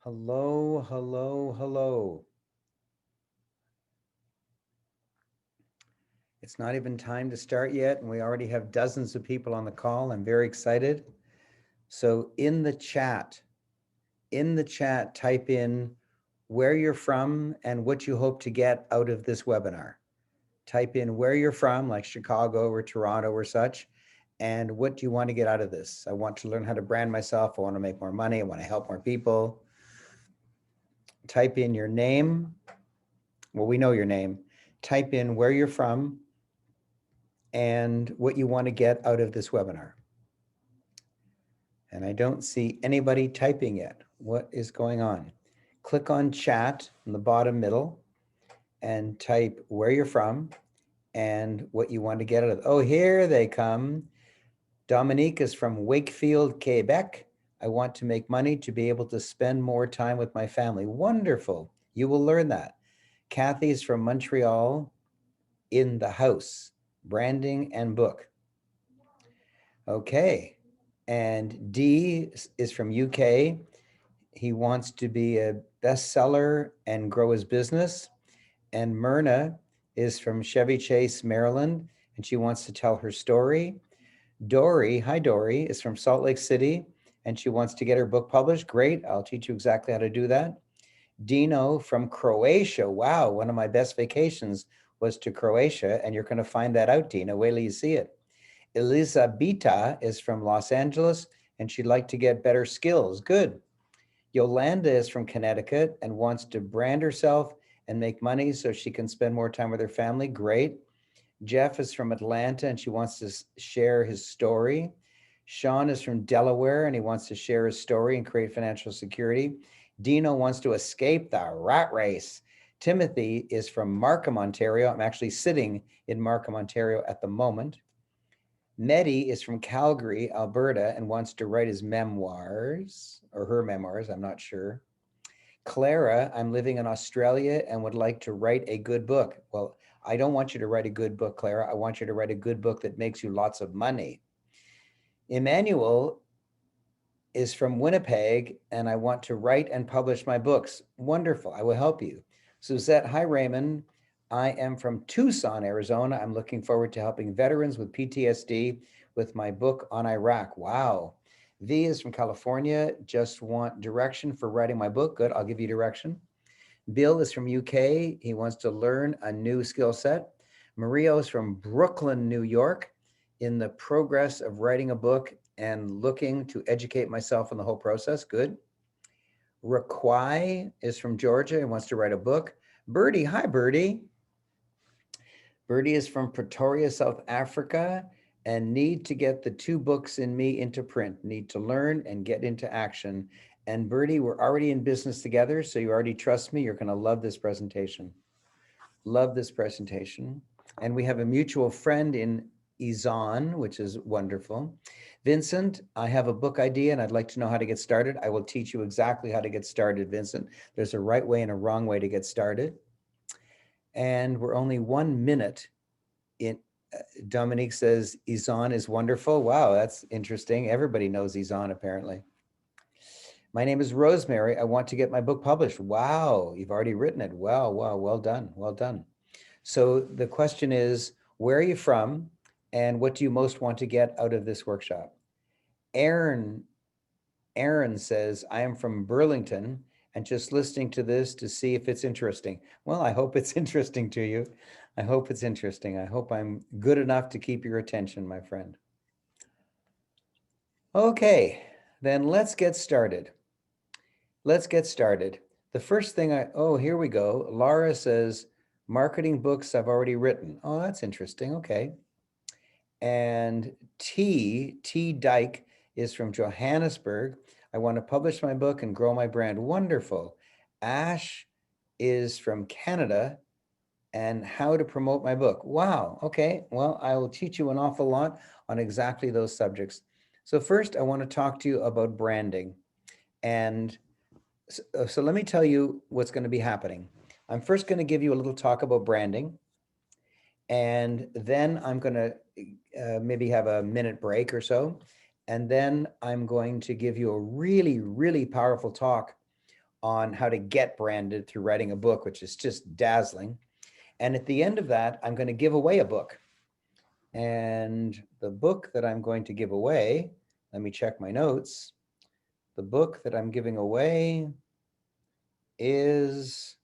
Hello, hello, hello. It's not even time to start yet, and we already have dozens of people on the call. I'm very excited. So in the chat, type in where you're from and what you hope to get out of this webinar. Type in where you're from, like Chicago or Toronto or such, and what do you want to get out of this? I want to learn how to brand myself. I want to make more money. I want to help more people. Type in your name. Well, we know your name. Type in where you're from and what you want to get out of this webinar. And I don't see anybody typing yet. What is going on? Click on chat in the bottom middle and type where you're from and what you want to get out of it. Oh, here they come. Dominique is from Wakefield, Quebec. I want to make money to be able to spend more time with my family. Wonderful. You will learn that. Kathy is from Montreal, in the house, branding and book. Okay. And D is from UK. He wants to be a bestseller and grow his business. And Myrna is from Chevy Chase, Maryland, and she wants to tell her story. Dory, hi Dory, is from Salt Lake City, and she wants to get her book published. Great, I'll teach you exactly how to do that. Dino from Croatia. Wow, one of my best vacations was to Croatia, and you're going to find that out, Dino. Wait till you see it. Elisabetta is from Los Angeles, and she'd like to get better skills. Good. Yolanda is from Connecticut and wants to brand herself and make money so she can spend more time with her family. Great. Jeff is from Atlanta and she wants to share his story. Sean is from Delaware and he wants to share his story and create financial security. Dino wants to escape the rat race. Timothy is from Markham, Ontario. I'm actually sitting in Markham, Ontario at the moment. Mehdi is from Calgary, Alberta, and wants to write his memoirs or her memoirs. I'm not sure. Clara, I'm living in Australia and would like to write a good book. Well, I don't want you to write a good book, Clara. I want you to write a good book that makes you lots of money. Emmanuel is from Winnipeg and I want to write and publish my books. Wonderful. I will help you. Suzette, hi, Raymond. I am from Tucson, Arizona. I'm looking forward to helping veterans with PTSD with my book on Iraq. Wow. V is from California. Just want direction for writing my book. Good. I'll give you direction. Bill is from UK. He wants to learn a new skill set. Mario is from Brooklyn, New York, in the progress of writing a book and looking to educate myself in the whole process. Good. Raquai is from Georgia and wants to write a book. Birdie, hi, Birdie. Birdie is from Pretoria, South Africa, and need to get the two books in me into print. Need to learn and get into action. And Birdie, we're already in business together, so you already trust me. You're going to love this presentation. Love this presentation. And we have a mutual friend in Izan, which is wonderful. Vincent, I have a book idea and I'd like to know how to get started. I will teach you exactly how to get started, Vincent. There's a right way and a wrong way to get started. And we're only 1 minute in. Dominique says Izan is wonderful. Wow, that's interesting. Everybody knows Izan apparently. My name is Rosemary. I want to get my book published. Wow, you've already written it. Wow, wow, well done, well done. So the question is, where are you from and what do you most want to get out of this workshop? Aaron, Aaron says, I am from Burlington and just listening to this to see if it's interesting. Well, I hope it's interesting to you. I hope it's interesting. I hope I'm good enough to keep your attention, my friend. Okay, then let's get started. Let's get started. The first thing oh, here we go. Laura says, marketing books I've already written. Oh, that's interesting. Okay. And T Dyke is from Johannesburg. I want to publish my book and grow my brand. Wonderful. Ash is from Canada and how to promote my book. Wow. Okay. Well, I will teach you an awful lot on exactly those subjects. So first, I want to talk to you about branding. And so let me tell you what's going to be happening. I'm first going to give you a little talk about branding. And then I'm going to maybe have a minute break or so. And then I'm going to give you a really, really powerful talk on how to get branded through writing a book, which is just dazzling. And at the end of that, I'm going to give away a book. And the book that I'm going to give away, let me check my notes. The book that I'm giving away is,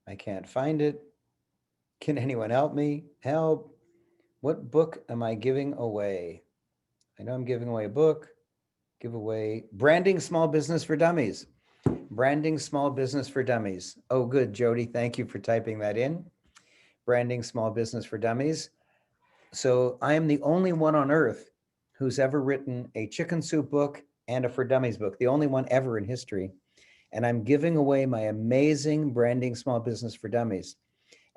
I can't find it. Can anyone help me? Help. What book am I giving away? I know I'm giving away a book. Give away Branding Small Business for Dummies. Branding Small Business for Dummies. Oh, good, Jody. Thank you for typing that in. Branding Small Business for Dummies. So I am the only one on earth who's ever written a chicken soup book and a For Dummies book, the only one ever in history. And I'm giving away my amazing Branding Small Business for Dummies.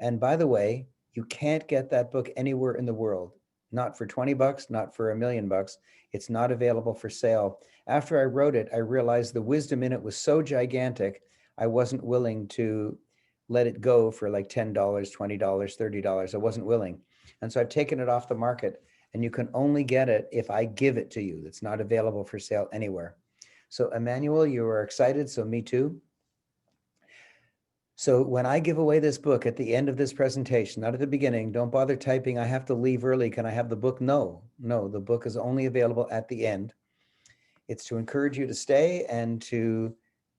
And by the way, you can't get that book anywhere in the world. Not for 20 bucks, not for $1 million. It's not available for sale. After I wrote it, I realized the wisdom in it was so gigantic, I wasn't willing to let it go for like $10, $20, $30. I wasn't willing. And so I've taken it off the market, and you can only get it if I give it to you. It's not available for sale anywhere. So Emmanuel, you are excited, so me too. So when I give away this book at the end of this presentation, not at the beginning, don't bother typing, I have to leave early, can I have the book? No, the book is only available at the end. It's to encourage you to stay and to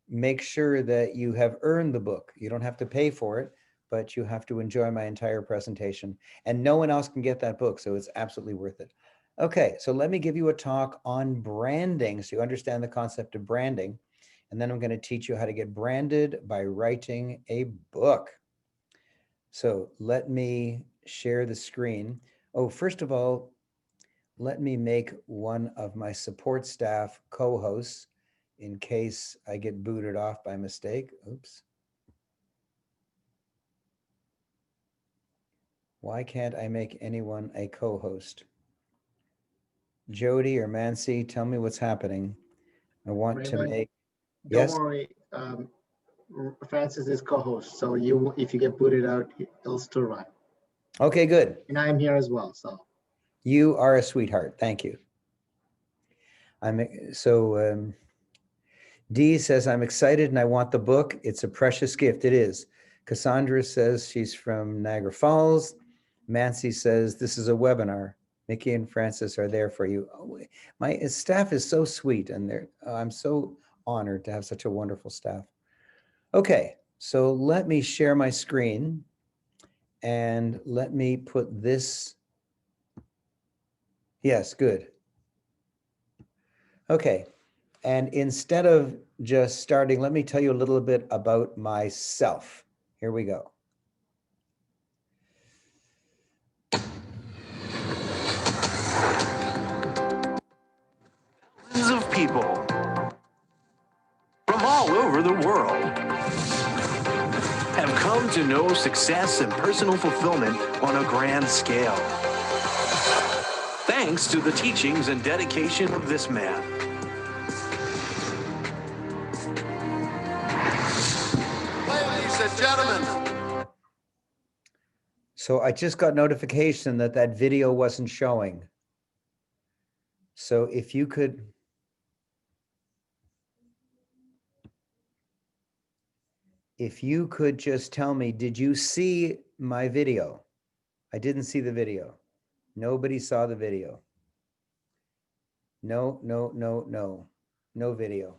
make sure that you have earned the book. You don't have to pay for it, but you have to enjoy my entire presentation. And no one else can get that book, so it's absolutely worth it. Okay, so let me give you a talk on branding so you understand the concept of branding. And then I'm going to teach you how to get branded by writing a book. So let me share the screen. Oh, first of all, let me make one of my support staff co-hosts in case I get booted off by mistake. Oops. Why can't I make anyone a co-host? Jody or Mancy, tell me what's happening. I want to make, Don't yes? worry, Francis is co-host, so if you get booted out, it'll still run. Okay, good. And I'm here as well, so. You are a sweetheart. Thank you. Dee says, I'm excited and I want the book. It's a precious gift. It is. Cassandra says she's from Niagara Falls. Mancy says, this is a webinar. Mickey and Francis are there for you. Oh, my staff is so sweet, and I'm so honored to have such a wonderful staff. Okay, so let me share my screen and let me put this. Yes, good. Okay, and instead of just starting, let me tell you a little bit about myself. Here we go. Thousands of people from all over the world have come to know success and personal fulfillment on a grand scale, thanks to the teachings and dedication of this man. Ladies and gentlemen. So I just got notification that that video wasn't showing. So if you could just tell me, did you see my video? I didn't see the video. Nobody saw the video. No video.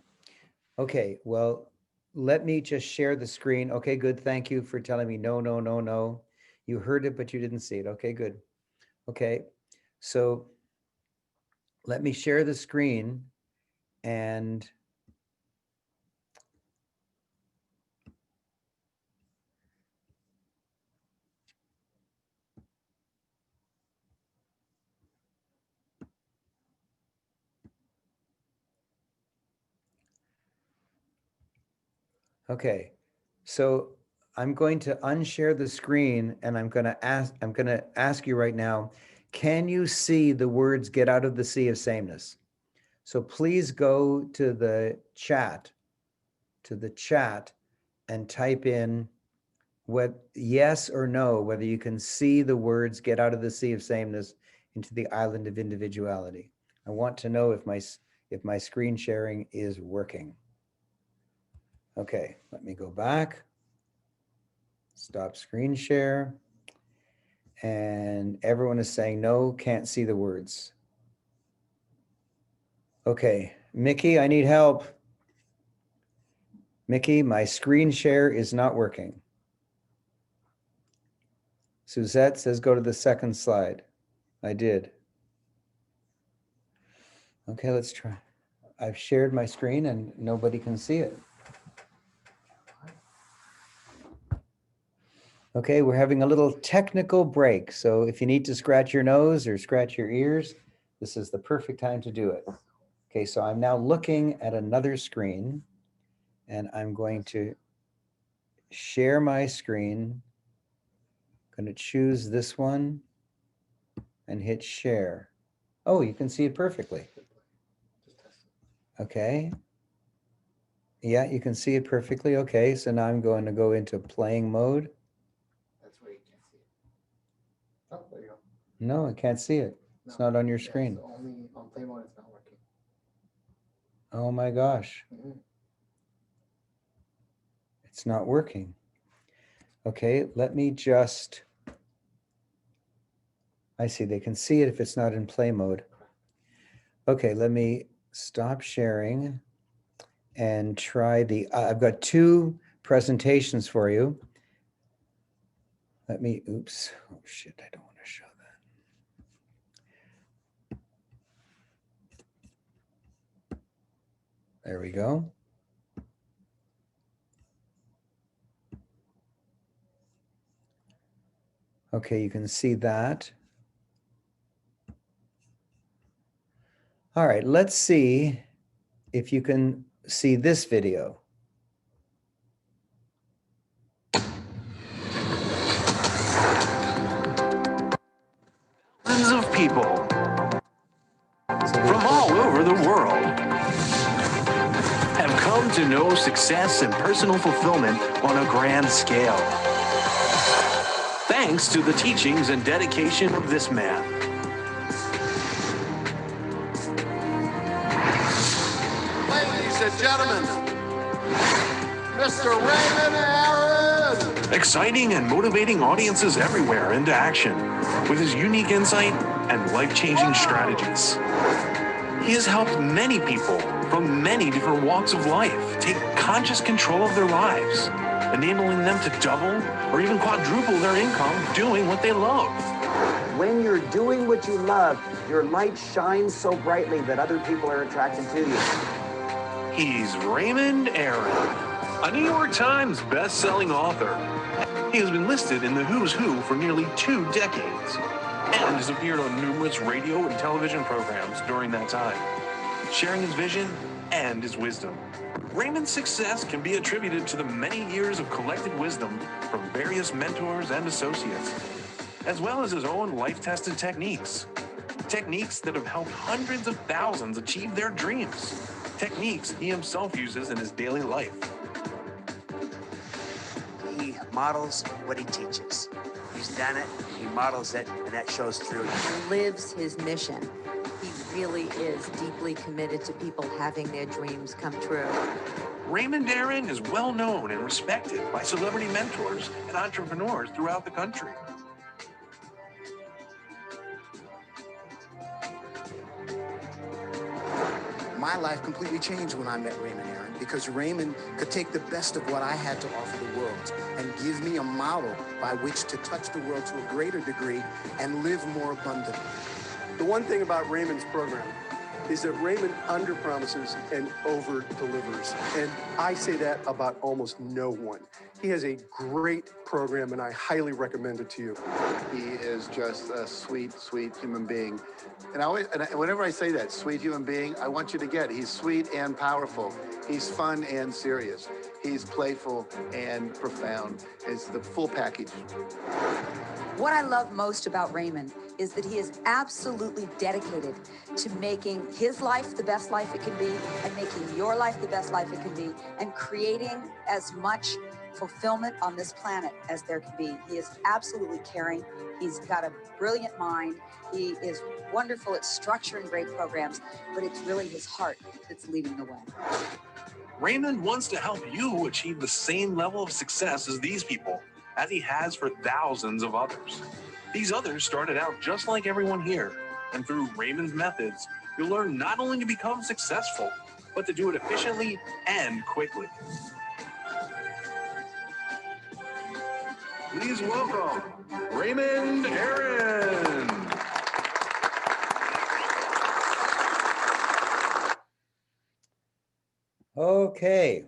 Okay, well, let me just share the screen. Okay, good. Thank you for telling me no. You heard it, but you didn't see it. Okay, good. Okay, so let me share the screen and okay, so I'm going to unshare the screen and I'm going to ask you right now, can you see the words "get out of the sea of sameness"? So please go to the chat and type in what yes or no, whether you can see the words "get out of the sea of sameness into the island of individuality." I want to know if my screen sharing is working. Okay, let me go back. Stop screen share. And everyone is saying no, can't see the words. Okay, Mickey, I need help. Mickey, my screen share is not working. Suzette says go to the second slide. I did. Okay, let's try. I've shared my screen and nobody can see it. Okay, we're having a little technical break. So if you need to scratch your nose or scratch your ears, this is the perfect time to do it. Okay, so I'm now looking at another screen and I'm going to share my screen. I'm going to choose this one and hit share. Oh, you can see it perfectly. Okay. Yeah, you can see it perfectly. Okay, so now I'm going to go into playing mode. That's where you can't see it. Oh, there you go. No, I can't see it. It's not on your screen. Only on play mode, it's not working. Oh my gosh. It's not working. Okay, let me just, I see they can see it if it's not in play mode. Okay, let me stop sharing and try the, I've got two presentations for you. Let me, oops, oh shit, I don't want to show that. There we go. Okay, you can see that. All right, let's see if you can see this video. Thousands of people So from all over the world have come to know success and personal fulfillment on a grand scale. Thanks to the teachings and dedication of this man. Ladies and gentlemen, Mr. Raymond Aaron! Exciting and motivating audiences everywhere into action with his unique insight and life-changing strategies. He has helped many people from many different walks of life take conscious control of their lives, enabling them to double or even quadruple their income doing what they love. When you're doing what you love, your light shines so brightly that other people are attracted to you. He's Raymond Aaron, a New York Times best-selling author. He has been listed in the Who's Who for nearly 2 decades and has appeared on numerous radio and television programs during that time, sharing his vision and his wisdom. Raymond's success can be attributed to the many years of collected wisdom from various mentors and associates, as well as his own life-tested techniques. Techniques that have helped hundreds of thousands achieve their dreams. Techniques he himself uses in his daily life. He models what he teaches. He's done it, he models it, and that shows through. Lives his mission. He really is deeply committed to people having their dreams come true. Raymond Aaron is well known and respected by celebrity mentors and entrepreneurs throughout the country. My life completely changed when I met Raymond Aaron because Raymond could take the best of what I had to offer the world and give me a model by which to touch the world to a greater degree and live more abundantly. The one thing about Raymond's program is that Raymond underpromises and over-delivers. And I say that about almost no one. He has a great program, and I highly recommend it to you. He is just a sweet, sweet human being. Whenever I say that, sweet human being, I want you to get, he's sweet and powerful. He's fun and serious. He's playful and profound. It's the full package. What I love most about Raymond is that he is absolutely dedicated to making his life the best life it can be and making your life the best life it can be and creating as much fulfillment on this planet as there can be. He is absolutely caring. He's got a brilliant mind. He is wonderful at structuring great programs, but it's really his heart that's leading the way. Raymond wants to help you achieve the same level of success as these people, as he has for thousands of others. These others started out just like everyone here, and through Raymond's methods, you'll learn not only to become successful, but to do it efficiently and quickly. Please welcome Raymond Aaron. Okay,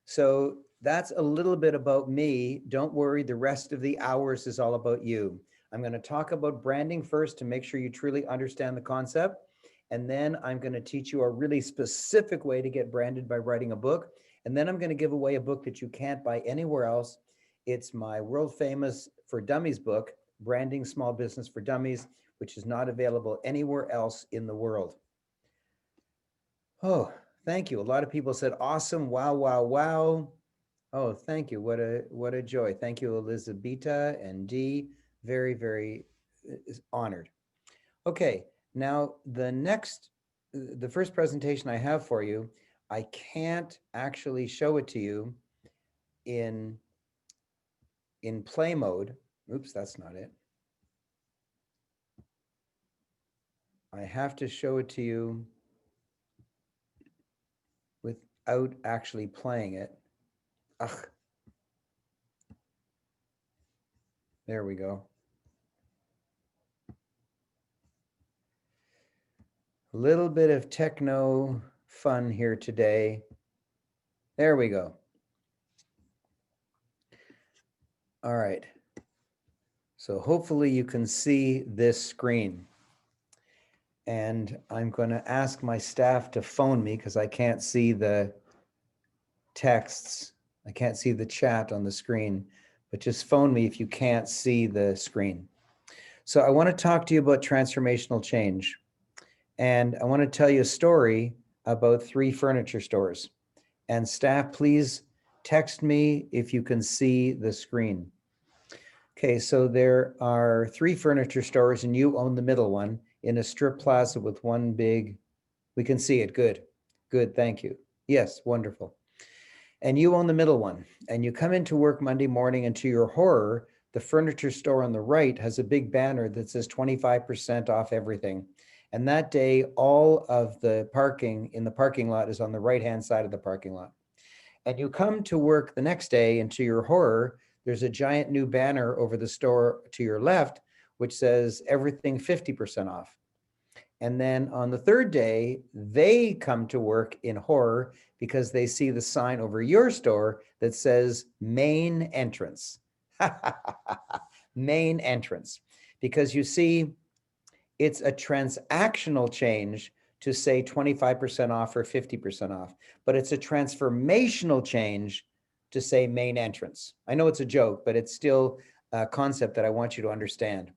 so that's a little bit about me. Don't worry, the rest of the hours is all about you. I'm going to talk about branding first to make sure you truly understand the concept. And then I'm going to teach you a really specific way to get branded by writing a book. And then I'm going to give away a book that you can't buy anywhere else. It's my world famous for Dummies book, Branding Small Business for Dummies, which is not available anywhere else in the world. Oh, thank you. A lot of people said, awesome, wow, wow, wow. Oh, thank you. What a joy. Thank you, Elizabeth and Dee. Very, very honored. Okay, now the first presentation I have for you, I can't actually show it to you in play mode. Oops, that's not it. I have to show it to you without actually playing it. Ugh. There we go. A little bit of techno fun here today. There we go. All right. So hopefully you can see this screen. And I'm going to ask my staff to phone me because I can't see the texts. I can't see the chat on the screen, but just phone me if you can't see the screen. So I want to talk to you about transformational change. And I want to tell you a story about 3 furniture stores. And staff, please text me if you can see the screen. Okay, so there are 3 furniture stores and you own the middle one in a strip plaza with one big, we can see it, good, good, thank you. Yes, wonderful. And you own the middle one and you come into work Monday morning and to your horror, the furniture store on the right has a big banner that says 25% off everything. And that day, all of the parking in the parking lot is on the right-hand side of the parking lot. And you come to work the next day and to your horror, there's a giant new banner over the store to your left, which says everything 50% off. And then on the 3rd day, they come to work in horror because they see the sign over your store that says main entrance. Main entrance. Because you see, it's a transactional change to say 25% off or 50% off, but it's a transformational change to say main entrance. I know it's a joke, but it's still a concept that I want you to understand.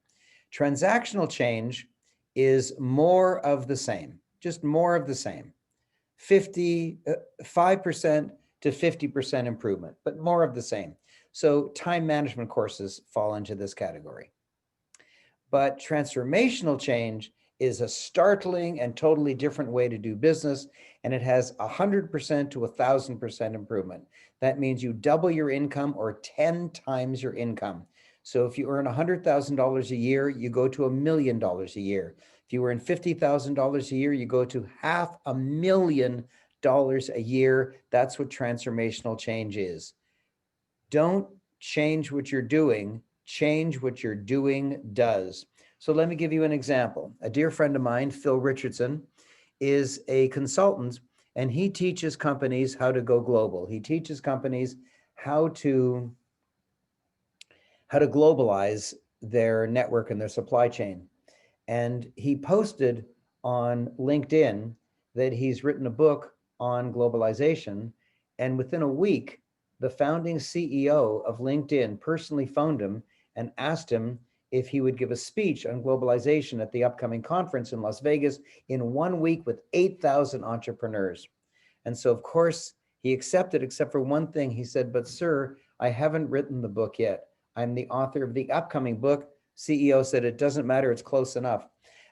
Transactional change is more of the same, just more of the same. 5% to 50% improvement, but more of the same. So time management courses fall into this category. But transformational change is a startling and totally different way to do business, and it has 100% to 1,000% improvement. That means you double your income or 10 times your income. So if you earn $100,000 a year, you go to $1 million a year. If you earn $50,000 a year, you go to $500,000 a year. That's what transformational change is. Don't change what you're doing, change what you're doing does. So let me give you an example. A dear friend of mine, Phil Richardson, is a consultant and he teaches companies how to go global. He teaches companies how to globalize their network and their supply chain. And he posted on LinkedIn that he's written a book on globalization. And within a week, the founding CEO of LinkedIn personally phoned him and asked him if he would give a speech on globalization at the upcoming conference in Las Vegas in 1 week with 8,000 entrepreneurs. And so of course he accepted, except for one thing. He said, but sir, I haven't written the book yet. I'm the author of the upcoming book. CEO said, it doesn't matter, it's close enough.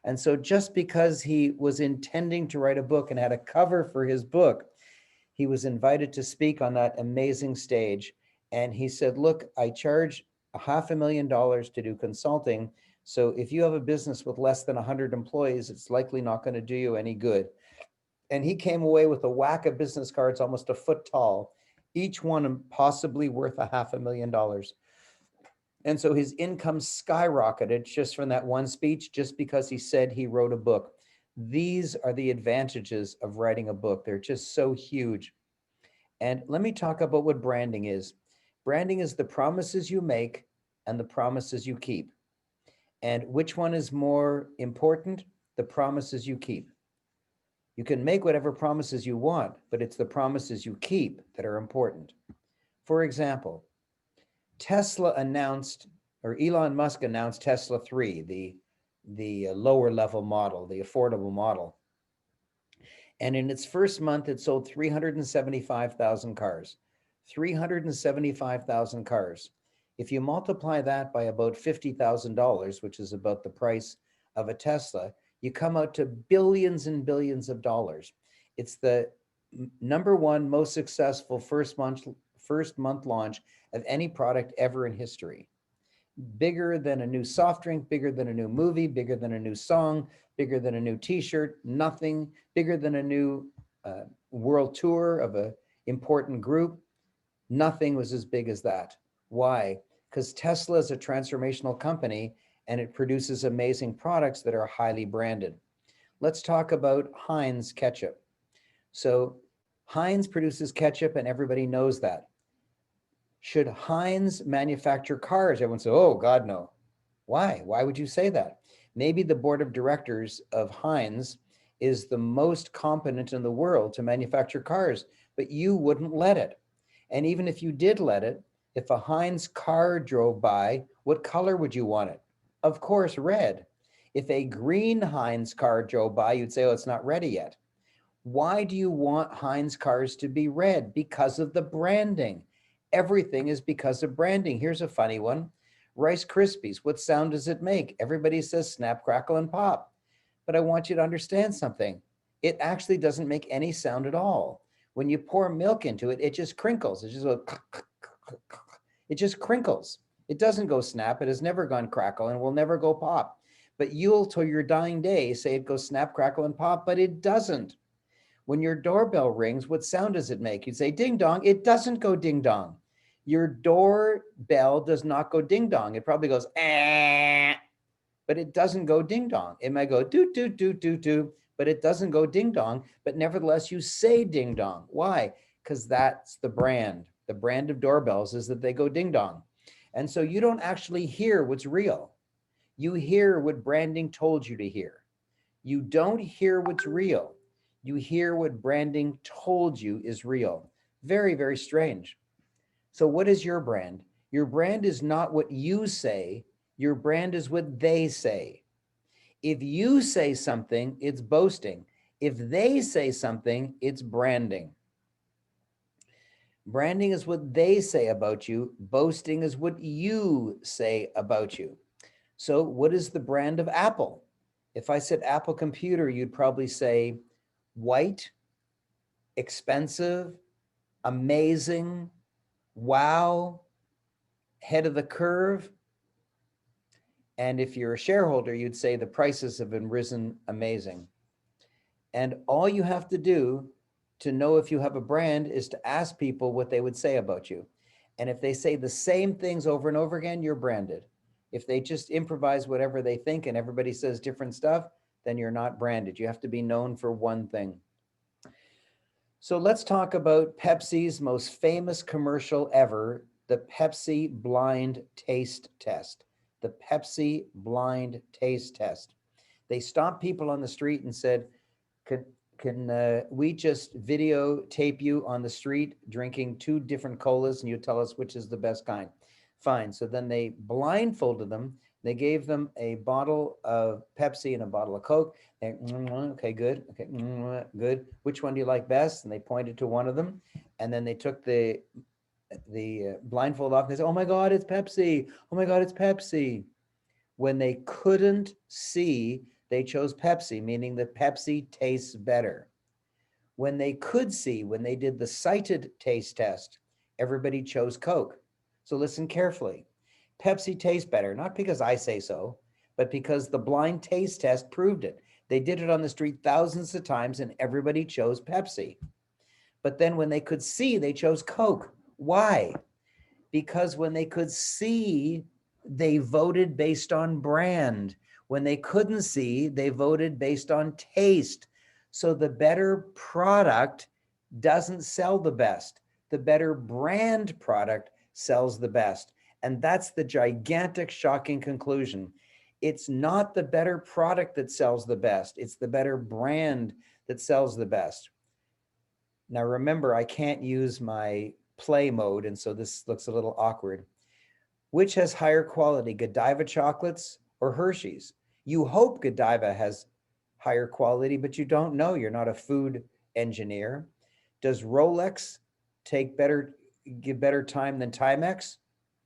And so just because he was intending to write a book and had a cover for his book, He was invited to speak on that amazing stage. And he said, look, I charge $500,000 to do consulting. So if you have a business with less than 100 employees, it's likely not going to do you any good. And he came away with a whack of business cards almost a foot tall, each one possibly worth $500,000. And so his income skyrocketed just from that one speech, just because he said he wrote a book. These are the advantages of writing a book. They're just so huge. And let me talk about what branding is. Branding is the promises you make and the promises you keep. And which one is more important? The promises you keep. You can make whatever promises you want, but it's the promises you keep that are important. For example, Tesla announced, or Elon Musk announced Tesla 3, the lower level model, the affordable model. And in its first month, it sold 375,000 cars. 375,000 cars. If you multiply that by about $50,000, which is about the price of a Tesla, you come out to billions and billions of dollars. It's the number one most successful first month launch of any product ever in history. Bigger than a new soft drink, bigger than a new movie, bigger than a new song, bigger than a new t-shirt, nothing, bigger than a new world tour of an important group. Nothing was as big as that. Why? Because Tesla is a transformational company and it produces amazing products that are highly branded. Let's talk about Heinz ketchup. So Heinz produces ketchup and everybody knows that. Should Heinz manufacture cars? Everyone says, oh God, no. Why? Why would you say that? Maybe the board of directors of Heinz is the most competent in the world to manufacture cars, but you wouldn't let it. And even if you did let it, if a Heinz car drove by, what color would you want it? Of course, red. If a green Heinz car drove by, you'd say, oh, it's not ready yet. Why do you want Heinz cars to be red? Because of the branding. Everything is because of branding. Here's a funny one. Rice Krispies, what sound does it make? Everybody says snap, crackle, and pop. But I want you to understand something. It actually doesn't make any sound at all. When you pour milk into it, it just crinkles. It just goes, it just crinkles. It doesn't go snap. It has never gone crackle and will never go pop. But you'll, till your dying day, say it goes snap, crackle, and pop, but it doesn't. When your doorbell rings, what sound does it make? You'd say ding dong. It doesn't go ding dong. Your doorbell does not go ding dong. It probably goes, but it doesn't go ding dong. It might go doo, doo, doo, doo, doo, but it doesn't go ding dong. But nevertheless, you say ding dong. Why? Because that's the brand. The brand of doorbells is that they go ding dong. And so you don't actually hear what's real. You hear what branding told you to hear. You don't hear what's real. You hear what branding told you is real. Very, very strange. So what is your brand? Your brand is not what you say. Your brand is what they say. If you say something, it's boasting. If they say something, it's branding. Branding is what they say about you. Boasting is what you say about you. So what is the brand of Apple? If I said Apple computer, you'd probably say white, expensive, amazing, wow, head of the curve. And if you're a shareholder, you'd say the prices have been risen amazing. And all you have to do to know if you have a brand is to ask people what they would say about you. And if they say the same things over and over again, you're branded. If they just improvise whatever they think and everybody says different stuff, then you're not branded. You have to be known for one thing. So let's talk about Pepsi's most famous commercial ever, the Pepsi blind taste test. The Pepsi blind taste test. They stopped people on the street and said, can we just videotape you on the street drinking 2 different colas and you tell us which is the best kind? Fine. So then they blindfolded them. They gave them a bottle of Pepsi and a bottle of Coke. They, okay, good. Okay, good. Which one do you like best? And they pointed to one of them. And then they took the blindfold off. And they said, oh my God, it's Pepsi. Oh my God, it's Pepsi. When they couldn't see, they chose Pepsi, meaning that Pepsi tastes better. When they could see, when they did the sighted taste test, everybody chose Coke. So listen carefully. Pepsi tastes better, not because I say so, but because the blind taste test proved it. They did it on the street thousands of times and everybody chose Pepsi. But then when they could see, they chose Coke. Why? Because when they could see, they voted based on brand. When they couldn't see, they voted based on taste. So the better product doesn't sell the best. The better brand product sells the best. And that's the gigantic, shocking conclusion. It's not the better product that sells the best. It's the better brand that sells the best. Now, remember, I can't use my play mode, and so this looks a little awkward. Which has higher quality, Godiva chocolates or Hershey's? You hope Godiva has higher quality, but you don't know. You're not a food engineer. Does Rolex give better time than Timex?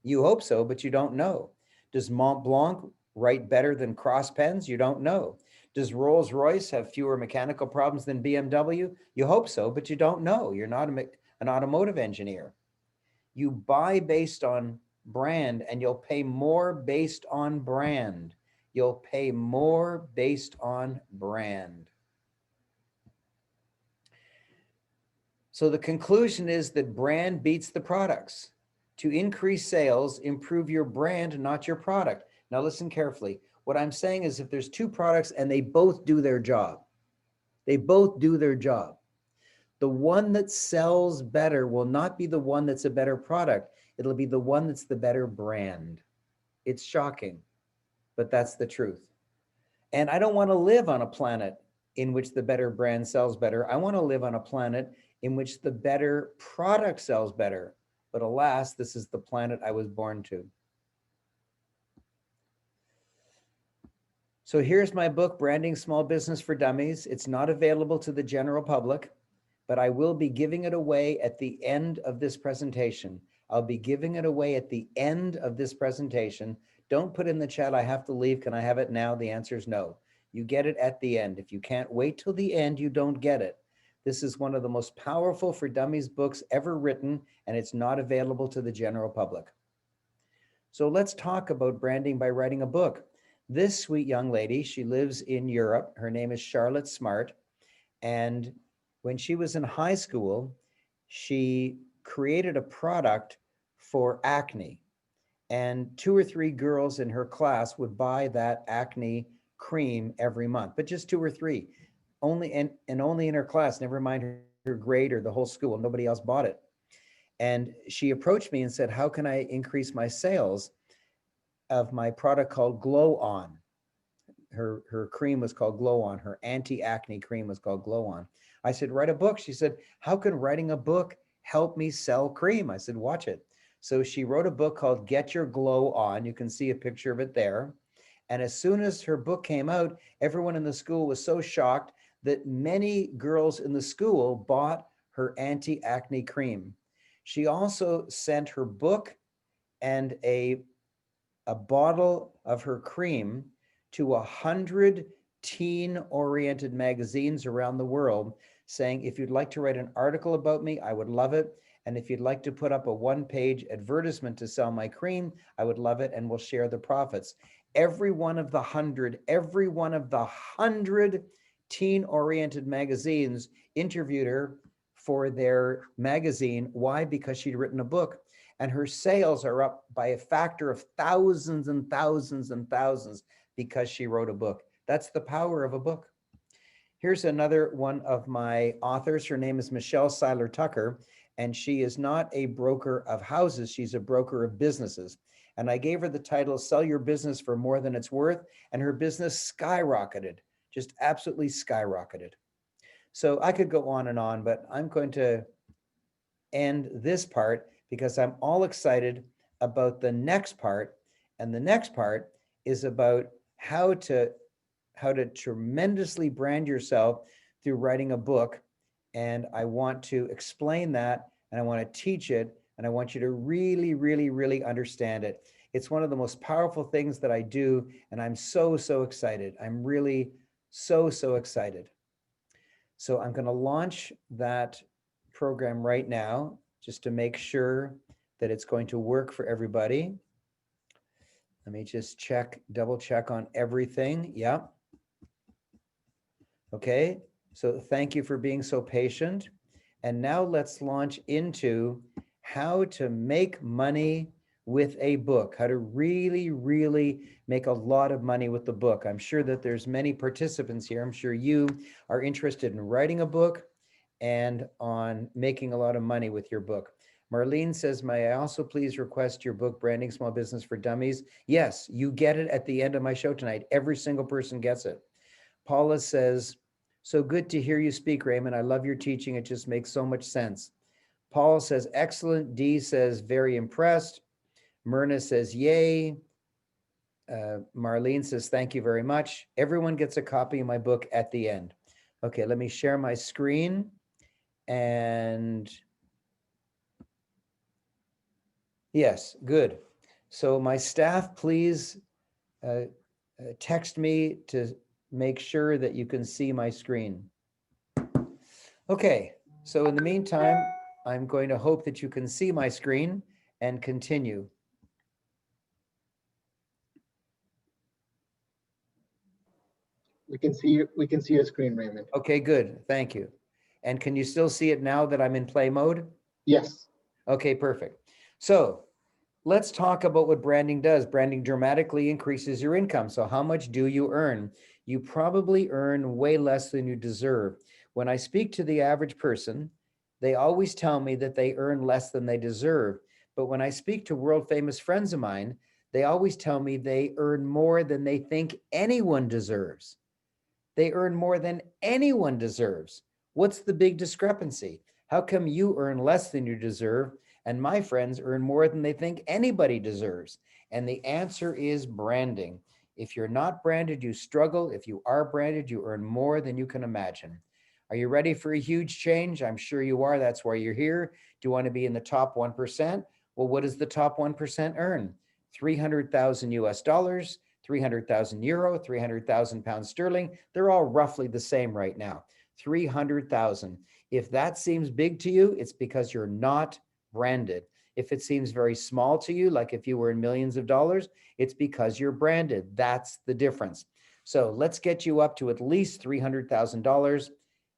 You hope so, but you don't know. Does Mont Blanc write better than Cross Pens? You don't know. Does Rolls-Royce have fewer mechanical problems than BMW? You hope so, but you don't know. You're not an automotive engineer. You buy based on brand and you'll pay more based on brand. You'll pay more based on brand. So the conclusion is that brand beats the products. To increase sales, improve your brand, not your product. Now listen carefully. What I'm saying is if there's two products and they both do their job, they both do their job, the one that sells better will not be the one that's a better product. It'll be the one that's the better brand. It's shocking, but that's the truth. And I don't want to live on a planet in which the better brand sells better. I want to live on a planet in which the better product sells better. But alas, this is the planet I was born to. So here's my book, Branding Small Business for Dummies. It's not available to the general public, but I will be giving it away at the end of this presentation. I'll be giving it away at the end of this presentation. Don't put in the chat, I have to leave, can I have it now? The answer is no. You get it at the end. If you can't wait till the end, you don't get it. This is one of the most powerful for dummies books ever written, and it's not available to the general public. So let's talk about branding by writing a book. This sweet young lady, she lives in Europe. Her name is Charlotte Smart. And when she was in high school, she created a product for acne. And 2 or 3 girls in her class would buy that acne cream every month, but just 2 or 3. Only in her class, never mind her grade or the whole school. Nobody else bought it. And she approached me and said, how can I increase my sales of my product called Glow On? Her cream was called Glow On. Her anti-acne cream was called Glow On. I said, write a book. She said, how can writing a book help me sell cream? I said, watch it. So she wrote a book called Get Your Glow On. You can see a picture of it there. And as soon as her book came out, everyone in the school was so shocked that many girls in the school bought her anti-acne cream. She also sent her book and a bottle of her cream to 100 teen-oriented magazines around the world, saying, if you'd like to write an article about me, I would love it. And if you'd like to put up a 1-page advertisement to sell my cream, I would love it, and we'll share the profits. Every one of the 100 teen-oriented magazines interviewed her for their magazine. Why? Because she'd written a book. And her sales are up by a factor of thousands and thousands and thousands because she wrote a book. That's the power of a book. Here's another one of my authors. Her name is Michelle Seiler Tucker, and she is not a broker of houses. She's a broker of businesses. And I gave her the title, Sell Your Business for More Than It's Worth, and her business skyrocketed, just absolutely skyrocketed. So I could go on, but I'm going to end this part because I'm all excited about the next part. And the next part is about how to tremendously brand yourself through writing a book. And I want to explain that, and I want to teach it, and I want you to really, really, really understand it. It's one of the most powerful things that I do, and I'm so, so excited. I'm really so, so excited. So I'm going to launch that program right now, just to make sure that it's going to work for everybody. Let me just check, double check on everything. Yep. Okay, so thank you for being so patient. And now let's launch into how to make money with a book, how to really, really make a lot of money with the book. I'm sure that there's many participants here. I'm sure you are interested in writing a book and on making a lot of money with your book. Marlene says, may I also please request your book, Branding Small Business for Dummies? Yes, you get it at the end of my show tonight. Every single person gets it. Paula says, so good to hear you speak, Raymond. I love your teaching. It just makes so much sense. Paul says, excellent. Dee says, very impressed. Myrna says, yay. Marlene says, thank you very much. Everyone gets a copy of my book at the end. Okay, let me share my screen. And yes, good. So my staff, please text me to make sure that you can see my screen. Okay, so in the meantime, I'm going to hope that you can see my screen and continue. We can see your screen, Raymond. Okay, good. Thank you. And can you still see it now that I'm in play mode? Yes. Okay, perfect. So let's talk about what branding does. Branding dramatically increases your income. So how much do you earn? You probably earn way less than you deserve. When I speak to the average person, they always tell me that they earn less than they deserve. But when I speak to world famous friends of mine, they always tell me they earn more than they think anyone deserves. They earn more than anyone deserves. What's the big discrepancy? How come you earn less than you deserve and my friends earn more than they think anybody deserves? And the answer is branding. If you're not branded, you struggle. If you are branded, you earn more than you can imagine. Are you ready for a huge change? I'm sure you are. That's why you're here. Do you want to be in the top 1%? Well, what does the top 1% earn? 300,000 US dollars, 300,000 euro, 300,000 pounds sterling. They're all roughly the same right now. 300,000. If that seems big to you, it's because you're not branded. If it seems very small to you, like if you were in millions of dollars, it's because you're branded. That's the difference. So let's get you up to at least $300,000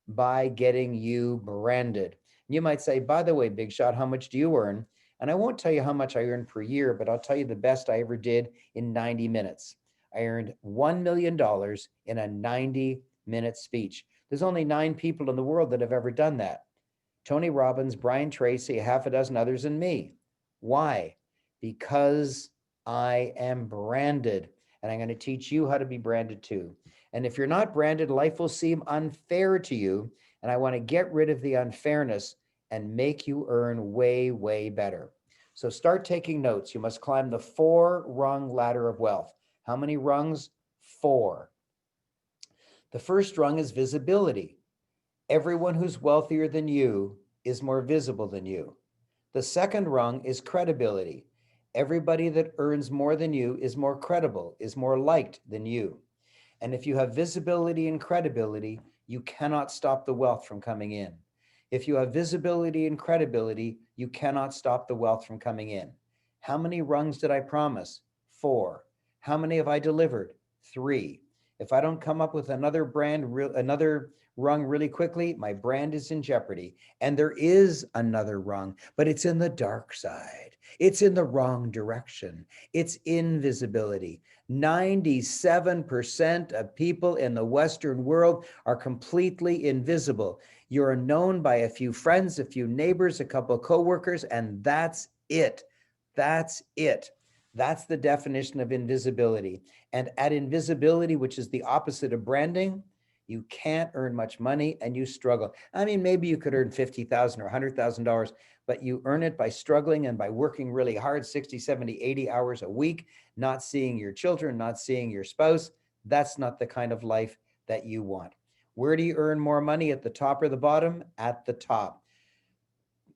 by getting you branded. You might say, by the way, Big Shot, how much do you earn? And I won't tell you how much I earn per year, but I'll tell you the best I ever did in 90 minutes. I earned $1 million in a 90-minute speech. There's only 9 people in the world that have ever done that. Tony Robbins, Brian Tracy, half a dozen others, and me. Why? Because I am branded, and I'm going to teach you how to be branded too. And if you're not branded, life will seem unfair to you, and I want to get rid of the unfairness and make you earn way, way better. So start taking notes. You must climb the 4-rung ladder of wealth. How many rungs? 4. The first rung is visibility. Everyone who's wealthier than you is more visible than you. The second rung is credibility. Everybody that earns more than you is more credible, is more liked than you. And if you have visibility and credibility, you cannot stop the wealth from coming in. If you have visibility and credibility, you cannot stop the wealth from coming in. How many rungs did I promise? 4. How many have I delivered? 3. If I don't come up with another rung really quickly, my brand is in jeopardy. And there is another rung, but it's in the dark side. It's in the wrong direction. It's invisibility. 97% of people in the Western world are completely invisible. You're known by a few friends, a few neighbors, a couple of coworkers, and that's it. That's it. That's the definition of invisibility. And at invisibility, which is the opposite of branding, you can't earn much money and you struggle. I mean, maybe you could earn $50,000 or $100,000, but you earn it by struggling and by working really hard, 60, 70, 80 hours a week, not seeing your children, not seeing your spouse. That's not the kind of life that you want. Where do you earn more money, at the top or the bottom? At the top.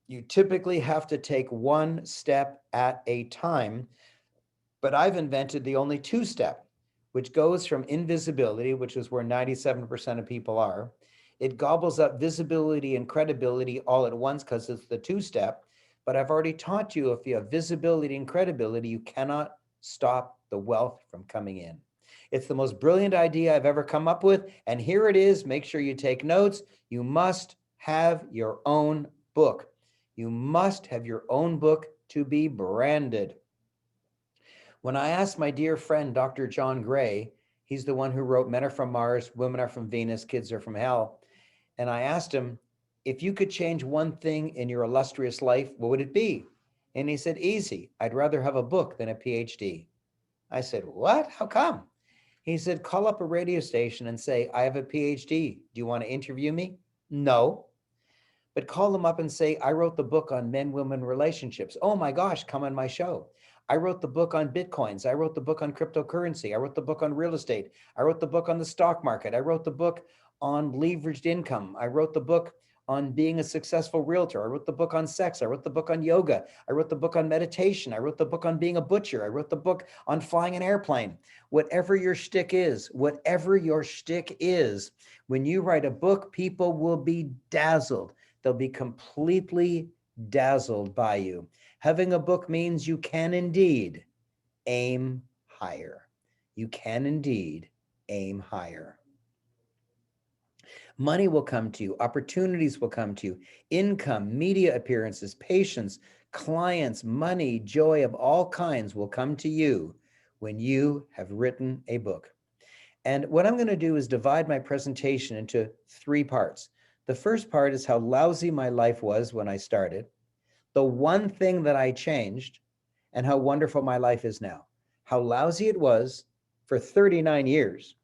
You typically have to take one step at a time, but I've invented the only 2-step, which goes from invisibility, which is where 97% of people are, It gobbles up visibility and credibility all at once because it's the two-step. But I've already taught you, if you have visibility and credibility, you cannot stop the wealth from coming in. It's the most brilliant idea I've ever come up with. And here it is. Make sure you take notes. You must have your own book. You must have your own book to be branded. When I asked my dear friend, Dr. John Gray, he's the one who wrote Men Are From Mars, Women Are From Venus, Kids Are From Hell. And I asked him, if you could change one thing in your illustrious life, what would it be? And he said, easy. I'd rather have a book than a PhD. I said, what? How come? He said, call up a radio station and say, I have a PhD. Do you want to interview me? No. But call them up and say, I wrote the book on men-women relationships. Oh my gosh, come on my show. I wrote the book on Bitcoins. I wrote the book on cryptocurrency. I wrote the book on real estate. I wrote the book on the stock market. I wrote the book on leveraged income. I wrote the book on being a successful realtor. I wrote the book on sex. I wrote the book on yoga. I wrote the book on meditation. I wrote the book on being a butcher. I wrote the book on flying an airplane. Whatever your shtick is, when you write a book, people will be dazzled. They'll be completely dazzled by you. Having a book means you can indeed aim higher. You can indeed aim higher. Money will come to you, opportunities will come to you, income, media appearances, patience, clients, money, joy of all kinds will come to you when you have written a book. And what I'm going to do is divide my presentation into 3 parts. The first part is how lousy my life was when I started, the one thing that I changed, and how wonderful my life is now. How lousy it was for 39 years.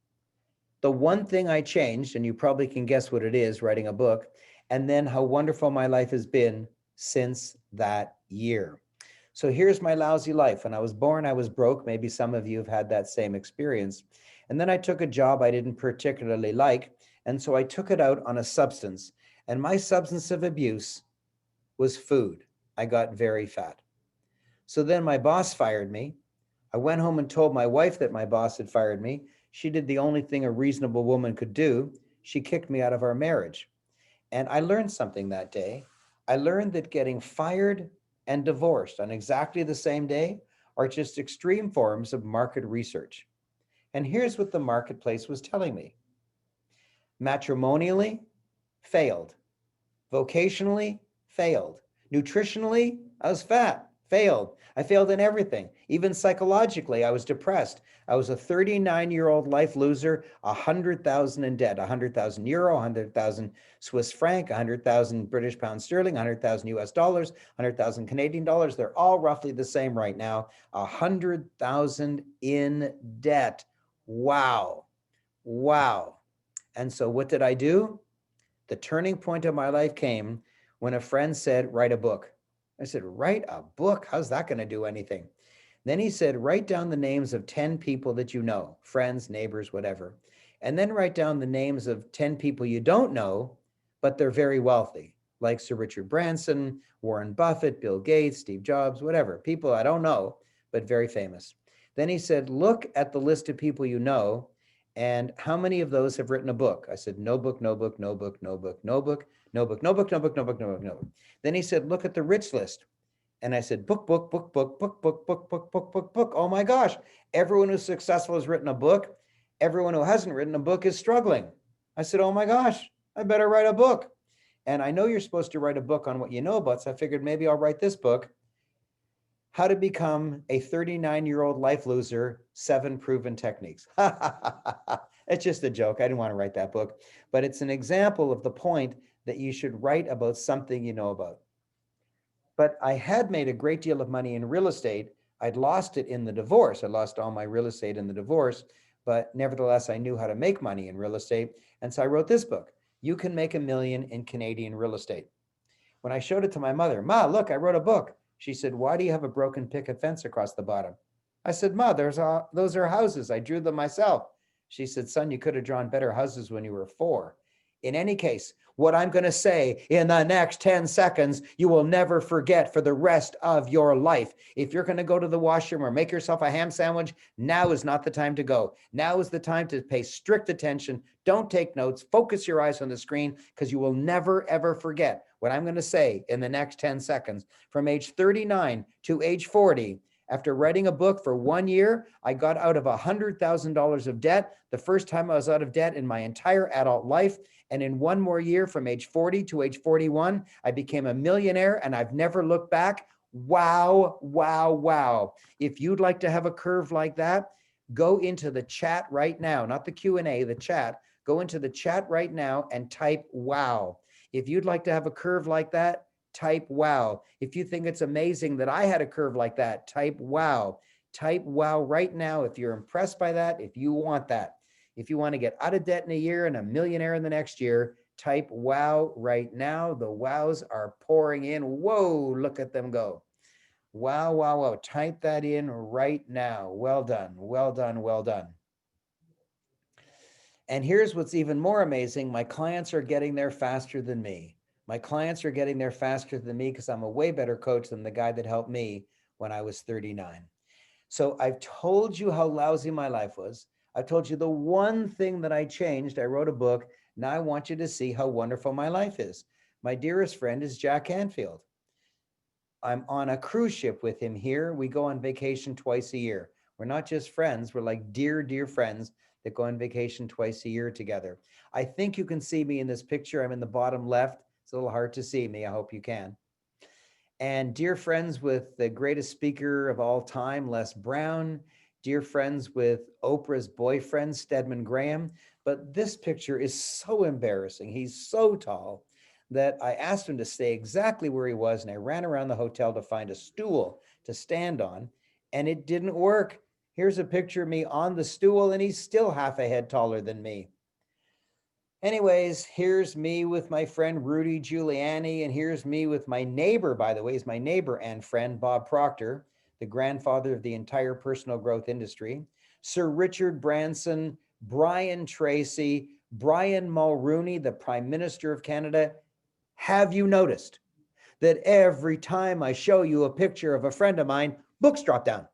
The one thing I changed, and you probably can guess what it is, writing a book, and then how wonderful my life has been since that year. So here's my lousy life. When I was born, I was broke. Maybe some of you have had that same experience. And then I took a job I didn't particularly like, and so I took it out on a substance. And my substance of abuse was food. I got very fat. So then my boss fired me. I went home and told my wife that my boss had fired me. She did the only thing a reasonable woman could do. She kicked me out of our marriage. And I learned something that day. I learned that getting fired and divorced on exactly the same day are just extreme forms of market research. And here's what the marketplace was telling me. Matrimonially, failed. Vocationally, failed. Nutritionally, I was fat, failed. I failed in everything. Even psychologically, I was depressed. I was a 39-year-old life loser, 100,000 in debt, 100,000 euro, 100,000 Swiss franc, 100,000 British pound sterling, 100,000 US dollars, 100,000 Canadian dollars. They're all roughly the same right now. 100,000 in debt. Wow. Wow. And so what did I do? The turning point of my life came when a friend said, write a book. I said, write a book? How's that going to do anything? Then he said, write down the names of 10 people that you know, friends, neighbors, whatever. And then write down the names of 10 people you don't know, but they're very wealthy, like Sir Richard Branson, Warren Buffett, Bill Gates, Steve Jobs, whatever. People I don't know, but very famous. Then he said, look at the list of people you know, and how many of those have written a book? I said, no book, no book, no book, no book, no book, no book, no book, no book, no book, no book, no book. Then he said, look at the rich list. And I said, book, book, book, book, book, book, book, book, book, book, book. Oh my gosh, everyone who's successful has written a book. Everyone who hasn't written a book is struggling. I said, oh my gosh, I better write a book. And I know you're supposed to write a book on what you know about, so I figured maybe I'll write this book, How to Become a 39-Year-Old Life Loser, 7 Proven Techniques. It's just a joke. I didn't want to write that book, but it's an example of the point that you should write about something you know about. But I had made a great deal of money in real estate. I'd lost it in the divorce. I lost all my real estate in the divorce, but nevertheless, I knew how to make money in real estate. And so I wrote this book, You Can Make $1 Million in Canadian Real Estate. When I showed it to my mother, Ma, look, I wrote a book. She said, why do you have a broken picket fence across the bottom? I said, Ma, those are houses. I drew them myself. She said, son, you could have drawn better houses when you were 4. In any case, what I'm going to say in the next 10 seconds, you will never forget for the rest of your life. If you're going to go to the washroom or make yourself a ham sandwich, now is not the time to go. Now is the time to pay strict attention. Don't take notes. Focus your eyes on the screen, because you will never, ever forget what I'm going to say in the next 10 seconds. From age 39 to age 40, after writing a book for 1 year, I got out of $100,000 of debt. The first time I was out of debt in my entire adult life. And in 1 more year, from age 40 to age 41, I became a millionaire, and I've never looked back. Wow, wow, wow. If you'd like to have a curve like that, go into the chat right now, not the Q&A, the chat. Go into the chat right now and type wow. If you'd like to have a curve like that, type wow. If you think it's amazing that I had a curve like that, type wow. Type wow right now if you're impressed by that, if you want that. If you want to get out of debt in a year and a millionaire in the next year, type wow right now. The wows are pouring in. Whoa, look at them go. Wow, wow, wow. Type that in right now. Well done, well done, well done. And here's what's even more amazing. My clients are getting there faster than me. My clients are getting there faster than me because I'm a way better coach than the guy that helped me when I was 39. So I've told you how lousy my life was. I've told you the one thing that I changed. I wrote a book. Now I want you to see how wonderful my life is. My dearest friend is Jack Canfield. I'm on a cruise ship with him here. We go on vacation twice a year. We're not just friends. We're like dear, dear friends that go on vacation twice a year together. I think you can see me in this picture. I'm in the bottom left. It's a little hard to see me. I hope you can. And dear friends with the greatest speaker of all time, Les Brown. Dear friends with Oprah's boyfriend, Stedman Graham. But this picture is so embarrassing. He's so tall that I asked him to stay exactly where he was, and I ran around the hotel to find a stool to stand on, and it didn't work. Here's a picture of me on the stool, and he's still half a head taller than me. Anyways, here's me with my friend Rudy Giuliani, and here's me with my neighbor, by the way, is my neighbor and friend, Bob Proctor, the grandfather of the entire personal growth industry, Sir Richard Branson, Brian Tracy, Brian Mulroney, the Prime Minister of Canada. Have you noticed that every time I show you a picture of a friend of mine, books drop down?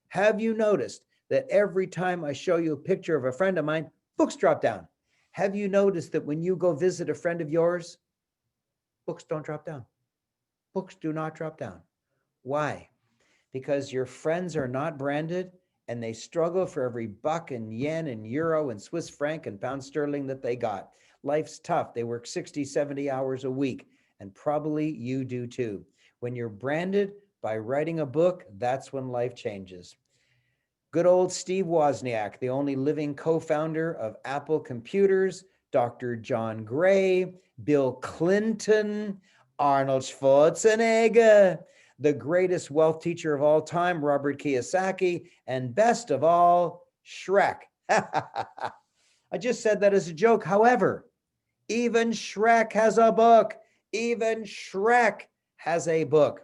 Have you noticed that every time I show you a picture of a friend of mine, books drop down? Have you noticed that when you go visit a friend of yours, books don't drop down? Books do not drop down. Why? Because your friends are not branded, and they struggle for every buck and yen and euro and Swiss franc and pound sterling that they got. Life's tough. They work 60, 70 hours a week, and probably you do too. When you're branded by writing a book, that's when life changes. Good old Steve Wozniak, the only living co-founder of Apple Computers, Dr. John Gray, Bill Clinton, Arnold Schwarzenegger, the greatest wealth teacher of all time, Robert Kiyosaki, and best of all, Shrek. I just said that as a joke. However, even Shrek has a book. Even Shrek has a book.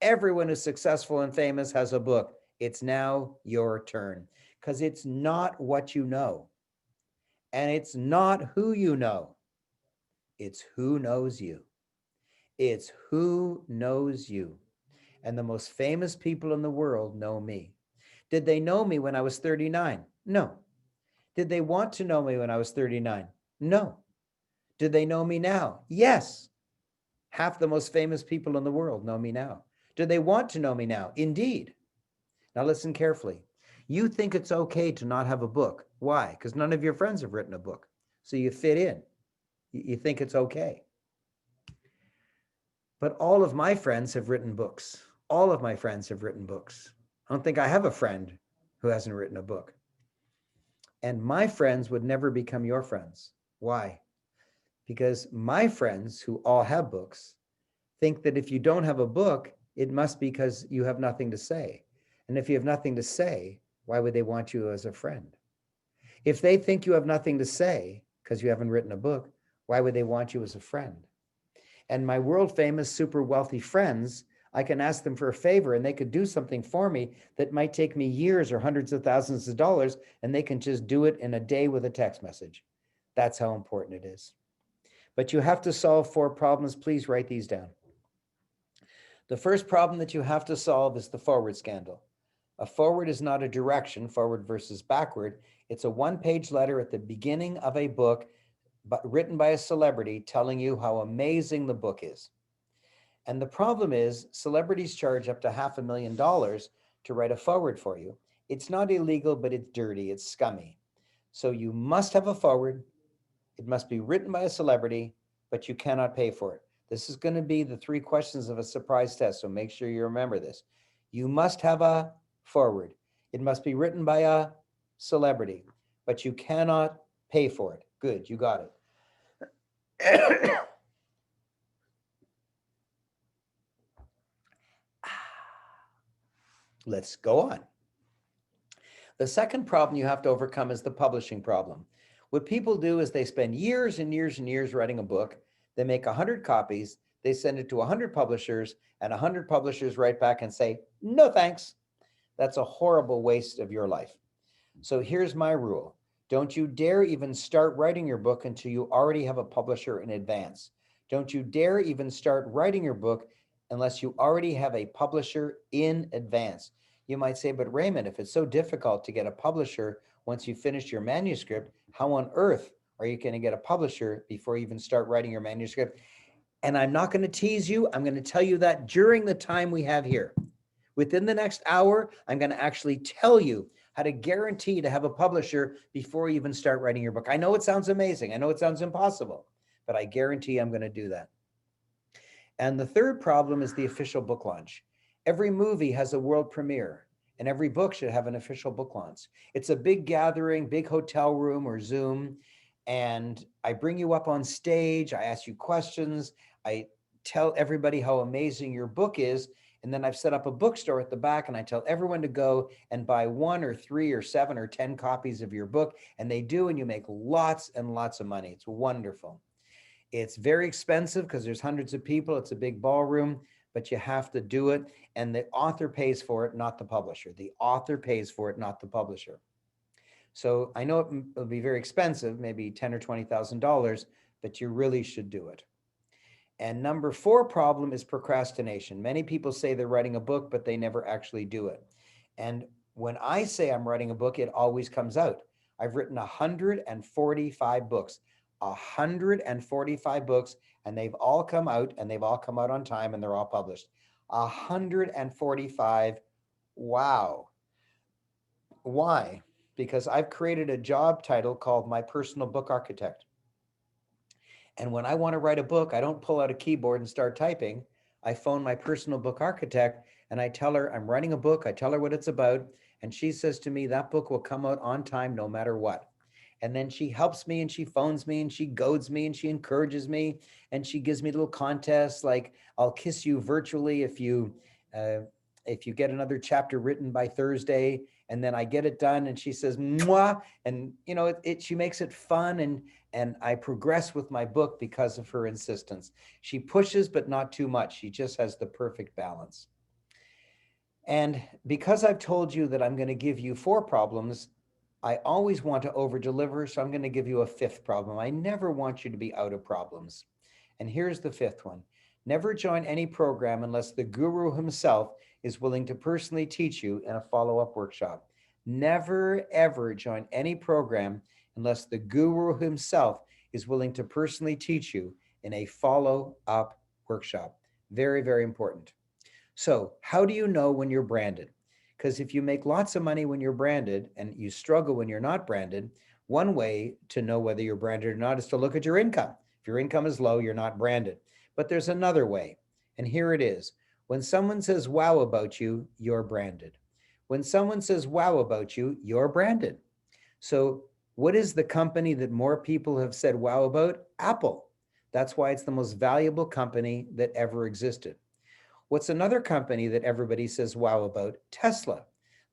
Everyone who's successful and famous has a book. It's now your turn, because it's not what you know, and it's not who you know. It's who knows you. It's who knows you. And the most famous people in the world know me. Did they know me when I was 39? No. Did they want to know me when I was 39? No. Did they know me now? Yes. Half the most famous people in the world know me now. Do they want to know me now? Indeed. Now listen carefully. You think it's okay to not have a book. Why? Because none of your friends have written a book. So you fit in. You think it's okay. But all of my friends have written books. All of my friends have written books. I don't think I have a friend who hasn't written a book. And my friends would never become your friends. Why? Because my friends who all have books think that if you don't have a book, it must be because you have nothing to say. And if you have nothing to say, why would they want you as a friend? If they think you have nothing to say because you haven't written a book, why would they want you as a friend? And my world famous, super wealthy friends, I can ask them for a favor and they could do something for me that might take me years or hundreds of thousands of dollars, and they can just do it in a day with a text message. That's how important it is. but you have to solve 4 problems. Please write these down. The first problem that you have to solve is the forward scandal. A forward is not a direction, forward versus backward. It's a 1-page letter at the beginning of a book written by a celebrity telling you how amazing the book is. And the problem is celebrities charge up to $500,000 to write a forward for you. It's not illegal, but it's dirty, it's scummy. So you must have a forward. It must be written by a celebrity, but you cannot pay for it. This is going to be the 3 questions of a surprise test, so make sure you remember this. You must have a forward. It must be written by a celebrity, but you cannot pay for it. Good, you got it. Let's go on. The second problem you have to overcome is the publishing problem. What people do is they spend years and years and years writing a book. They make 100 copies. They send it to 100 publishers, and 100 publishers write back and say, no thanks. That's a horrible waste of your life. So here's my rule. Don't you dare even start writing your book until you already have a publisher in advance. Don't you dare even start writing your book unless you already have a publisher in advance. You might say, but Raymond, if it's so difficult to get a publisher once you finish your manuscript, how on earth are you going to get a publisher before you even start writing your manuscript? And I'm not going to tease you. I'm going to tell you that during the time we have here. Within the next hour, I'm going to actually tell you how to guarantee to have a publisher before you even start writing your book. I know it sounds amazing. I know it sounds impossible, but I guarantee I'm going to do that. And the third problem is the official book launch. Every movie has a world premiere, and every book should have an official book launch. It's a big gathering, big hotel room or Zoom, and I bring you up on stage. I ask you questions. I tell everybody how amazing your book is. And then I've set up a bookstore at the back, and I tell everyone to go and buy 1 or 3 or 7 or 10 copies of your book. And they do, and you make lots and lots of money. It's wonderful. It's very expensive because there's hundreds of people. It's a big ballroom, but you have to do it. And the author pays for it, not the publisher. The author pays for it, not the publisher. So I know it'll be very expensive, maybe $10,000 or $20,000, but you really should do it. And number 4 problem is procrastination. Many people say they're writing a book, but they never actually do it. And when I say I'm writing a book, it always comes out. I've written 145 books, 145 books, and they've all come out, and they've all come out on time, and they're all published. 145. Wow. Why? Because I've created a job title called My Personal Book Architect. And when I want to write a book, I don't pull out a keyboard and start typing. I phone my personal book architect and I tell her I'm writing a book. I tell her what it's about. And she says to me, that book will come out on time no matter what. And then she helps me and she phones me and she goads me and she encourages me. And she gives me little contests like, I'll kiss you virtually if you get another chapter written by Thursday. And then I get it done and she says, mwah. And you know, she makes it fun, and I progress with my book because of her insistence. She pushes, but not too much. She just has the perfect balance. And because I've told you that I'm going to give you 4 problems, I always want to over deliver. So I'm going to give you a 5th problem. I never want you to be out of problems. And here's the 5th one. Never join any program unless the guru himself is willing to personally teach you in a follow-up workshop. Never, ever join any program unless the guru himself is willing to personally teach you in a follow-up workshop. Very, very important. So how do you know when you're branded? Because if you make lots of money when you're branded and you struggle when you're not branded, one way to know whether you're branded or not is to look at your income. If your income is low, you're not branded. But there's another way, and here it is. When someone says wow about you, you're branded. When someone says wow about you, you're branded. So what is the company that more people have said wow about? Apple. That's why it's the most valuable company that ever existed. What's another company that everybody says wow about? Tesla.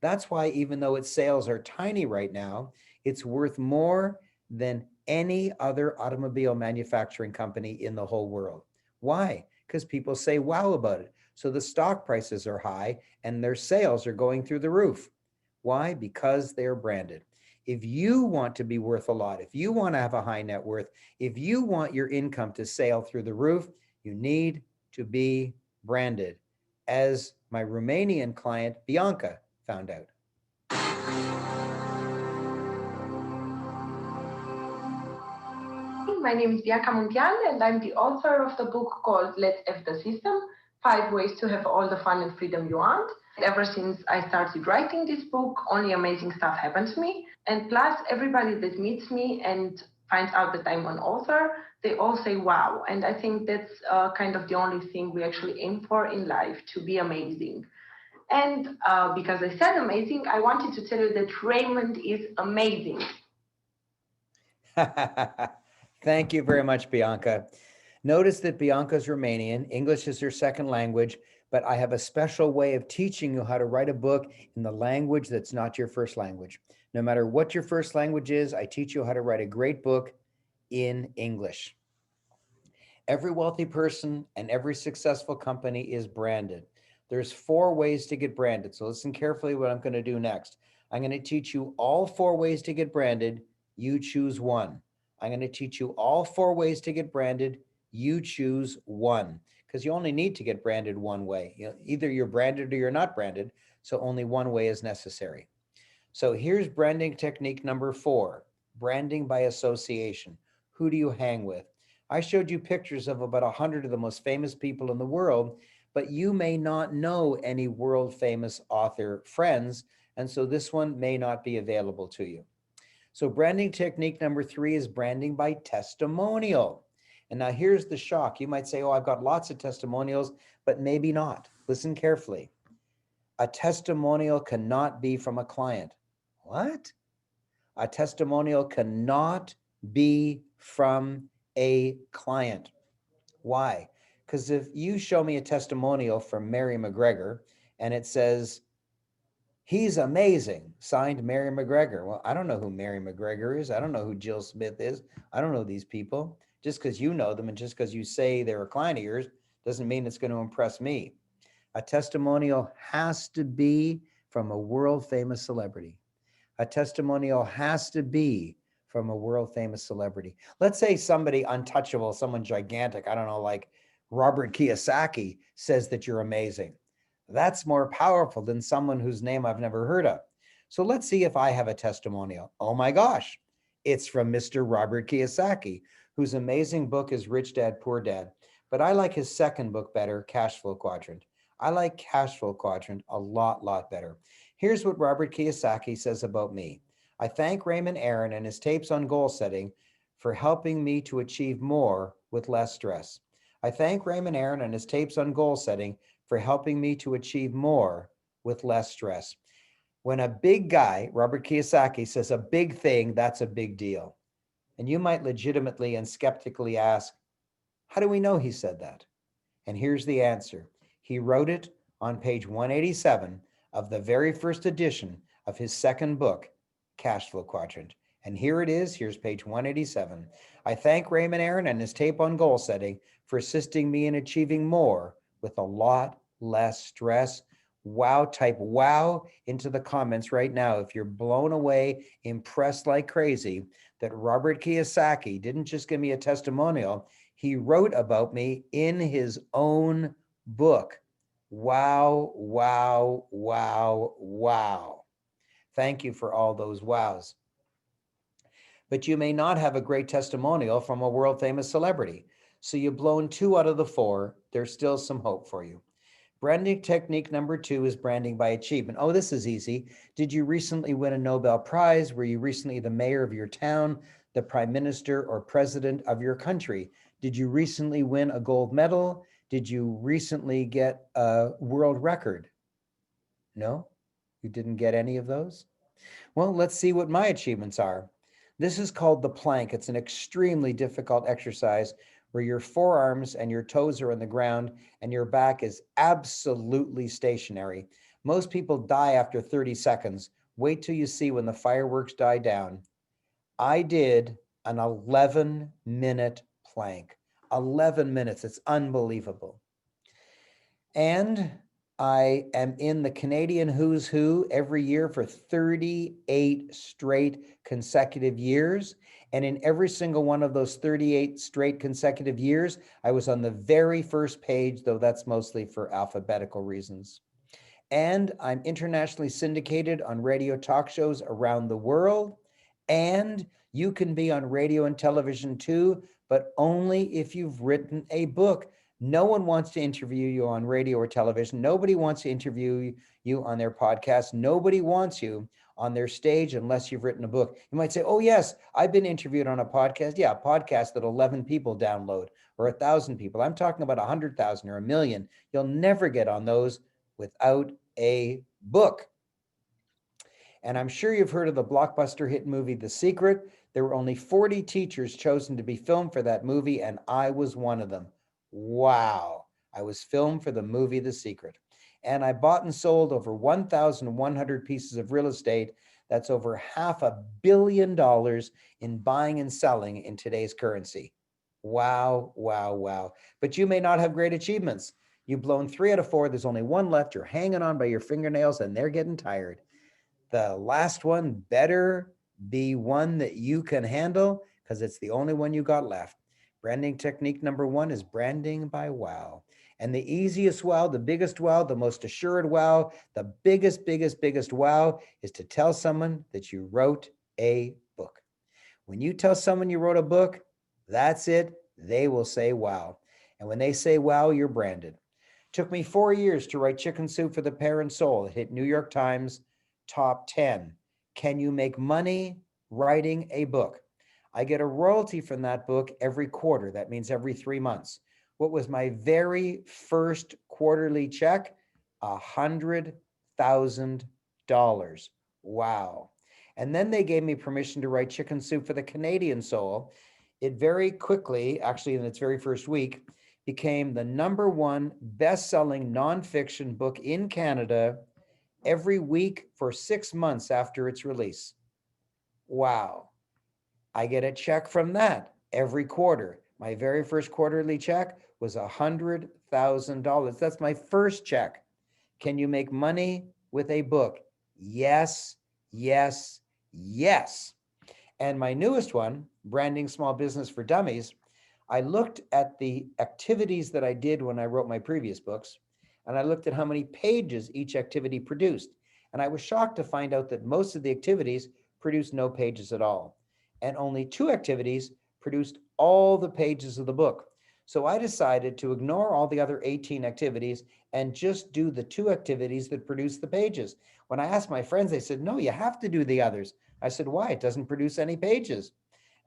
That's why even though its sales are tiny right now, it's worth more than any other automobile manufacturing company in the whole world. Why? Because people say wow about it. So the stock prices are high and their sales are going through the roof. Why? Because they're branded. If you want to be worth a lot, if you want to have a high net worth, if you want your income to sail through the roof, you need to be branded, as my Romanian client, Bianca, found out. My name is Bianca Muntean, and I'm the author of the book called Let's F the System, 5 Ways to Have All the Fun and Freedom You Want. Ever since I started writing this book, only amazing stuff happened to me. And plus, everybody that meets me and finds out that I'm an author, they all say, wow. And I think that's kind of the only thing we actually aim for in life, to be amazing. And because I said amazing, I wanted to tell you that Raymond is amazing. Thank you very much, Bianca. Notice that Bianca's Romanian, English is her second language, but I have a special way of teaching you how to write a book in the language that's not your first language. No matter what your first language is, I teach you how to write a great book in English. Every wealthy person and every successful company is branded. There's 4 ways to get branded. So listen carefully what I'm going to do next. I'm going to teach you all 4 ways to get branded. You choose one. I'm going to teach you all 4 ways to get branded. You choose one, because you only need to get branded one way. Either you're branded or you're not branded. So only one way is necessary. So here's branding technique number 4, branding by association. Who do you hang with? I showed you pictures of about 100 of the most famous people in the world, but you may not know any world famous author friends. And so this one may not be available to you. So branding technique number 3 is branding by testimonial. And now here's the shock. You might say, oh, I've got lots of testimonials, but maybe not. Listen carefully. A testimonial cannot be from a client. What? A testimonial cannot be from a client. Why? Because if you show me a testimonial from Mary McGregor and it says, he's amazing, signed Mary McGregor. Well, I don't know who Mary McGregor is. I don't know who Jill Smith is. I don't know these people. Just because you know them and just because you say they're a client of yours doesn't mean it's going to impress me. A testimonial has to be from a world famous celebrity. A testimonial has to be from a world famous celebrity. Let's say somebody untouchable, someone gigantic, I don't know, like Robert Kiyosaki says that you're amazing. That's more powerful than someone whose name I've never heard of. So let's see if I have a testimonial. Oh my gosh, it's from Mr. Robert Kiyosaki, whose amazing book is Rich Dad, Poor Dad. But I like his second book better, Cash Flow Quadrant. I like Cash Flow Quadrant a lot better. Here's what Robert Kiyosaki says about me. I thank Raymond Aaron and his tapes on goal setting for helping me to achieve more with less stress. I thank Raymond Aaron and his tapes on goal setting for helping me to achieve more with less stress. When a big guy, Robert Kiyosaki, says a big thing, that's a big deal. And you might legitimately and skeptically ask, how do we know he said that? And here's the answer. He wrote it on page 187 of the very first edition of his second book, Cash Flow Quadrant. And here it is. Here's page 187. I thank Raymond Aaron and his tape on goal setting for assisting me in achieving more with a lot less stress. Wow, type wow into the comments right now if you're blown away, impressed like crazy that Robert Kiyosaki didn't just give me a testimonial, he wrote about me in his own book. Wow, wow, wow, wow. Thank you for all those wows. But you may not have a great testimonial from a world famous celebrity. So you've blown 2 out of the 4. There's still some hope for you. Branding technique number 2 is branding by achievement. Oh, this is easy. Did you recently win a Nobel Prize? Were you recently the mayor of your town, the prime minister or president of your country? Did you recently win a gold medal? Did you recently get a world record? No, you didn't get any of those? Well, let's see what my achievements are. This is called the plank. It's an extremely difficult exercise where your forearms and your toes are on the ground and your back is absolutely stationary. Most people die after 30 seconds. Wait till you see when the fireworks die down. I did an 11-minute plank. 11 minutes. It's unbelievable. And I am in the Canadian Who's Who every year for 38 straight consecutive years. And in every single one of those 38 straight consecutive years, I was on the very first page, though that's mostly for alphabetical reasons. And I'm internationally syndicated on radio talk shows around the world. And you can be on radio and television too, but only if you've written a book. No one wants to interview you on radio or television. Nobody wants to interview you on their podcast. Nobody wants you on their stage unless you've written a book. You might say, oh, yes, I've been interviewed on a podcast. Yeah, a podcast that 11 people download or 1,000 people. I'm talking about 100,000 or 1,000,000. You'll never get on those without a book. And I'm sure you've heard of the blockbuster hit movie, The Secret. There were only 40 teachers chosen to be filmed for that movie, and I was one of them. Wow. I was filmed for the movie, The Secret. And I bought and sold over 1,100 pieces of real estate. That's over $500 million in buying and selling in today's currency. Wow, wow, wow. But you may not have great achievements. You've blown 3 out of 4. There's only one left. You're hanging on by your fingernails and they're getting tired. The last one better be one that you can handle because it's the only one you got left. Branding technique number 1 is branding by wow. And the easiest wow, the biggest wow, the most assured wow, the biggest wow is to tell someone that you wrote a book. When you tell someone you wrote a book, that's it. They will say wow. And when they say wow, you're branded. Took me 4 years to write Chicken Soup for the Parent Soul. It hit New York Times top 10. Can you make money writing a book? I get a royalty from that book every quarter. That means every 3 months. What was my very first quarterly check? $100,000. Wow. And then they gave me permission to write Chicken Soup for the Canadian Soul. It very quickly, actually in its very first week, became the #1 best-selling nonfiction book in Canada every week for 6 months after its release. Wow. I get a check from that every quarter. My very first quarterly check was $100,000. That's my first check. Can you make money with a book? Yes, yes, yes. And my newest one, Branding Small Business for Dummies, I looked at the activities that I did when I wrote my previous books, and I looked at how many pages each activity produced. And I was shocked to find out that most of the activities produced no pages at all. And only 2 activities produced all the pages of the book. So I decided to ignore all the other 18 activities and just do the 2 activities that produced the pages. When I asked my friends, they said, no, you have to do the others. I said, why? It doesn't produce any pages.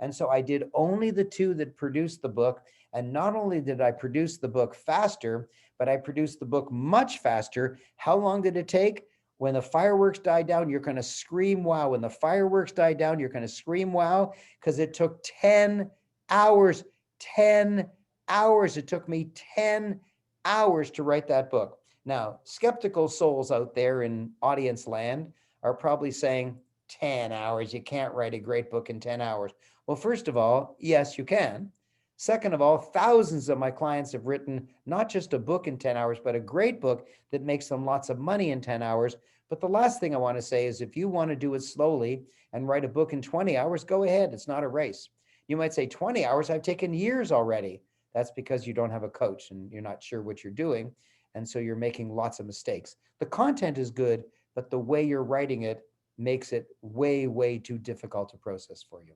And so I did only the 2 that produced the book. And not only did I produce the book faster, but I produced the book much faster. How long did it take? When the fireworks die down, you're going to scream wow. When the fireworks die down, you're going to scream wow, because it took 10 hours. 10 hours. It took me 10 hours to write that book. Now, skeptical souls out there in audience land are probably saying, 10 hours, you can't write a great book in 10 hours. Well, first of all, yes, you can. Second of all, thousands of my clients have written not just a book in 10 hours, but a great book that makes them lots of money in 10 hours. But the last thing I want to say is if you want to do it slowly and write a book in 20 hours, go ahead. It's not a race. You might say 20 hours, I've taken years already. That's because you don't have a coach and you're not sure what you're doing. And so you're making lots of mistakes. The content is good, but the way you're writing it makes it way, way too difficult to process for you.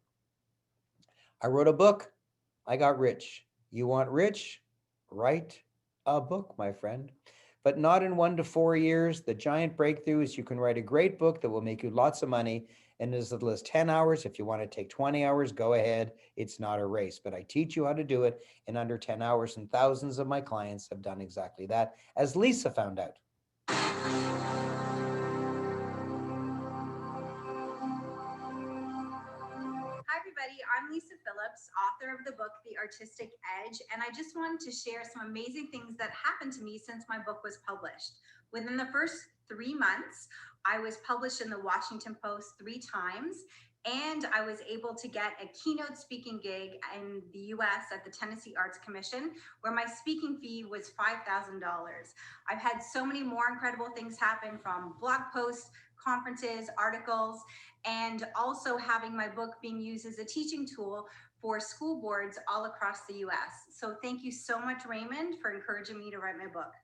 I wrote a book. I got rich. You want rich? Write a book, my friend. But not in 1 to 4 years. The giant breakthrough is you can write a great book that will make you lots of money in as little as 10 hours. If you want to take 20 hours, go ahead. It's not a race, but I teach you how to do it in under 10 hours, and thousands of my clients have done exactly that, as Lisa found out. Hi, everybody. I'm Lisa Phillips, author of the book, The Artistic Edge, and I just wanted to share some amazing things that happened to me since my book was published. Within the first 3 months, I was published in the Washington Post 3 times, And I was able to get a keynote speaking gig in the US at the Tennessee Arts Commission, where my speaking fee was $5,000. I've had so many more incredible things happen, from blog posts, conferences, articles, and also having my book being used as a teaching tool for school boards all across the US. So thank you so much, Raymond, for encouraging me to write my book.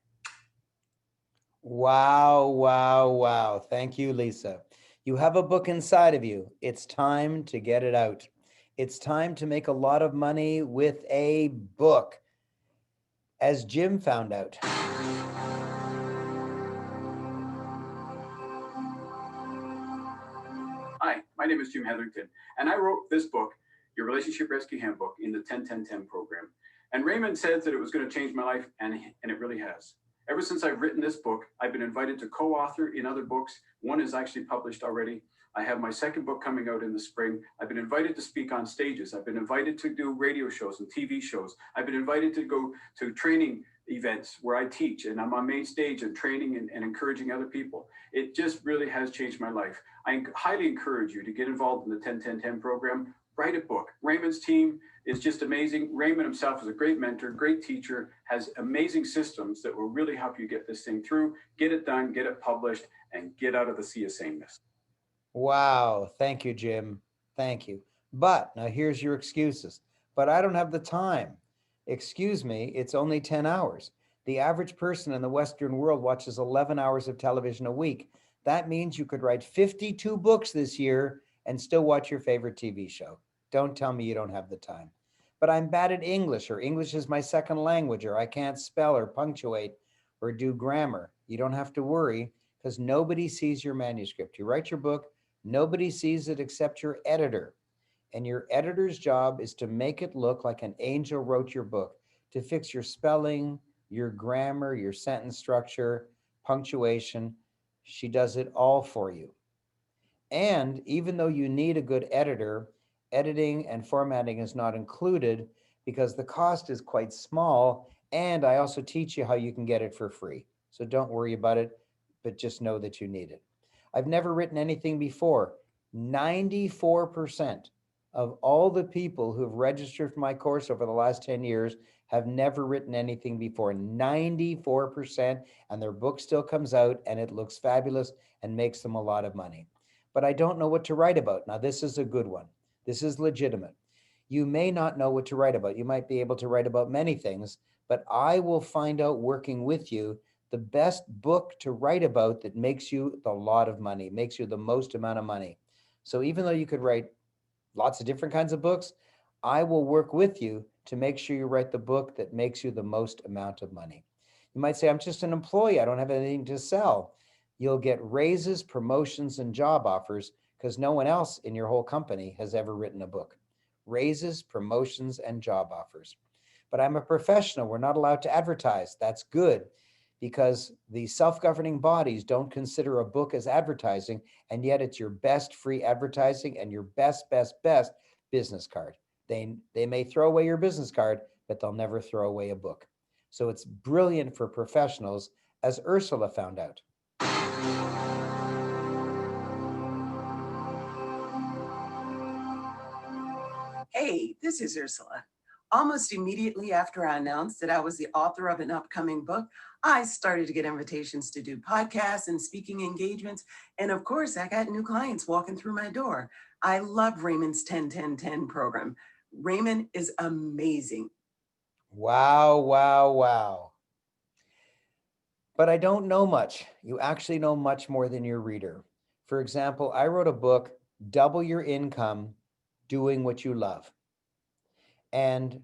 Wow, wow, wow. Thank you, Lisa. You have a book inside of you. It's time to get it out. It's time to make a lot of money with a book, as Jim found out. Hi, my name is Jim Hetherington, and I wrote this book, Your Relationship Rescue Handbook, in the 10-10-10 program. And Raymond said that it was going to change my life, and it really has. Ever since I've written this book, I've been invited to co-author in other books. One is actually published already. I have my second book coming out in the spring. I've been invited to speak on stages. I've been invited to do radio shows and TV shows. I've been invited to go to training events where I teach, and I'm on main stage and training and encouraging other people. It just really has changed my life. I highly encourage you to get involved in the 10-10-10 program. Write a book. Raymond's team is just amazing. Raymond himself is a great mentor, great teacher, has amazing systems that will really help you get this thing through, get it done, get it published, and get out of the sea of sameness. Wow. Thank you, Jim. Thank you. But now here's your excuses. But I don't have the time. Excuse me, it's only 10 hours. The average person in the Western world watches 11 hours of television a week. That means you could write 52 books this year and still watch your favorite TV show. Don't tell me you don't have the time. But I'm bad at English, or English is my second language, or I can't spell or punctuate or do grammar. You don't have to worry, because nobody sees your manuscript. You write your book, nobody sees it except your editor. And your editor's job is to make it look like an angel wrote your book, to fix your spelling, your grammar, your sentence structure, punctuation. She does it all for you. And even though you need a good editor, editing and formatting is not included because the cost is quite small. And I also teach you how you can get it for free. So don't worry about it, but just know that you need it. I've never written anything before. 94% of all the people who have registered for my course over the last 10 years have never written anything before. 94%, and their book still comes out and it looks fabulous and makes them a lot of money. But I don't know what to write about. Now, this is a good one. This is legitimate. You may not know what to write about. You might be able to write about many things, but I will find out, working with you, the best book to write about that makes you a lot of money, makes you the most amount of money. So even though you could write lots of different kinds of books, I will work with you to make sure you write the book that makes you the most amount of money. You might say, I'm just an employee. I don't have anything to sell. You'll get raises, promotions, and job offers because no one else in your whole company has ever written a book. Raises, promotions, and job offers. But I'm a professional. We're not allowed to advertise. That's good, because the self-governing bodies don't consider a book as advertising, and yet it's your best free advertising and your best business card. They may throw away your business card, but they'll never throw away a book. So it's brilliant for professionals, as Ursula found out. Hey, this is Ursula. Almost immediately after I announced that I was the author of an upcoming book, I started to get invitations to do podcasts and speaking engagements. And of course, I got new clients walking through my door. I love Raymond's 10-10-10 program. Raymond is amazing. Wow, wow, wow. But I don't know much. You actually know much more than your reader. For example, I wrote a book, Double Your Income, Doing What You Love. And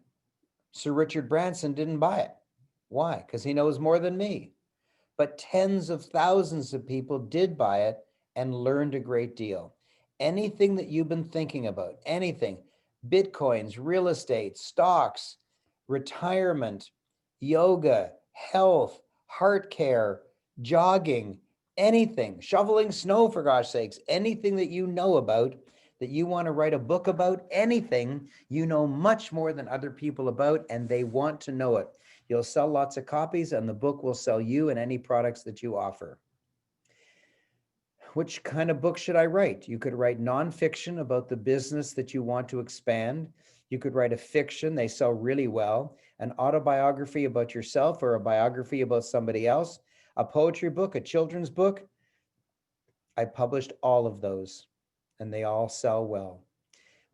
Sir Richard Branson didn't buy it. Why? Because he knows more than me. But tens of thousands of people did buy it and learned a great deal. Anything that you've been thinking about, anything, Bitcoins, real estate, stocks, retirement, yoga, health, heart care, jogging, anything, shoveling snow, for gosh sakes, anything that you know about, that you want to write a book about, anything you know much more than other people about, and they want to know it. You'll sell lots of copies, and the book will sell you and any products that you offer. which kind of book should I write? You could write nonfiction about the business that you want to expand. You could write a fiction, they sell really well, an autobiography about yourself or a biography about somebody else, a poetry book, a children's book. I published all of those and they all sell well.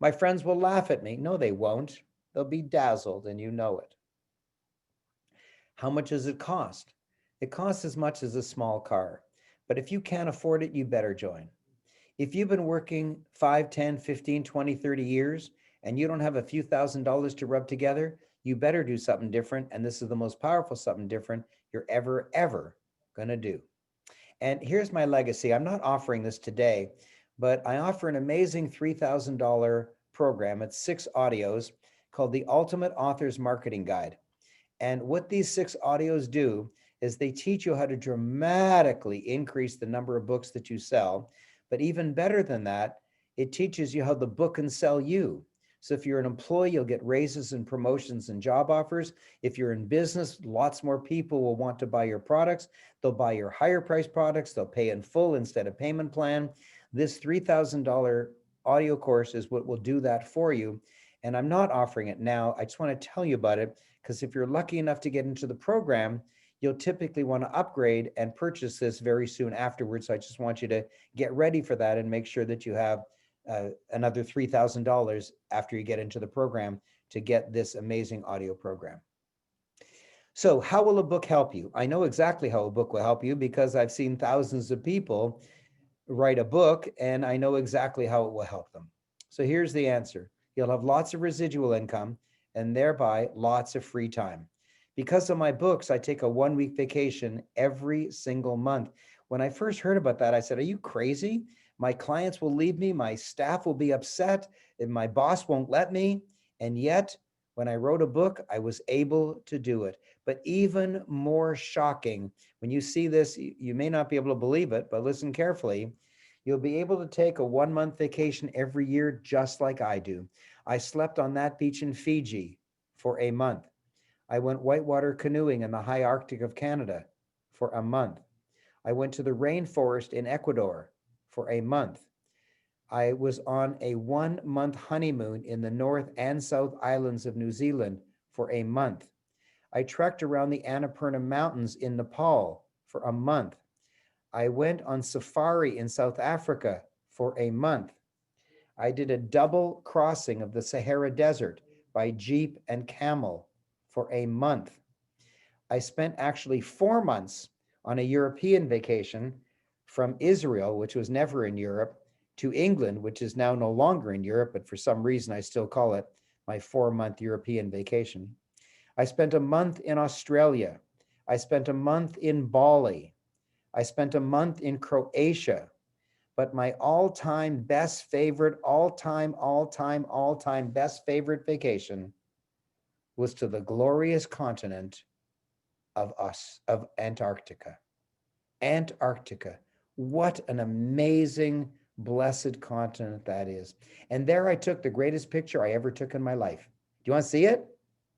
My friends will laugh at me. No, they won't. They'll be dazzled and you know it. How much does it cost? It costs as much as a small car. But if you can't afford it, you better join. If you've been working 5, 10, 15, 20, 30 years, and you don't have a few $1,000s to rub together, you better do something different. And this is the most powerful something different you're ever gonna do. And here's my legacy. I'm not offering this today, but I offer an amazing $3,000 program. It's 6 audios called the Ultimate Author's Marketing Guide. And what these 6 audios do is they teach you how to dramatically increase the number of books that you sell. But even better than that, it teaches you how the book can sell you. So if you're an employee, you'll get raises and promotions and job offers. If you're in business, lots more people will want to buy your products. They'll buy your higher price products. They'll pay in full instead of payment plan. This $3,000 audio course is what will do that for you. And I'm not offering it now. I just want to tell you about it because if you're lucky enough to get into the program, you'll typically want to upgrade and purchase this very soon afterwards. So I just want you to get ready for that and make sure that you have another $3,000 after you get into the program to get this amazing audio program. So how will a book help you? I know exactly how a book will help you because I've seen thousands of people write a book and I know exactly how it will help them. So here's the answer. You'll have lots of residual income and thereby lots of free time. Because of my books, I take a 1-week vacation every single month. When I first heard about that, I said, are you crazy? My clients will leave me, my staff will be upset, and my boss won't let me. And yet, when I wrote a book, I was able to do it. But even more shocking, when you see this, you may not be able to believe it, but listen carefully. You'll be able to take a 1-month vacation every year, just like I do. I slept on that beach in Fiji for a month. I went whitewater canoeing in the high Arctic of Canada for a month. I went to the rainforest in Ecuador for a month. I was on a 1-month honeymoon in the North and South Islands of New Zealand for a month. I trekked around the Annapurna Mountains in Nepal for a month. I went on safari in South Africa for a month. I did a double crossing of the Sahara Desert by jeep and camel for a month. I spent actually 4 months on a European vacation from Israel, which was never in Europe, to England, which is now no longer in Europe, but for some reason I still call it my 4-month European vacation. I spent a month in Australia. I spent a month in Bali. I spent a month in Croatia. But my all-time best favorite, all-time best favorite vacation was to the glorious continent of Antarctica. Antarctica. What an amazing, blessed continent that is. And there I took the greatest picture I ever took in my life. Do you want to see it?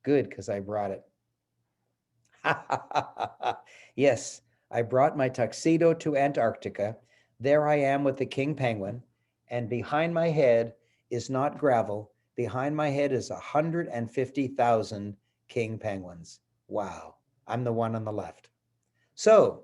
Good, because I brought it. Yes, I brought my tuxedo to Antarctica. There I am with the king penguin, and behind my head is not gravel. Behind my head is 150,000 king penguins. Wow, I'm the one on the left. So,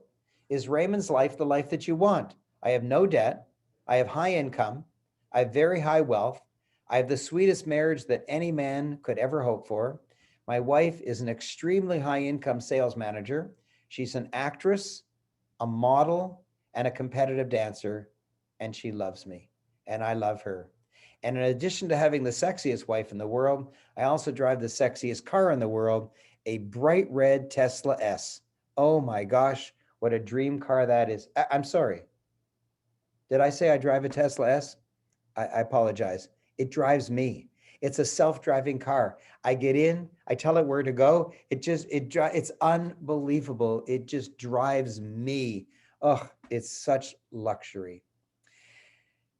is Raymond's life the life that you want? I have no debt. I have high income. I have very high wealth. I have the sweetest marriage that any man could ever hope for. My wife is an extremely high income sales manager. She's an actress, a model, and a competitive dancer, and she loves me, and I love her. And in addition to having the sexiest wife in the world, I also drive the sexiest car in the world, a bright red Tesla S. Oh my gosh, what a dream car that is. I'm sorry. Did I say I drive a Tesla S? I apologize. It drives me. It's a self-driving car. I get in, I tell it where to go. It's unbelievable. It just drives me. Oh, it's such luxury.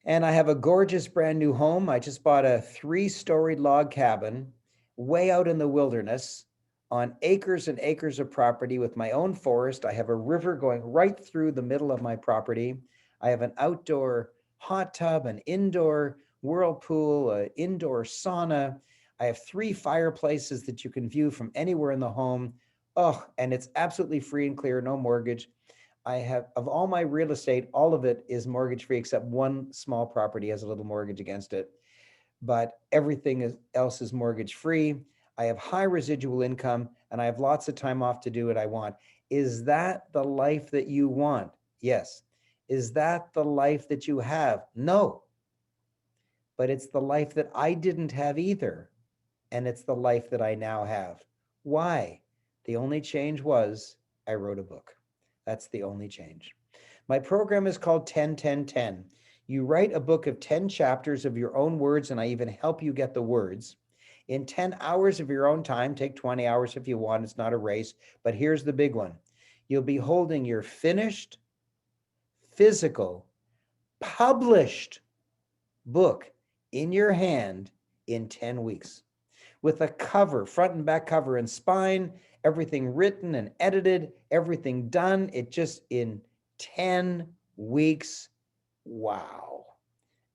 And I have a gorgeous brand new home. I just bought a 3-storied log cabin way out in the wilderness on acres and acres of property with my own forest. I have a river going right through the middle of my property. I have an outdoor hot tub, an indoor whirlpool, an indoor sauna. I have 3 fireplaces that you can view from anywhere in the home. Oh, and it's absolutely free and clear, no mortgage. I have, of all my real estate, all of it is mortgage free except one small property has a little mortgage against it. But everything else is mortgage free. I have high residual income and I have lots of time off to do what I want. Is that the life that you want? Yes. Is that the life that you have? No. But it's the life that I didn't have either. And it's the life that I now have. Why? The only change was I wrote a book. That's the only change. My program is called 10-10-10. You write a book of 10 chapters of your own words, and I even help you get the words. In 10 hours of your own time, take 20 hours if you want, it's not a race, but here's the big one. You'll be holding your finished, physical, published book in your hand in 10 weeks. With a cover, front and back cover and spine, everything written and edited, everything done. It just in 10 weeks. Wow.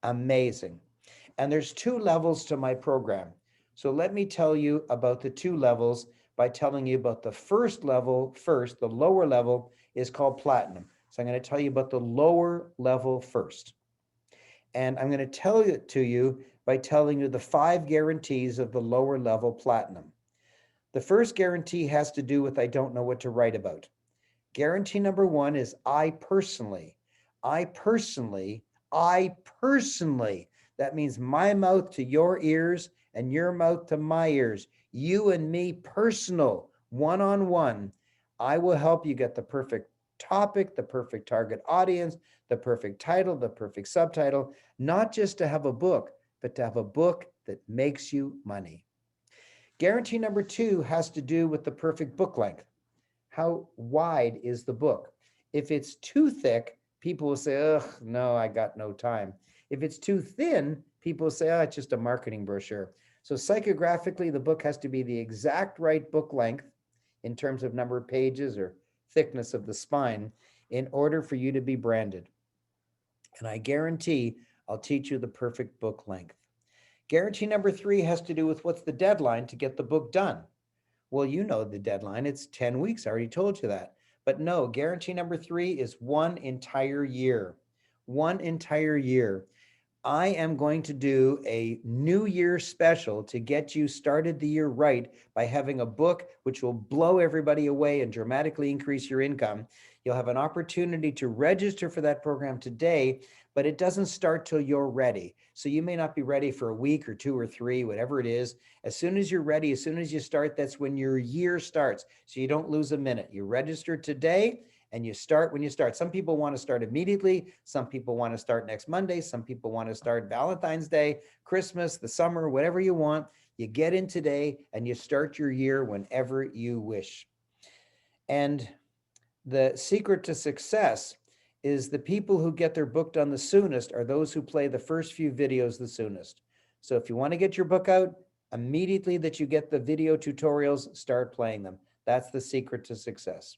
Amazing. And there's 2 levels to my program. So let me tell you about the 2 levels by telling you about the first level first. The lower level is called platinum. So I'm going to tell you about the lower level first. And I'm going to tell it to you by telling you the 5 guarantees of the lower level platinum. The first guarantee has to do with I don't know what to write about. Guarantee number 1 is I personally, that means my mouth to your ears and your mouth to my ears, you and me personal, one-on-one. I will help you get the perfect topic, the perfect target audience, the perfect title, the perfect subtitle, not just to have a book, but to have a book that makes you money. Guarantee number 2 has to do with the perfect book length. How wide is the book? If it's too thick, people will say, ugh, no, I got no time. If it's too thin, people will say, oh, it's just a marketing brochure. So psychographically, the book has to be the exact right book length in terms of number of pages or thickness of the spine in order for you to be branded. And I guarantee I'll teach you the perfect book length. Guarantee number 3 has to do with what's the deadline to get the book done. Well, you know the deadline, it's 10 weeks, I already told you that. But no, guarantee number 3 is 1 entire year. 1 entire year. I am going to do a New Year special to get you started the year right by having a book which will blow everybody away and dramatically increase your income. You'll have an opportunity to register for that program today, but it doesn't start till you're ready. So you may not be ready for a week or 2 or 3, whatever it is. As soon as you're ready, as soon as you start, that's when your year starts. So you don't lose a minute. You register today and you start when you start. Some people want to start immediately. Some people want to start next Monday. Some people want to start Valentine's Day, Christmas, the summer, whatever you want. You get in today and you start your year whenever you wish. And the secret to success is the people who get their book done the soonest are those who play the first few videos the soonest. So if you want to get your book out, immediately that you get the video tutorials, start playing them. That's the secret to success.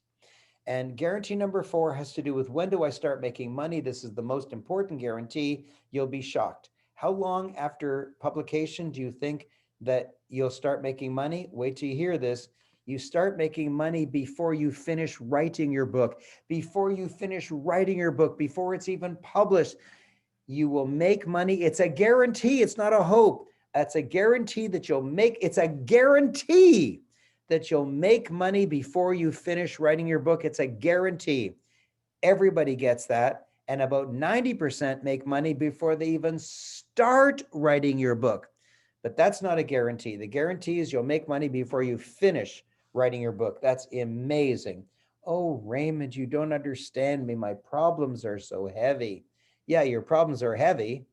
And guarantee number 4 has to do with when do I start making money? This is the most important guarantee. You'll be shocked. How long after publication do you think that you'll start making money? Wait till you hear this. You start making money before you finish writing your book. Before you finish writing your book, before it's even published, you will make money. It's a guarantee. It's not a hope. That's a guarantee that you'll make. It's a guarantee that you'll make money before you finish writing your book. It's a guarantee. Everybody gets that. And about 90% make money before they even start writing your book. But that's not a guarantee. The guarantee is you'll make money before you finish writing your book. That's amazing. Oh, Raymond, you don't understand me. My problems are so heavy. Yeah, your problems are heavy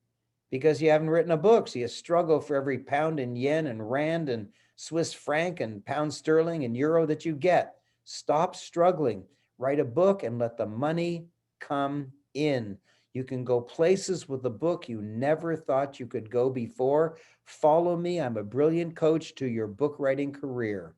because you haven't written a book. So you struggle for every pound and yen and rand and Swiss franc and pound sterling and euro that you get. Stop struggling. Write a book and let the money come in. You can go places with a book you never thought you could go before. Follow me. I'm a brilliant coach to your book writing career.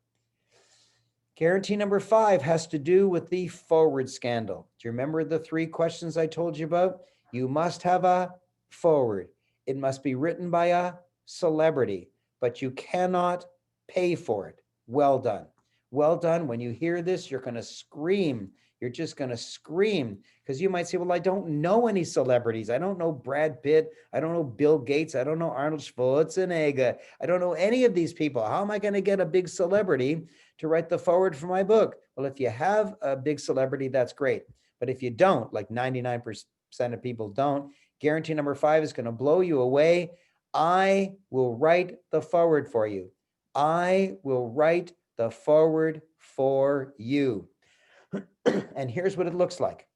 Guarantee number 5 has to do with the forward scandal. Do you remember the 3 questions I told you about? You must have a forward. It must be written by a celebrity, but you cannot pay for it. Well done. Well done. When you hear this, you're going to scream. You're just going to scream because you might say, well, I don't know any celebrities. I don't know Brad Pitt. I don't know Bill Gates. I don't know Arnold Schwarzenegger. I don't know any of these people. How am I going to get a big celebrity to write the forward for my book? Well, if you have a big celebrity, that's great. But if you don't, like 99% of people don't, guarantee number 5 is going to blow you away. I will write the forward for you. I will write the forward for you. And here's what it looks like.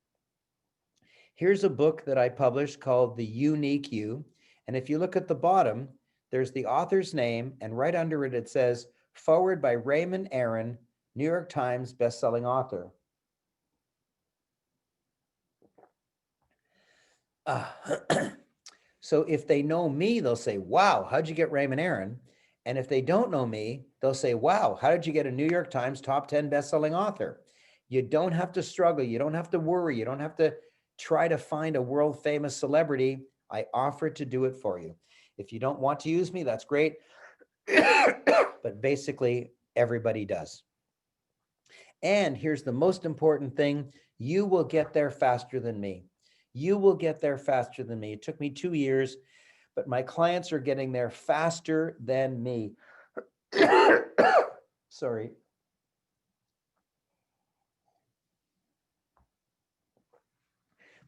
Here's a book that I published called The Unique You. And if you look at the bottom, there's the author's name, and right under it, it says, forward by Raymond Aaron, New York Times bestselling author. So if they know me, they'll say, wow, how'd you get Raymond Aaron? And if they don't know me, they'll say, wow, how did you get a New York Times top 10 bestselling author? You don't have to struggle. You don't have to worry. You don't have to try to find a world famous celebrity. I offer to do it for you. If you don't want to use me, that's great. But basically, everybody does. And here's the most important thing. You will get there faster than me. You will get there faster than me. It took me 2 years, but my clients are getting there faster than me. Sorry.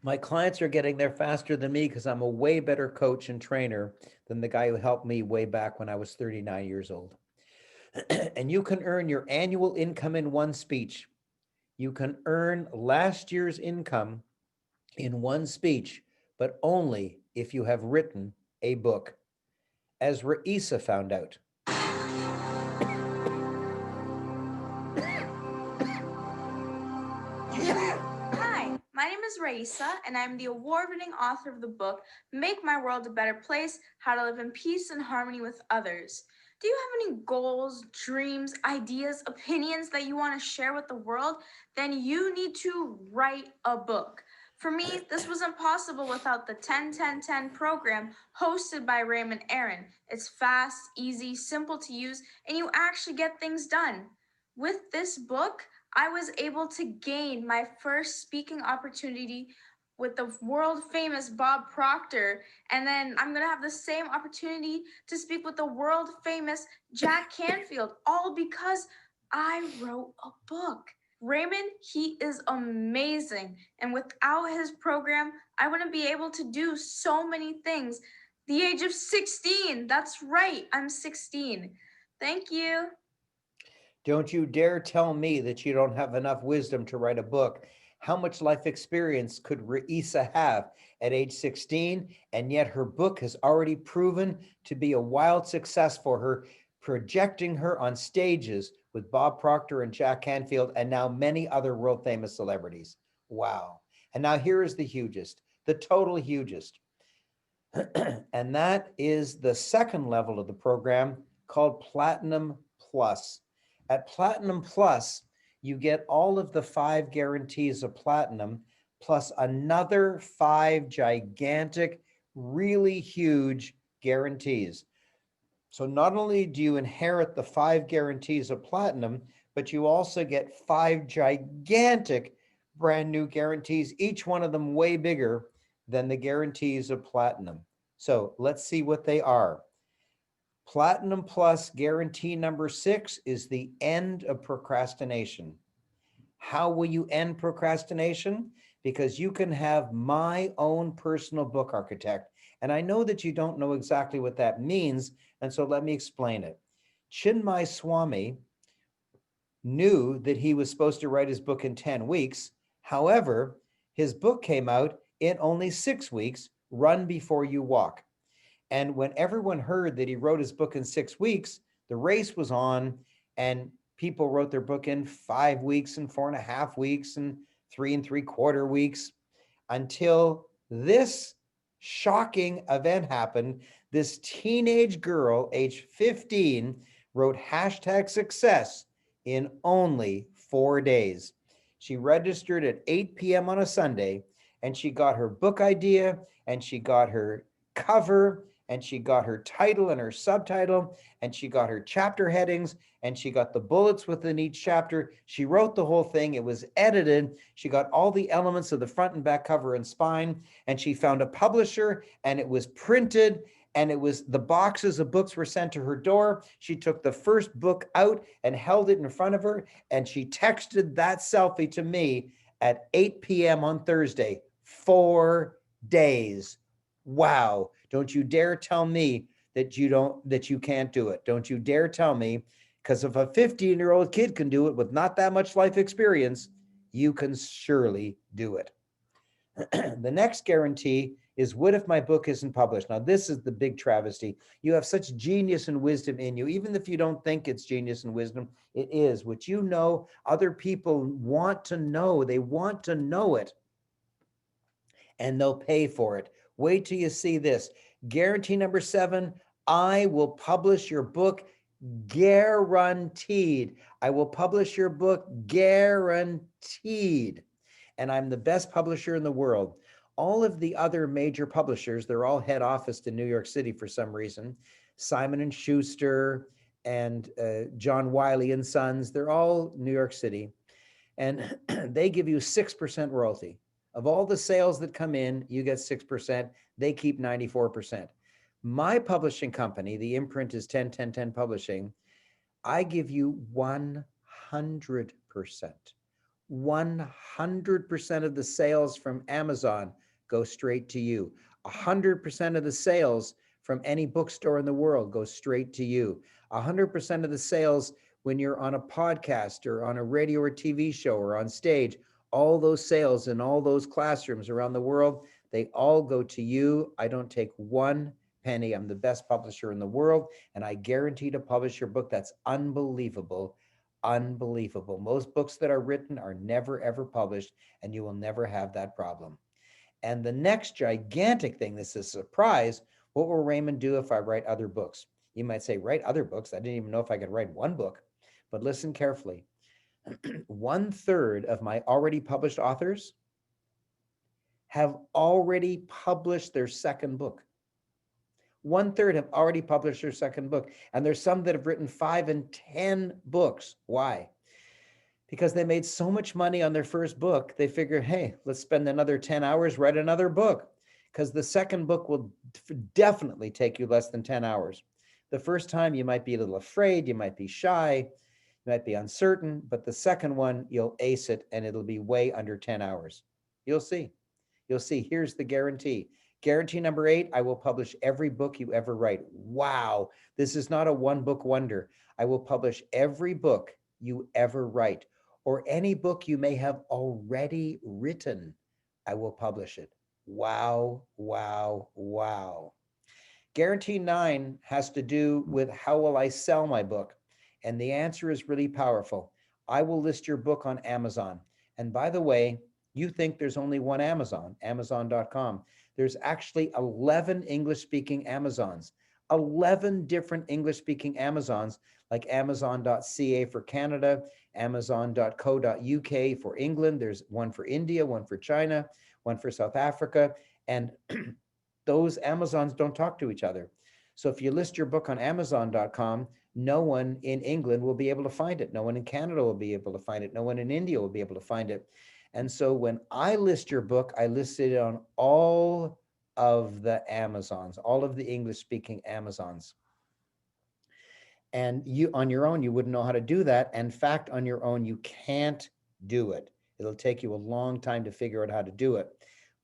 My clients are getting there faster than me because I'm a way better coach and trainer than the guy who helped me way back when I was 39 years old. And you can earn your annual income in one speech. You can earn last year's income in one speech, but only if you have written a book, as Raisa found out. Hi, my name is Raisa, and I'm the award-winning author of the book, Make My World a Better Place, How to Live in Peace and Harmony with Others. Do you have any goals, dreams, ideas, opinions that you want to share with the world? Then you need to write a book. For me, this wasn't possible without the 10-10-10 program hosted by Raymond Aaron. It's fast, easy, simple to use, and you actually get things done. With this book, I was able to gain my first speaking opportunity with the world famous Bob Proctor, and then I'm gonna have the same opportunity to speak with the world famous Jack Canfield, all because I wrote a book. Raymond, he is amazing, and without his program, I wouldn't be able to do so many things. The age of 16, that's right, I'm 16. Thank you. Don't you dare tell me that you don't have enough wisdom to write a book. How much life experience could Raisa have at age 16? And yet her book has already proven to be a wild success for her, projecting her on stages with Bob Proctor and Jack Canfield, and now many other world famous celebrities. Wow. And now here is the hugest, the total hugest. And that is the second level of the program called Platinum Plus. At Platinum Plus, you get all of the 5 guarantees of platinum, plus another 5 gigantic, really huge guarantees. So not only do you inherit the 5 guarantees of platinum, but you also get 5 gigantic brand new guarantees, each one of them way bigger than the guarantees of platinum. So let's see what they are. Platinum Plus guarantee number 6 is the end of procrastination. How will you end procrastination? Because you can have my own personal book architect. And I know that you don't know exactly what that means, and so let me explain it. Chinmay Swami knew that he was supposed to write his book in 10 weeks. However, his book came out in only 6 weeks, Run Before You Walk. And when everyone heard that he wrote his book in 6 weeks, the race was on, and people wrote their book in 5 weeks and 4.5 weeks and 3 3/4 weeks, until this shocking event happened. This teenage girl, age 15, wrote #success in only 4 days. She registered at 8 p.m. on a Sunday, and she got her book idea, and she got her cover, and she got her title and her subtitle, and she got her chapter headings, and she got the bullets within each chapter. She wrote the whole thing. It was edited. She got all the elements of the front and back cover and spine, and she found a publisher, and it was printed, and it was the boxes of books were sent to her door. She took the first book out and held it in front of her, and she texted that selfie to me at 8 p.m. on Thursday. 4 days. Wow. Don't you dare tell me that you can't do it. Don't you dare tell me, because if a 15-year-old kid can do it with not that much life experience, you can surely do it. The next guarantee is, what if my book isn't published? Now, this is the big travesty. You have such genius and wisdom in you. Even if you don't think it's genius and wisdom, it is. What you know, other people want to know. They want to know it, and they'll pay for it. Wait till you see this. Guarantee number 7, I will publish your book, guaranteed. I will publish your book, guaranteed. And I'm the best publisher in the world. All of the other major publishers, they're all head office in New York City for some reason. Simon & Schuster and John Wiley and Sons, they're all New York City. And they give you 6% royalty. Of all the sales that come in, you get 6%. They keep 94%. My publishing company, the imprint is 10-10-10 Publishing, I give you 100%. 100% of the sales from Amazon go straight to you. 100% of the sales from any bookstore in the world go straight to you. 100% of the sales when you're on a podcast or on a radio or TV show or on stage, all those sales in all those classrooms around the world, they all go to you. I don't take one penny. I'm the best publisher in the world, and I guarantee to publish your book. That's unbelievable. Unbelievable. Most books that are written are never, ever published, and you will never have that problem. And the next gigantic thing, this is a surprise, what will Raymond do if I write other books? You might say, write other books? I didn't even know if I could write one book, but listen carefully. 1/3 of my already published authors have already published their second book. 1/3 have already published their second book. And there's some that have written 5 and 10 books. Why? Because they made so much money on their first book, they figure, hey, let's spend another 10 hours, write another book. Because the second book will definitely take you less than 10 hours. The first time you might be a little afraid, you might be shy, you might be uncertain, but the second one, you'll ace it and it'll be way under 10 hours. You'll see. You'll see. Here's the guarantee. Guarantee number 8, I will publish every book you ever write. Wow. This is not a one-book wonder. I will publish every book you ever write, or any book you may have already written. I will publish it. Wow, wow, wow. Guarantee 9 has to do with how will I sell my book? And the answer is really powerful. I will list your book on Amazon. And by the way, you think there's only one Amazon, Amazon.com. There's actually 11 English-speaking Amazons, 11 different English-speaking Amazons, like Amazon.ca for Canada, Amazon.co.uk for England. There's one for India, one for China, one for South Africa. And those Amazons don't talk to each other. So if you list your book on Amazon.com, no one in England will be able to find it. No one in Canada will be able to find it. No one in India will be able to find it. And so when I list your book, I list it on all of the Amazons, all of the English-speaking Amazons. And you, on your own, you wouldn't know how to do that. In fact, on your own, you can't do it. It'll take you a long time to figure out how to do it.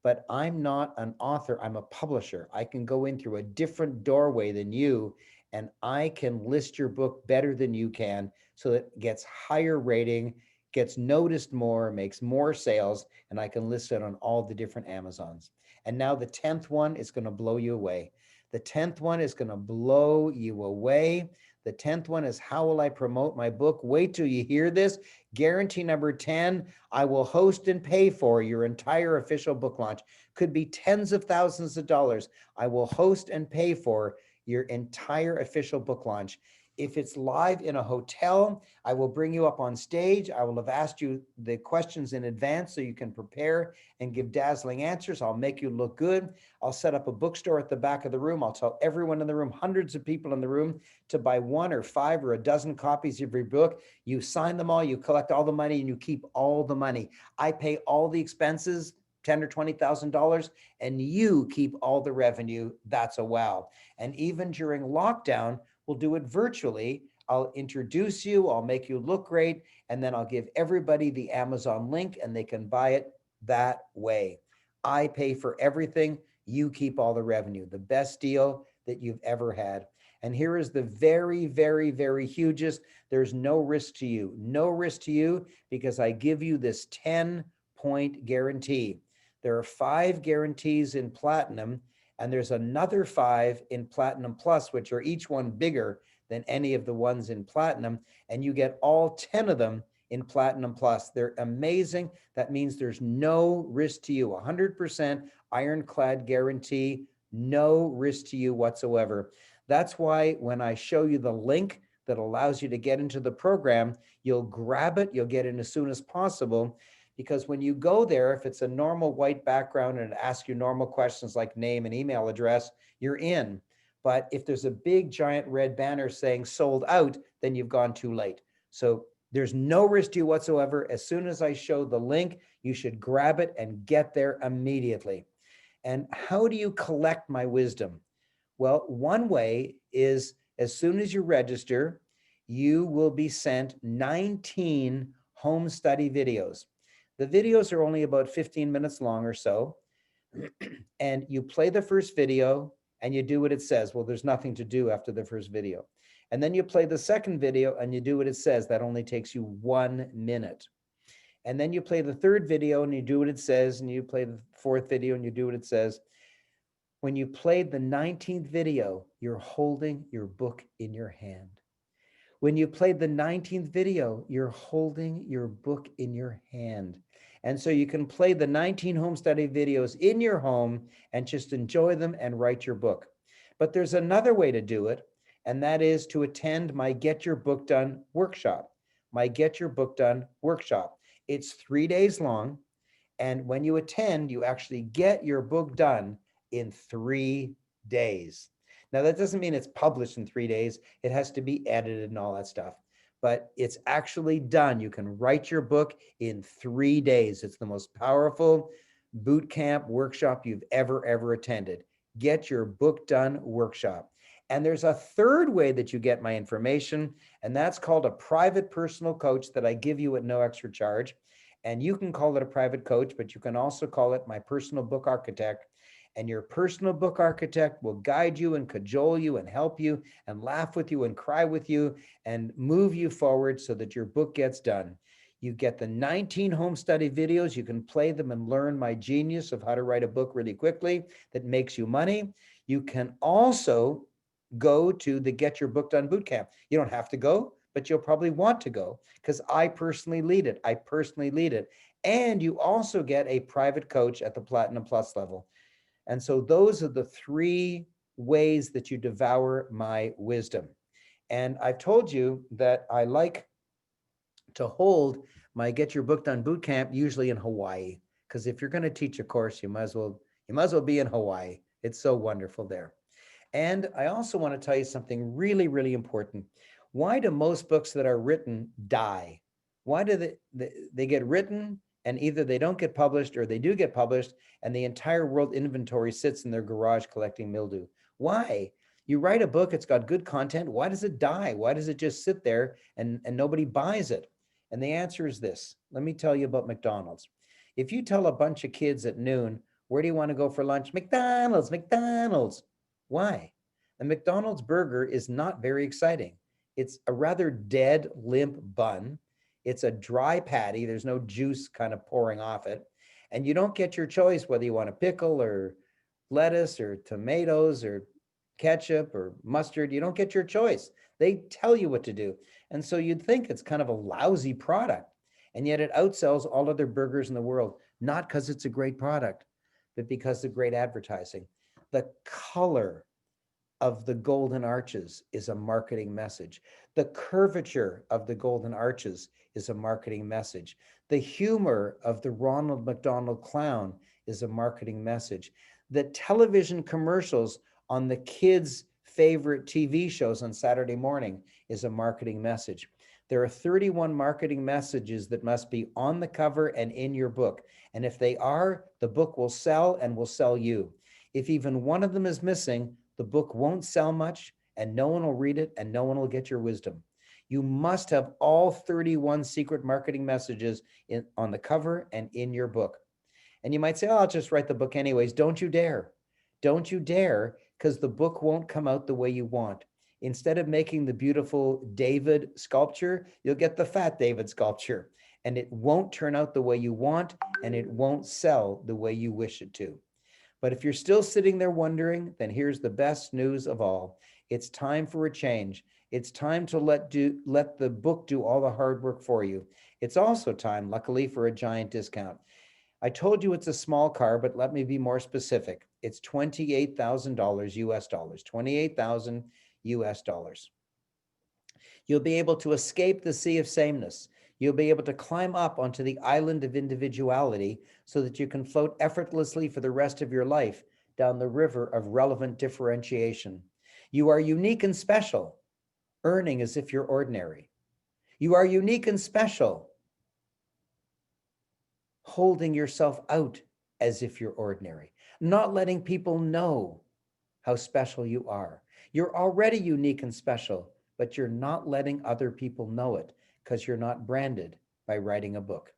But I'm not an author, I'm a publisher. I can go in through a different doorway than you, and I can list your book better than you can, so that it gets higher rating, gets noticed more, makes more sales, and I can list it on all the different Amazons. And now the 10th one is going to blow you away. The 10th one is going to blow you away. The 10th one is, how will I promote my book? Wait till you hear this. Guarantee number 10, I will host and pay for your entire official book launch. Could be tens of thousands of dollars. I will host and pay for your entire official book launch. If it's live in a hotel, I will bring you up on stage. I will have asked you the questions in advance so you can prepare and give dazzling answers. I'll make you look good. I'll set up a bookstore at the back of the room. I'll tell everyone in the room, hundreds of people in the room, to buy 1 or 5 or a dozen copies of your book. You sign them all, you collect all the money, and you keep all the money. I pay all the expenses, $10,000 or $20,000, and you keep all the revenue. That's a wow. And even during lockdown, we'll do it virtually. I'll introduce you, I'll make you look great, and then I'll give everybody the Amazon link and they can buy it that way. I pay for everything, you keep all the revenue. The best deal that you've ever had. And here is the very, very, very hugest. There's no risk to you. No risk to you because I give you this 10-point guarantee. There are 5 guarantees in Platinum, and there's another 5 in Platinum Plus, which are each one bigger than any of the ones in Platinum. And you get all 10 of them in Platinum Plus. They're amazing. That means there's no risk to you. 100% ironclad guarantee, no risk to you whatsoever. That's why when I show you the link that allows you to get into the program, you'll grab it, you'll get in as soon as possible. Because when you go there, if it's a normal white background and it asks you normal questions like name and email address, you're in. But if there's a big giant red banner saying sold out, then you've gone too late. So there's no risk to you whatsoever. As soon as I show the link, you should grab it and get there immediately. And how do you collect my wisdom? Well, one way is as soon as you register, you will be sent 19 home study videos. The videos are only about 15 minutes long or so. And you play the first video and you do what it says. Well, there's nothing to do after the first video. And then you play the second video and you do what it says. That only takes you 1 minute. And then you play the third video and you do what it says. And you play the fourth video and you do what it says. When you played the 19th video, you're holding your book in your hand. When you played the 19th video, you're holding your book in your hand. And so you can play the 19 home study videos in your home and just enjoy them and write your book. But there's another way to do it, and that is to attend my Get Your Book Done workshop. My Get Your Book Done workshop. It's 3 days long, and when you attend, you actually get your book done in 3 days. Now, that doesn't mean it's published in 3 days. It has to be edited and all that stuff. But it's actually done. You can write your book in 3 days. It's the most powerful boot camp workshop you've ever attended. Get Your Book Done workshop. And there's a third way that you get my information, and that's called a private personal coach that I give you at no extra charge. And you can call it a private coach, but you can also call it my personal book architect. And your personal book architect will guide you and cajole you and help you and laugh with you and cry with you and move you forward so that your book gets done. You get the 19 home study videos. You can play them and learn my genius of how to write a book really quickly that makes you money. You can also go to the Get Your Book Done Bootcamp. You don't have to go, but you'll probably want to go because I personally lead it. And you also get a private coach at the Platinum Plus level. And so those are the 3 ways that you devour my wisdom. And I've told you that I like to hold my Get Your Book Done Bootcamp usually in Hawaii, because if you're going to teach a course, you might as well be in Hawaii. It's so wonderful there. And I also want to tell you something really, really important. Why do most books that are written die? Why do they get written and either they don't get published or they do get published and the entire world inventory sits in their garage collecting mildew? Why? You write a book, it's got good content. Why does it die? Why does it just sit there and nobody buys it? And the answer is this. Let me tell you about McDonald's. If you tell a bunch of kids at noon, where do you want to go for lunch? McDonald's, McDonald's. Why? The McDonald's burger is not very exciting. It's a rather dead, limp bun. It's a dry patty. There's no juice kind of pouring off it. And you don't get your choice whether you want a pickle or lettuce or tomatoes or ketchup or mustard. You don't get your choice. They tell you what to do. And so you'd think it's kind of a lousy product. And yet it outsells all other burgers in the world, not because it's a great product, but because of great advertising. The color, of the golden arches is a marketing message. The curvature of the golden arches is a marketing message. The humor of the Ronald McDonald clown is a marketing message. The television commercials on the kids' favorite TV shows on Saturday morning is a marketing message. There are 31 marketing messages that must be on the cover and in your book. And if they are, the book will sell and will sell you. If even one of them is missing, the book won't sell much and no one will read it and no one will get your wisdom. You must have all 31 secret marketing messages on the cover and in your book. And you might say, oh, I'll just write the book anyways. Don't you dare. Don't you dare, because the book won't come out the way you want. Instead of making the beautiful David sculpture, you'll get the fat David sculpture, and it won't turn out the way you want, and it won't sell the way you wish it to. But if you're still sitting there wondering, then here's the best news of all. It's time for a change. It's time to let the book do all the hard work for you. It's also time, luckily, for a giant discount. I told you it's a small car, but let me be more specific. It's $28,000 US dollars, 28,000 US dollars. You'll be able to escape the sea of sameness. You'll be able to climb up onto the island of individuality so that you can float effortlessly for the rest of your life down the river of relevant differentiation. You are unique and special, earning as if you're ordinary. You are unique and special, holding yourself out as if you're ordinary, not letting people know how special you are. You're already unique and special, but you're not letting other people know it because you're not branded by writing a book.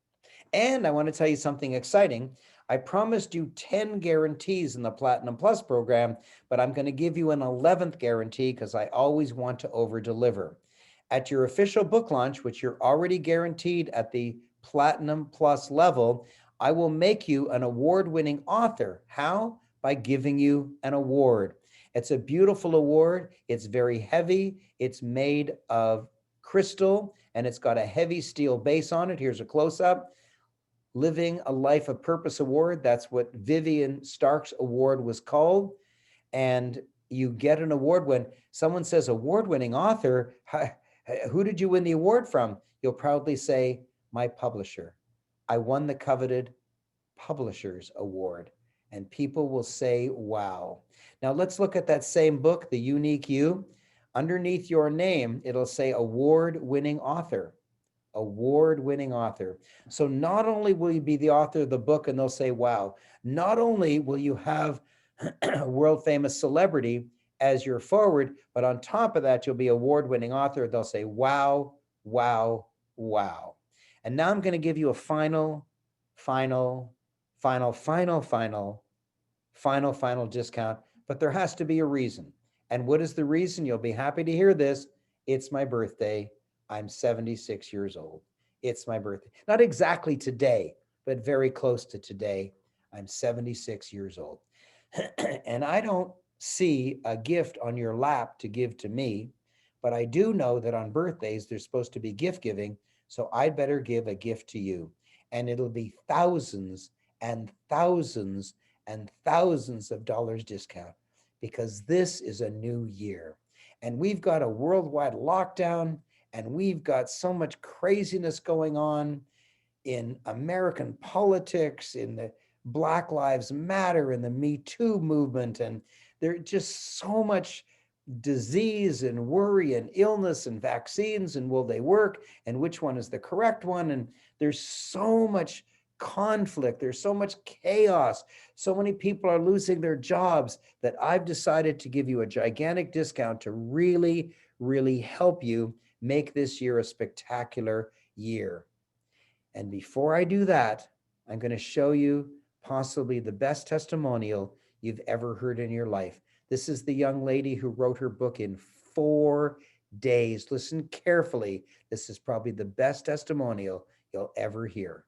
And I want to tell you something exciting. I promised you 10 guarantees in the Platinum Plus program, but I'm going to give you an 11th guarantee because I always want to over-deliver. At your official book launch, which you're already guaranteed at the Platinum Plus level, I will make you an award-winning author. How? By giving you an award. It's a beautiful award. It's very heavy. It's made of crystal, and it's got a heavy steel base on it. Here's a close-up. Living a Life of Purpose Award. That's what Vivian Stark's award was called. And you get an award when someone says award-winning author, who did you win the award from? You'll proudly say, my publisher. I won the coveted Publishers Award. And people will say, wow. Now let's look at that same book, The Unique You. Underneath your name, it'll say award-winning author. Award-winning author. So not only will you be the author of the book and they'll say, wow, not only will you have a world-famous celebrity as your forward, but on top of that, you'll be award-winning author. They'll say, wow, wow, wow. And now I'm going to give you a final discount, but there has to be a reason. And what is the reason? You'll be happy to hear this. It's my birthday. I'm 76 years old. It's my birthday. Not exactly today, but very close to today. I'm 76 years old. And I don't see a gift on your lap to give to me, but I do know that on birthdays, there's supposed to be gift giving. So I'd better give a gift to you. And it'll be thousands and thousands and thousands of dollars discount, because this is a new year. And we've got a worldwide lockdown, and we've got so much craziness going on in American politics, in the Black Lives Matter, in the Me Too movement. And there's just so much disease and worry and illness and vaccines, and will they work, and which one is the correct one? And there's so much conflict, there's so much chaos, so many people are losing their jobs, that I've decided to give you a gigantic discount to really, really help you make this year a spectacular year. And before I do that, I'm going to show you possibly the best testimonial you've ever heard in your life. This is the young lady who wrote her book in 4 days. Listen carefully. This is probably the best testimonial you'll ever hear.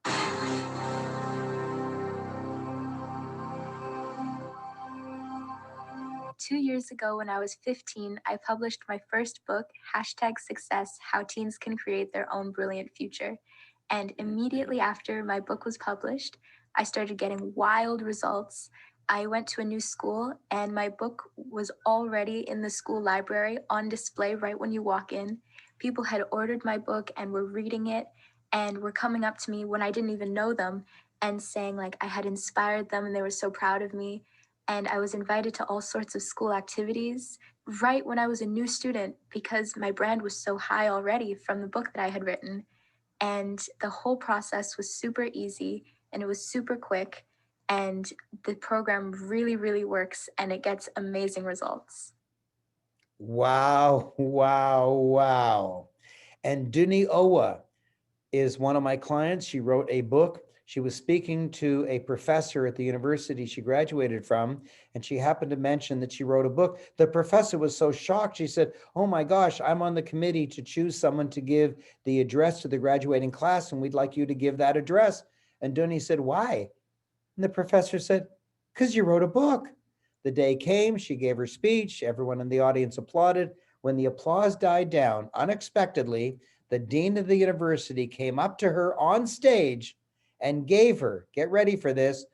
2 years ago, when I was 15, I published my first book, #Success: How Teens Can Create Their Own Brilliant Future. And immediately after my book was published, I started getting wild results. I went to a new school and my book was already in the school library on display right when you walk in. People had ordered my book and were reading it and were coming up to me when I didn't even know them and saying like I had inspired them and they were so proud of me. And I was invited to all sorts of school activities right when I was a new student because my brand was so high already from the book that I had written. And the whole process was super easy and it was super quick. And the program really, really works and it gets amazing results. Wow, wow, wow. And Duni Owa is one of my clients. She wrote a book. She was speaking to a professor at the university she graduated from, and she happened to mention that she wrote a book. The professor was so shocked. She said, "Oh my gosh, I'm on the committee to choose someone to give the address to the graduating class, and we'd like you to give that address." And Duni said, "Why?" And the professor said, "Because you wrote a book." The day came, she gave her speech. Everyone in the audience applauded. When the applause died down, unexpectedly, the dean of the university came up to her on stage and gave her, get ready for this,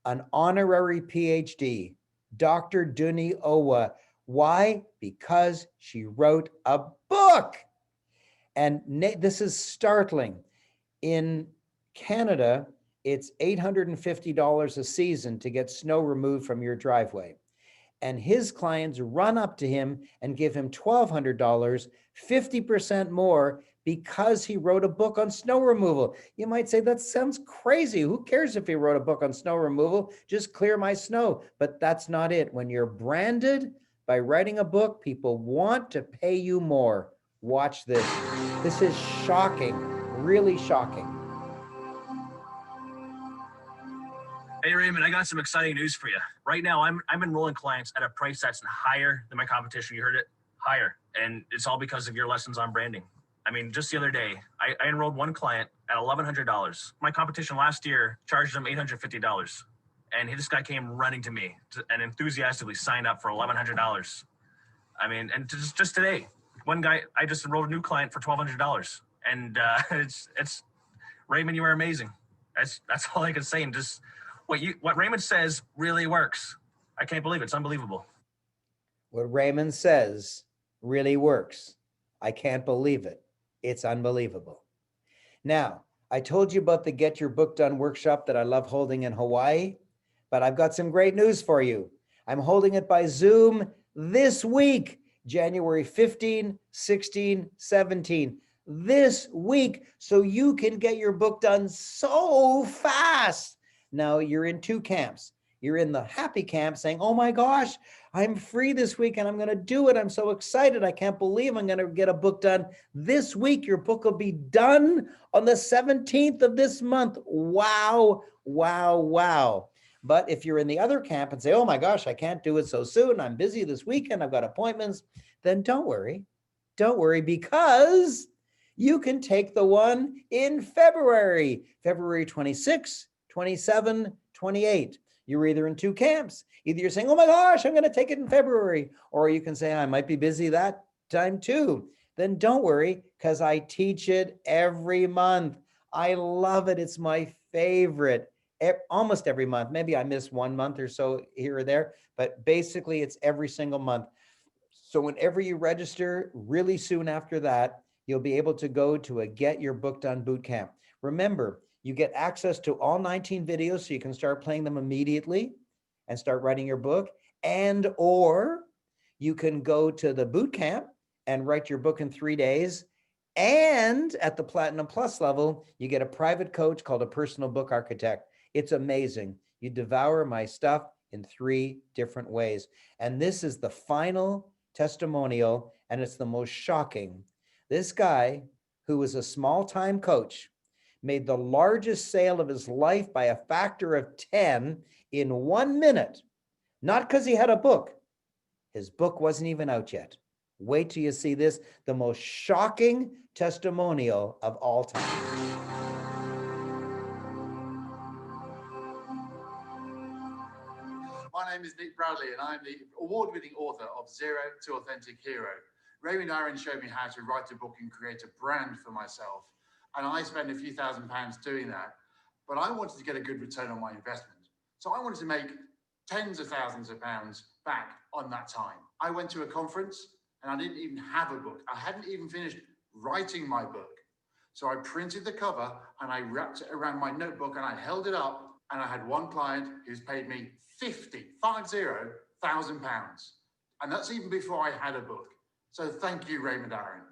an honorary PhD, Dr. Duni Owa. Why? Because she wrote a book. And this is startling. In Canada, it's $850 a season to get snow removed from your driveway. And his clients run up to him and give him $1,200, 50% more, because he wrote a book on snow removal. You might say, that sounds crazy. Who cares if he wrote a book on snow removal? Just clear my snow. But that's not it. When you're branded by writing a book, people want to pay you more. Watch this. This is shocking, really shocking. Hey Raymond, I got some exciting news for you. Right now, I'm enrolling clients at a price that's higher than my competition. You heard it, higher. And it's all because of your lessons on branding. I mean, just the other day, I enrolled one client at $1,100. My competition last year charged them $850. And this guy came running to me and enthusiastically signed up for $1,100. I mean, and just today, one guy, I just enrolled a new client for $1,200. And it's Raymond, you are amazing. That's all I can say. And just what Raymond says really works. I can't believe it. It's unbelievable. What Raymond says really works. I can't believe it. It's unbelievable. Now, I told you about the Get Your Book Done workshop that I love holding in Hawaii, but I've got some great news for you. I'm holding it by Zoom this week, January 15, 16, 17. This week, so you can get your book done so fast. Now, you're in two camps. You're in the happy camp saying, "Oh my gosh, I'm free this week and I'm going to do it. I'm so excited. I can't believe I'm going to get a book done this week." Your book will be done on the 17th of this month. Wow, wow, wow. But if you're in the other camp and say, "Oh my gosh, I can't do it so soon. I'm busy this weekend. I've got appointments," then don't worry. Don't worry, because you can take the one in February 26, 27, 28. You're either in two camps. Either you're saying, "Oh my gosh, I'm going to take it in February," or you can say, "I might be busy that time too." Then don't worry, because I teach it every month. I love it. It's my favorite. Almost every month. Maybe I miss 1 month or so here or there, but basically it's every single month. So whenever you register, really soon after that, you'll be able to go to a Get Your Book Done bootcamp. Remember, you get access to all 19 videos, so you can start playing them immediately and start writing your book. And or you can go to the boot camp and write your book in 3 days. And at the Platinum Plus level, you get a private coach called a personal book architect. It's amazing. You devour my stuff in 3 different ways. And this is the final testimonial, and it's the most shocking. This guy, who was a small-time coach, made the largest sale of his life by a factor of 10 in 1 minute. Not because he had a book. His book wasn't even out yet. Wait till you see this, the most shocking testimonial of all time. My name is Nick Bradley, and I'm the award-winning author of Zero to Authentic Hero. Raymond Aaron showed me how to write a book and create a brand for myself. And I spent a few £1,000s doing that. But I wanted to get a good return on my investment. So I wanted to make tens of thousands of pounds back on that time. I went to a conference and I didn't even have a book. I hadn't even finished writing my book. So I printed the cover and I wrapped it around my notebook and I held it up, and I had one client who's paid me £50,000. And that's even before I had a book. So thank you, Raymond Aaron.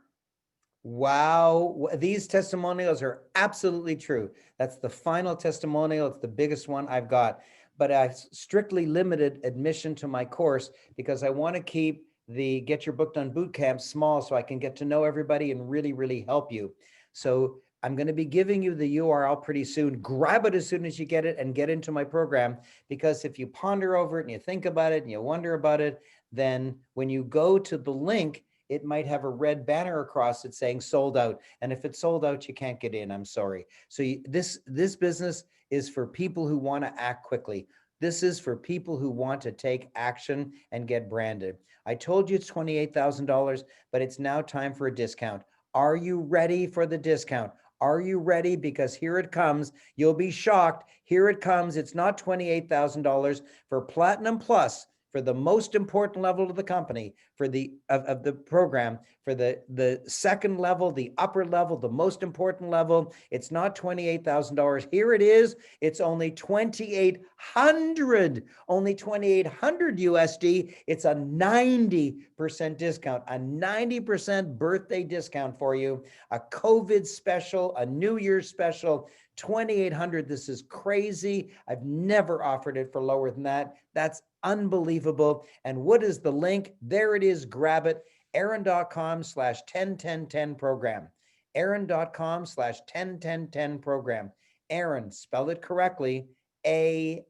Wow, these testimonials are absolutely true. That's the final testimonial. It's the biggest one I've got, but I strictly limited admission to my course because I want to keep the Get Your Book Done Bootcamp small so I can get to know everybody and really, really help you. So I'm going to be giving you the URL pretty soon. Grab it as soon as you get it and get into my program, because if you ponder over it and you think about it and you wonder about it, then when you go to the link, it might have a red banner across it saying sold out. And if it's sold out, you can't get in. I'm sorry. So this business is for people who want to act quickly. This is for people who want to take action and get branded. I told you it's $28,000, but it's now time for a discount. Are you ready for the discount? Are you ready? Because here it comes. You'll be shocked. Here it comes. It's not $28,000 for Platinum Plus, for the most important level of the company, for the of the program, for the second level, the upper level, the most important level. It's not $28,000. Here it is. It's only $2,800. Only $2,800 USD. It's a 90% discount, a 90% birthday discount for you. A COVID special, a New Year's special. $2,800. This is crazy. I've never offered it for lower than that. That's unbelievable. And what is the link? There it is. Grab it. Aaron.com/101010 program. Aaron.com/101010 program. Aaron, spell it correctly. AARON.com.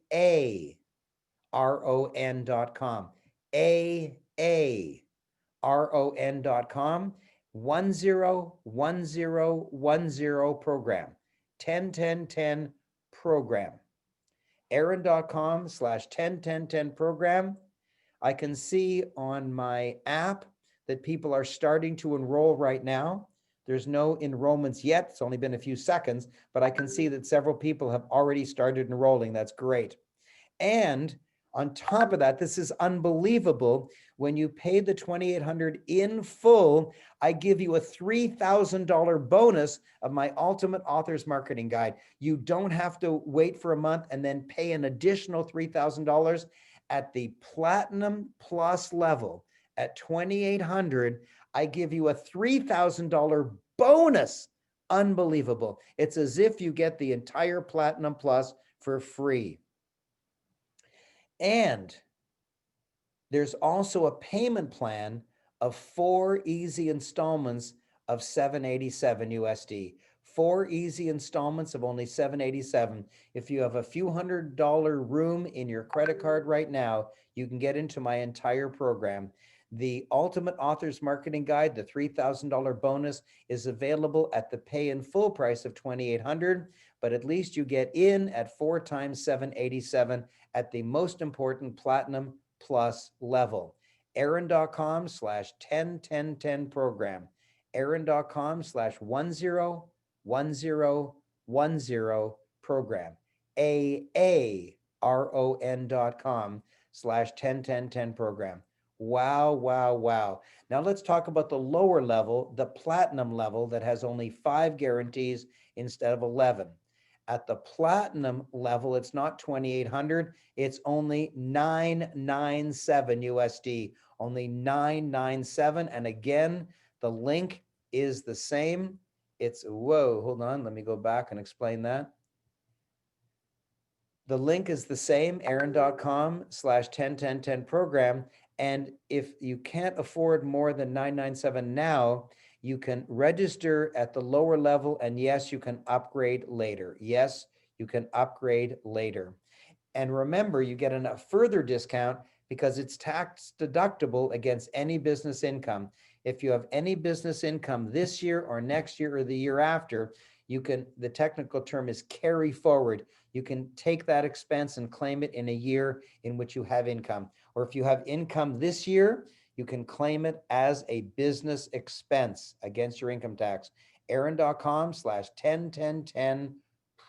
AARON.com. 101010 program. 101010 program. Aaron.com/101010 program. I can see on my app that people are starting to enroll right now. There's no enrollments yet. It's only been a few seconds, but I can see that several people have already started enrolling. That's great. And on top of that, this is unbelievable. When you pay the $2,800 in full, I give you a $3,000 bonus of my Ultimate Authors Marketing Guide. You don't have to wait for a month and then pay an additional $3,000 at the Platinum Plus level. At $2,800, I give you a $3,000 bonus. Unbelievable. It's as if you get the entire Platinum Plus for free. And there's also a payment plan of 4 easy installments of $787 USD. 4 easy installments of only $787. If you have a few $100 room in your credit card right now, you can get into my entire program. The Ultimate Authors Marketing Guide, the $3,000 bonus, is available at the pay in full price of $2,800, but at least you get in at 4 times $787 at the most important Platinum Plus level. Aaron.com/101010 program. Aaron.com/101010 program. AARON.com/101010 program. Wow, wow, wow. Now let's talk about the lower level, the Platinum level that has only 5 guarantees instead of 11. At the Platinum level, it's not $2,800, it's only $997 USD, only $997. And again, the link is the same. It's, whoa, hold on, let me go back and explain that. The link is the same, aaron.com/101010 program. And if you can't afford more than $997 now, you can register at the lower level, and yes, you can upgrade later. Yes, you can upgrade later. And remember, you get a further discount because it's tax deductible against any business income. If you have any business income this year or next year or the year after, you can, the technical term is carry forward. You can take that expense and claim it in a year in which you have income. Or if you have income this year, you can claim it as a business expense against your income tax. Aaron.com/101010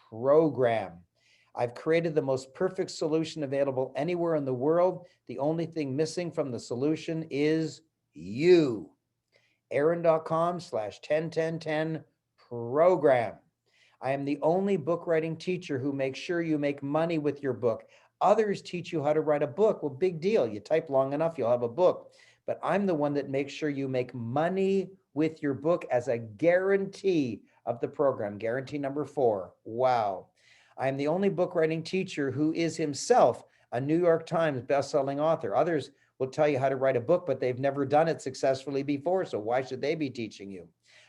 program. I've created the most perfect solution available anywhere in the world. The only thing missing from the solution is you. Aaron.com/10-10-10 program. I am the only book writing teacher who makes sure you make money with your book. Others teach you how to write a book. Well, big deal. You type long enough, you'll have a book. But I'm the one that makes sure you make money with your book as a guarantee of the program. Guarantee number 4. Wow. I'm the only book writing teacher who is himself a New York Times bestselling author. Others will tell you how to write a book, but they've never done it successfully before. So why should they be teaching you?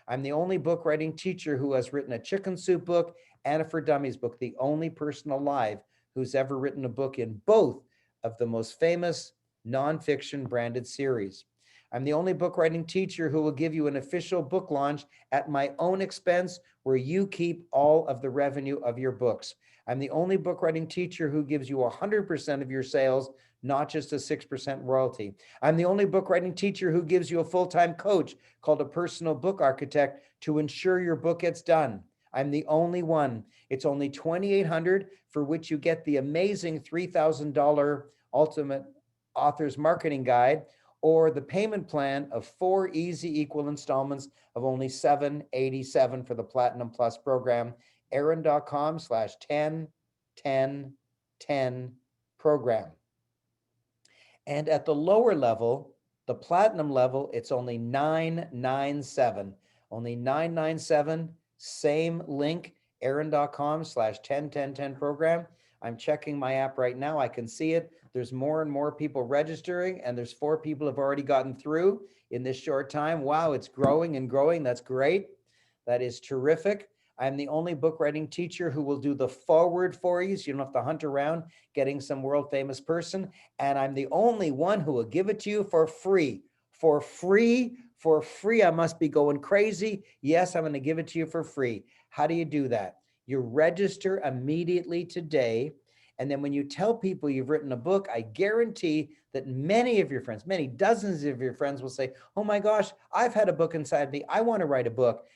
I'm the only book writing teacher who has written a Chicken Soup book and a For Dummies book, the only person alive who's ever written a book in both of the most famous nonfiction branded series. I'm the only book writing teacher who will give you an official book launch at my own expense where you keep all of the revenue of your books. I'm the only book writing teacher who gives you 100% of your sales, not just a 6% royalty. I'm the only book writing teacher who gives you a full-time coach called a personal book architect to ensure your book gets done. I'm the only one. It's only $2,800, for which you get the amazing $3,000 Ultimate Authors Marketing Guide, or the payment plan of 4 easy equal installments of only $787 for the Platinum Plus program. Aaron.com/10-10-10 program. And at the lower level, the platinum level, it's only $997. Only $997, same link, Aaron.com/10-10-10 program. I'm checking my app right now. I can see it. There's more and more people registering, and there's 4 people have already gotten through in this short time. Wow, it's growing and growing. That's great. That is terrific. I'm the only book writing teacher who will do the forward for you, so you don't have to hunt around getting some world famous person. And I'm the only one who will give it to you for free. For free, for free. I must be going crazy. Yes, I'm going to give it to you for free. How do you do that? You register immediately today. And then when you tell people you've written a book, I guarantee that many of your friends, many dozens of your friends will say, oh my gosh, I've had a book inside me. I want to write a book.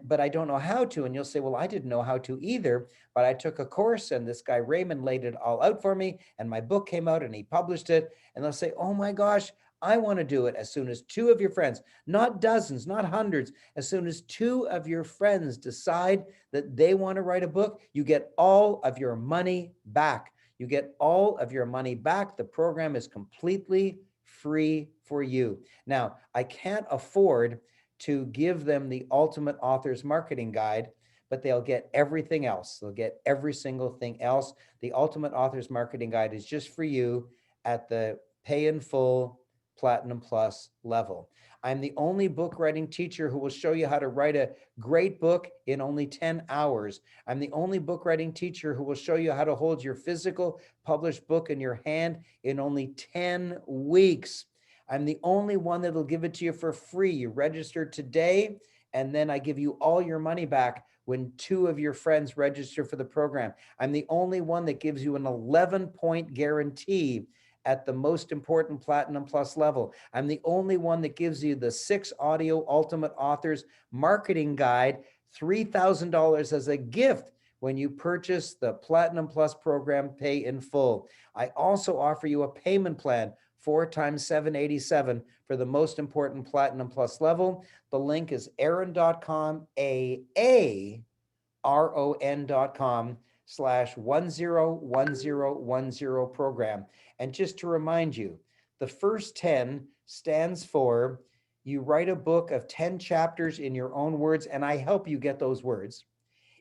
But I don't know how to. And you'll say, well, I didn't know how to either, but I took a course and this guy Raymond laid it all out for me and my book came out and he published it. And they'll say, oh my gosh, I want to do it. As soon as 2 of your friends, not dozens, not hundreds, as soon as 2 of your friends decide that they want to write a book, you get all of your money back. You get all of your money back. The program is completely free for you. Now, I can't afford to give them the Ultimate Authors Marketing Guide, but they'll get everything else. They'll get every single thing else. The Ultimate Authors Marketing Guide is just for you at the pay in full Platinum Plus level. I'm the only book writing teacher who will show you how to write a great book in only 10 hours. I'm the only book writing teacher who will show you how to hold your physical published book in your hand in only 10 weeks. I'm the only one that'll give it to you for free. You register today, and then I give you all your money back when 2 of your friends register for the program. I'm the only one that gives you an 11-point guarantee at the most important Platinum Plus level. I'm the only one that gives you the 6 audio Ultimate Authors Marketing Guide, $3,000 as a gift when you purchase the Platinum Plus program pay in full. I also offer you a payment plan, 4 times $787 for the most important Platinum Plus level. The link is aaron.com, AARON.com/101010 program. And just to remind you, the first 10 stands for you write a book of 10 chapters in your own words, and I help you get those words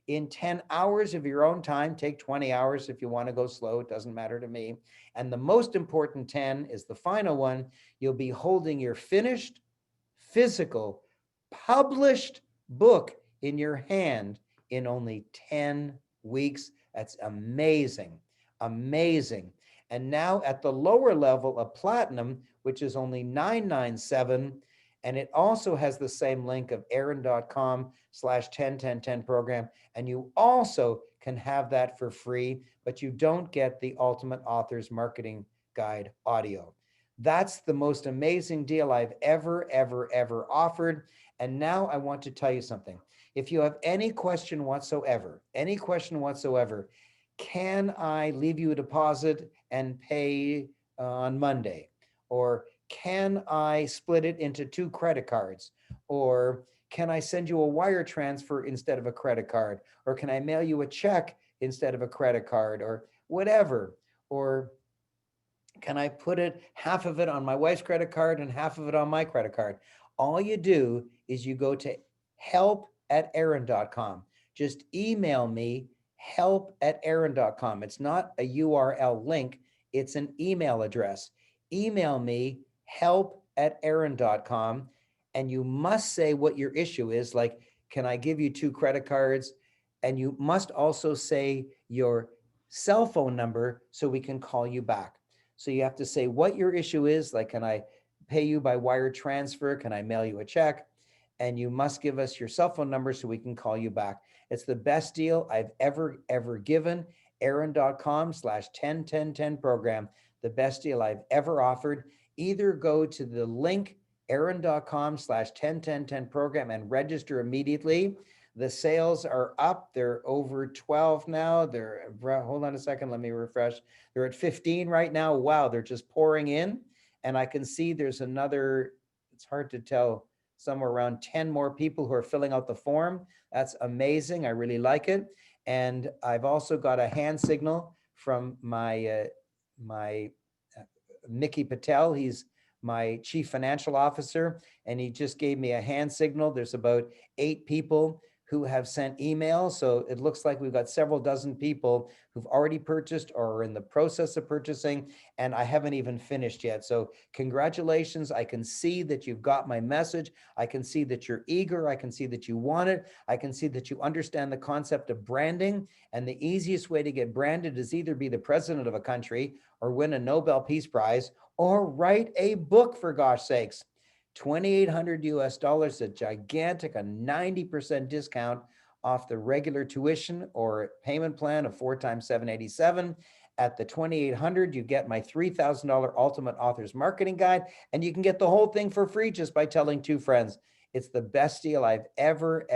in 10 hours of your own time. Take 20 hours if you want to go slow, it doesn't matter to me. And the most important 10 is the final one. You'll be holding your finished, physical, published book in your hand in only 10 weeks. That's amazing, amazing. And now at the lower level of Platinum, which is only $997, and it also has the same link of aaron.com/10-10-10 program. And you also can have that for free, but you don't get the Ultimate Authors Marketing Guide audio. That's the most amazing deal I've ever offered. And now I want to tell you something. If you have any question whatsoever, can I leave you a deposit and pay on Monday? Or can I split it into 2 credit cards? Or can I send you a wire transfer instead of a credit card? Or can I mail you a check instead of a credit card? Or whatever. Or can I put it, half of it on my wife's credit card and half of it on my credit card? All you do is you go to help@aaron.com. Just email me help@aaron.com. It's not a URL link, it's an email address. Email me help@aaron.com, and you must say what your issue is. Like, can I give you 2 credit cards? And you must also say your cell phone number so we can call you back. So you have to say what your issue is, like, can I pay you by wire transfer? Can I mail you a check? And you must give us your cell phone number so we can call you back. It's the best deal I've ever given. Aaron.com/10-10-10 program, the best deal I've ever offered. Either go to the link, Aaron.com/10-10-10 program, and register immediately. The sales are up. They're over 12 now. Hold on a second, let me refresh. They're at 15 right now. Wow, they're just pouring in. And I can see there's another, it's hard to tell, somewhere around 10 more people who are filling out the form. That's amazing. I really like it. And I've also got a hand signal from my Mickey Patel. He's my chief financial officer, and he just gave me a hand signal. There's about 8 people who have sent emails. So it looks like we've got several dozen people who've already purchased or are in the process of purchasing, and I haven't even finished yet. So congratulations. I can see that you've got my message. I can see that you're eager. I can see that you want it. I can see that you understand the concept of branding. And the easiest way to get branded is either be the president of a country or win a Nobel Peace Prize or write a book, for gosh sakes. $2,800, a gigantic, a 90% discount off the regular tuition or payment plan of 4 times $787. At the $2,800, you get my $3,000 Ultimate Authors Marketing Guide, and you can get the whole thing for free just by telling 2 friends. It's the best deal I've ever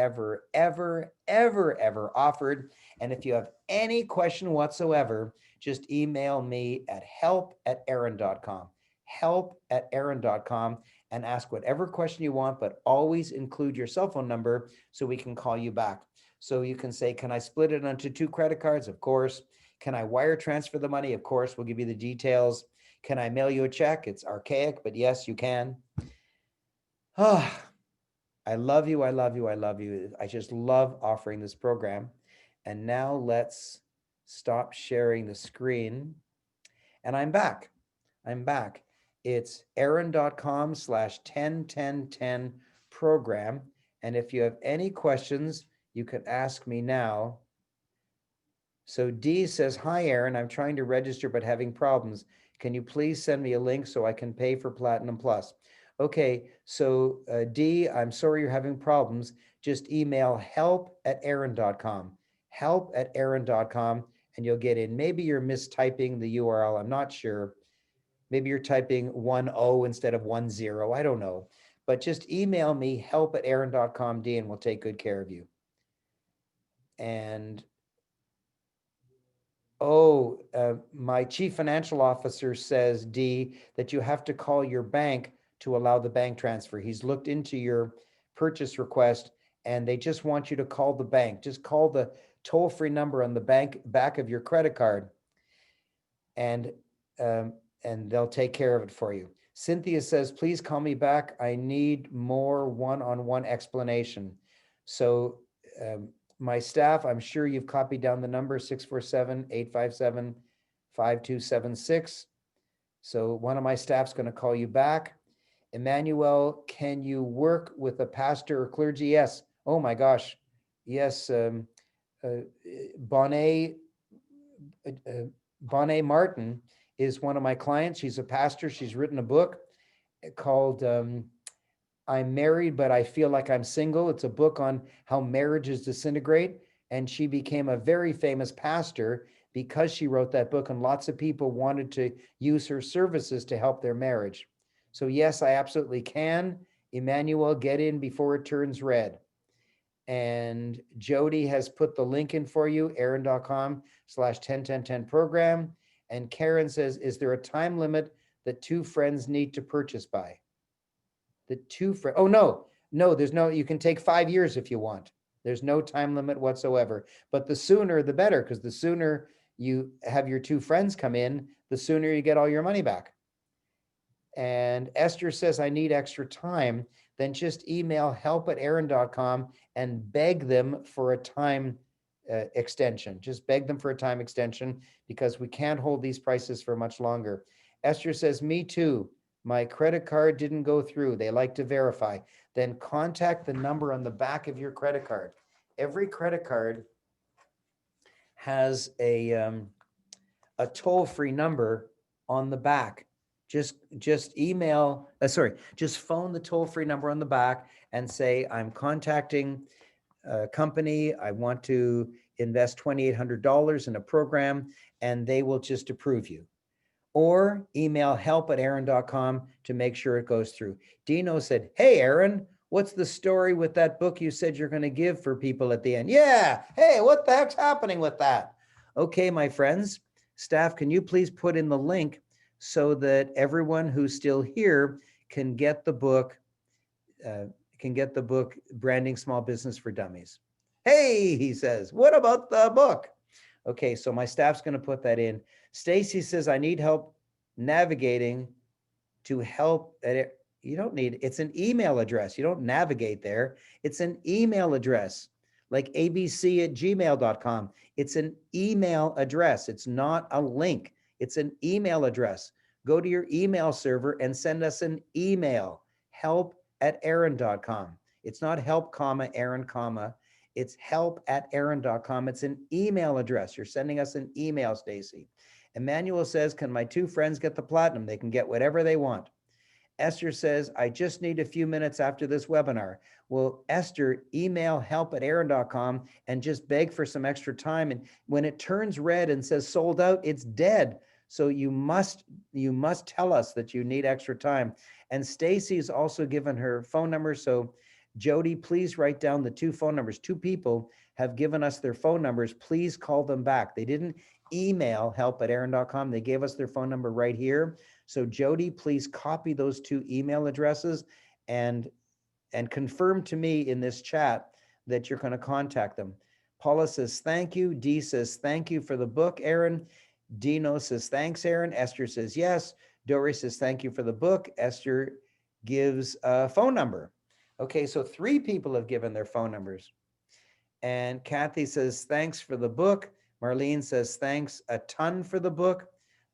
offered. And if you have any question whatsoever, just email me at help@aaron.com. help@aaron.com, and ask whatever question you want, but always include your cell phone number so we can call you back. So you can say, can I split it onto 2 credit cards? Of course. Can I wire transfer the money? Of course, we'll give you the details. Can I mail you a check? It's archaic, but yes, you can. Oh, I love you. I love you. I love you. I just love offering this program. And now let's stop sharing the screen. And I'm back. I'm back. It's aaron.com/10-10-10 program. And if you have any questions, you can ask me now. So D says, hi, Aaron, I'm trying to register but having problems. Can you please send me a link so I can pay for Platinum Plus? Okay, so D, I'm sorry you're having problems. Just email help@aaron.com. help@aaron.com, and you'll get in. Maybe you're mistyping the URL. I'm not sure. Maybe you're typing 10 instead of 10. I don't know. But just email me help@aaron.com, D, and we'll take good care of you. And my chief financial officer says, D, that you have to call your bank to allow the bank transfer. He's looked into your purchase request, and they just want you to call the bank. Just call the toll-free number on the back of your credit card, and they'll take care of it for you. Cynthia says, please call me back. I need more one-on-one explanation. So my staff, I'm sure you've copied down the number, 647-857-5276. So one of my staff's going to call you back. Emmanuel, can you work with a pastor or clergy? Yes. Oh my gosh. Yes. Bonnet Martin is one of my clients. She's a pastor. She's written a book called I'm Married, but I Feel Like I'm Single. It's a book on how marriages disintegrate. And she became a very famous pastor because she wrote that book, and lots of people wanted to use her services to help their marriage. So yes, I absolutely can. Emmanuel, get in before it turns red. And Jody has put the link in for you, aaron.com/101010 program. And Karen says, is there a time limit that two friends need to purchase by? The two friends, oh, no, there's no, you can take 5 years if you want. There's no time limit whatsoever, but the sooner the better, because the sooner you have your two friends come in, the sooner you get all your money back. And Esther says, I need extra time. Then just email help@aaron.com and beg them for a time extension. Just beg them for a time extension because we can't hold these prices for much longer. Esther says, me too. My credit card didn't go through. They like to verify. Then contact the number on the back of your credit card. Every credit card has a toll-free number on the back. Just email, just phone the toll-free number on the back and say, I'm contacting a company. I want to invest $2,800 in a program, and they will just approve you. Or email help@aaron.com to make sure it goes through. Dino said, hey, Aaron, what's the story with that book you said you're going to give for people at the end? Yeah, hey, what the heck's happening with that? Okay, my friends, staff, can you please put in the link so that everyone who's still here can get the book, Branding Small Business for Dummies. Hey, he says, what about the book? Okay, so my staff's going to put that in. Stacy says, I need help navigating to help. You don't need, it's an email address. You don't navigate there. It's an email address, like abc@gmail.com. It's an email address. It's not a link. It's an email address. Go to your email server and send us an email, help@aaron.com. It's not help, Aaron, it's help@aaron.com. It's an email address. You're sending us an email, Stacy. Emmanuel says, can my two friends get the platinum? They can get whatever they want. Esther says, I just need a few minutes after this webinar. Well, Esther, email help@aaron.com and just beg for some extra time. And when it turns red and says sold out, it's dead. So you must tell us that you need extra time. And Stacy's also given her phone number. So Jody, please write down the two phone numbers. Two people have given us their phone numbers. Please call them back. They didn't email help@aaron.com. They gave us their phone number right here. So Jody, please copy those two email addresses and confirm to me in this chat that you're going to contact them. Paula says, thank you. Dee says, thank you for the book, Aaron. Dino says, thanks, Aaron. Esther says, yes. Dory says, thank you for the book. Esther gives a phone number. Okay, so 3 people have given their phone numbers. And Kathy says, thanks for the book. Marlene says, thanks a ton for the book.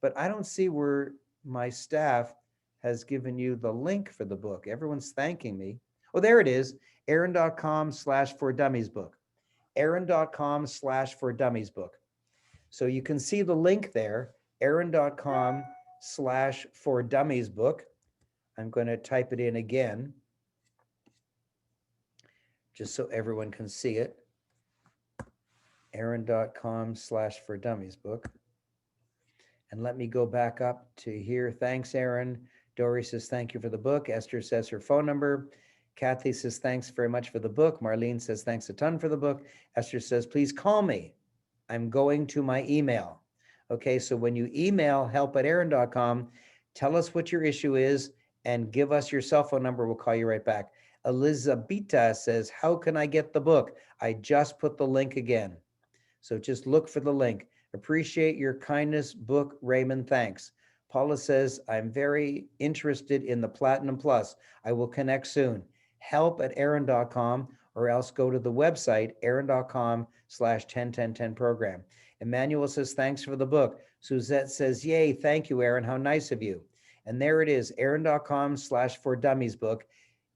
But I don't see where my staff has given you the link for the book. Everyone's thanking me. Oh, there it is. Aaron.com/for-dummies book. Aaron.com/for-dummies book. So you can see the link there, Aaron.com/for-dummies book. I'm going to type it in again, just so everyone can see it. Aaron.com/for-dummies book. And let me go back up to here. Thanks, Aaron. Dory says, thank you for the book. Esther says her phone number. Kathy says, thanks very much for the book. Marlene says, thanks a ton for the book. Esther says, please call me. I'm going to my email. Okay, so when you email help@aaron.com, tell us what your issue is and give us your cell phone number. We'll call you right back. Elizabeth says, how can I get the book? I just put the link again. So just look for the link. Appreciate your kindness, book, Raymond. Thanks. Paula says, I'm very interested in the Platinum Plus. I will connect soon. Help@aaron.com, or else go to the website, aaron.com/101010 program. Emmanuel says, thanks for the book. Suzette says, yay, thank you, Aaron. How nice of you. And there it is, aaron.com/for-dummies book,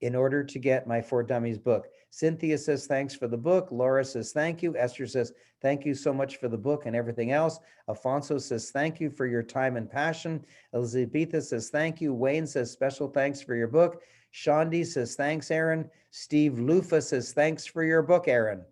in order to get my For Dummies book. Cynthia says, thanks for the book. Laura says, thank you. Esther says, thank you so much for the book and everything else. Alfonso says, thank you for your time and passion. Elizabeth says, thank you. Wayne says, special thanks for your book. Shandi says, thanks, Aaron. Steve Lufa says, thanks for your book, Aaron.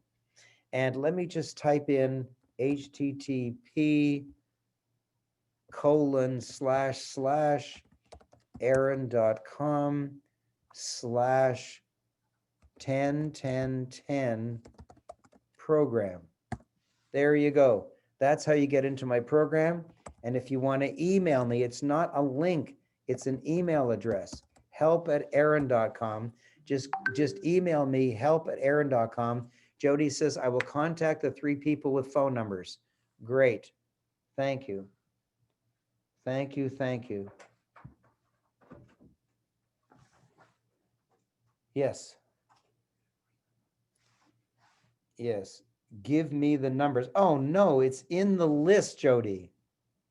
And let me just type in http://aaron.com/for 10-10-10 program. There you go. That's how you get into my program. And if you want to email me, it's not a link, it's an email address, help@aaron.com. Just email me, help@aaron.com. Jody says, I will contact the 3 people with phone numbers. Great. Thank you. Thank you. Thank you. Yes. Yes. Give me the numbers. Oh, no, it's in the list, Jody.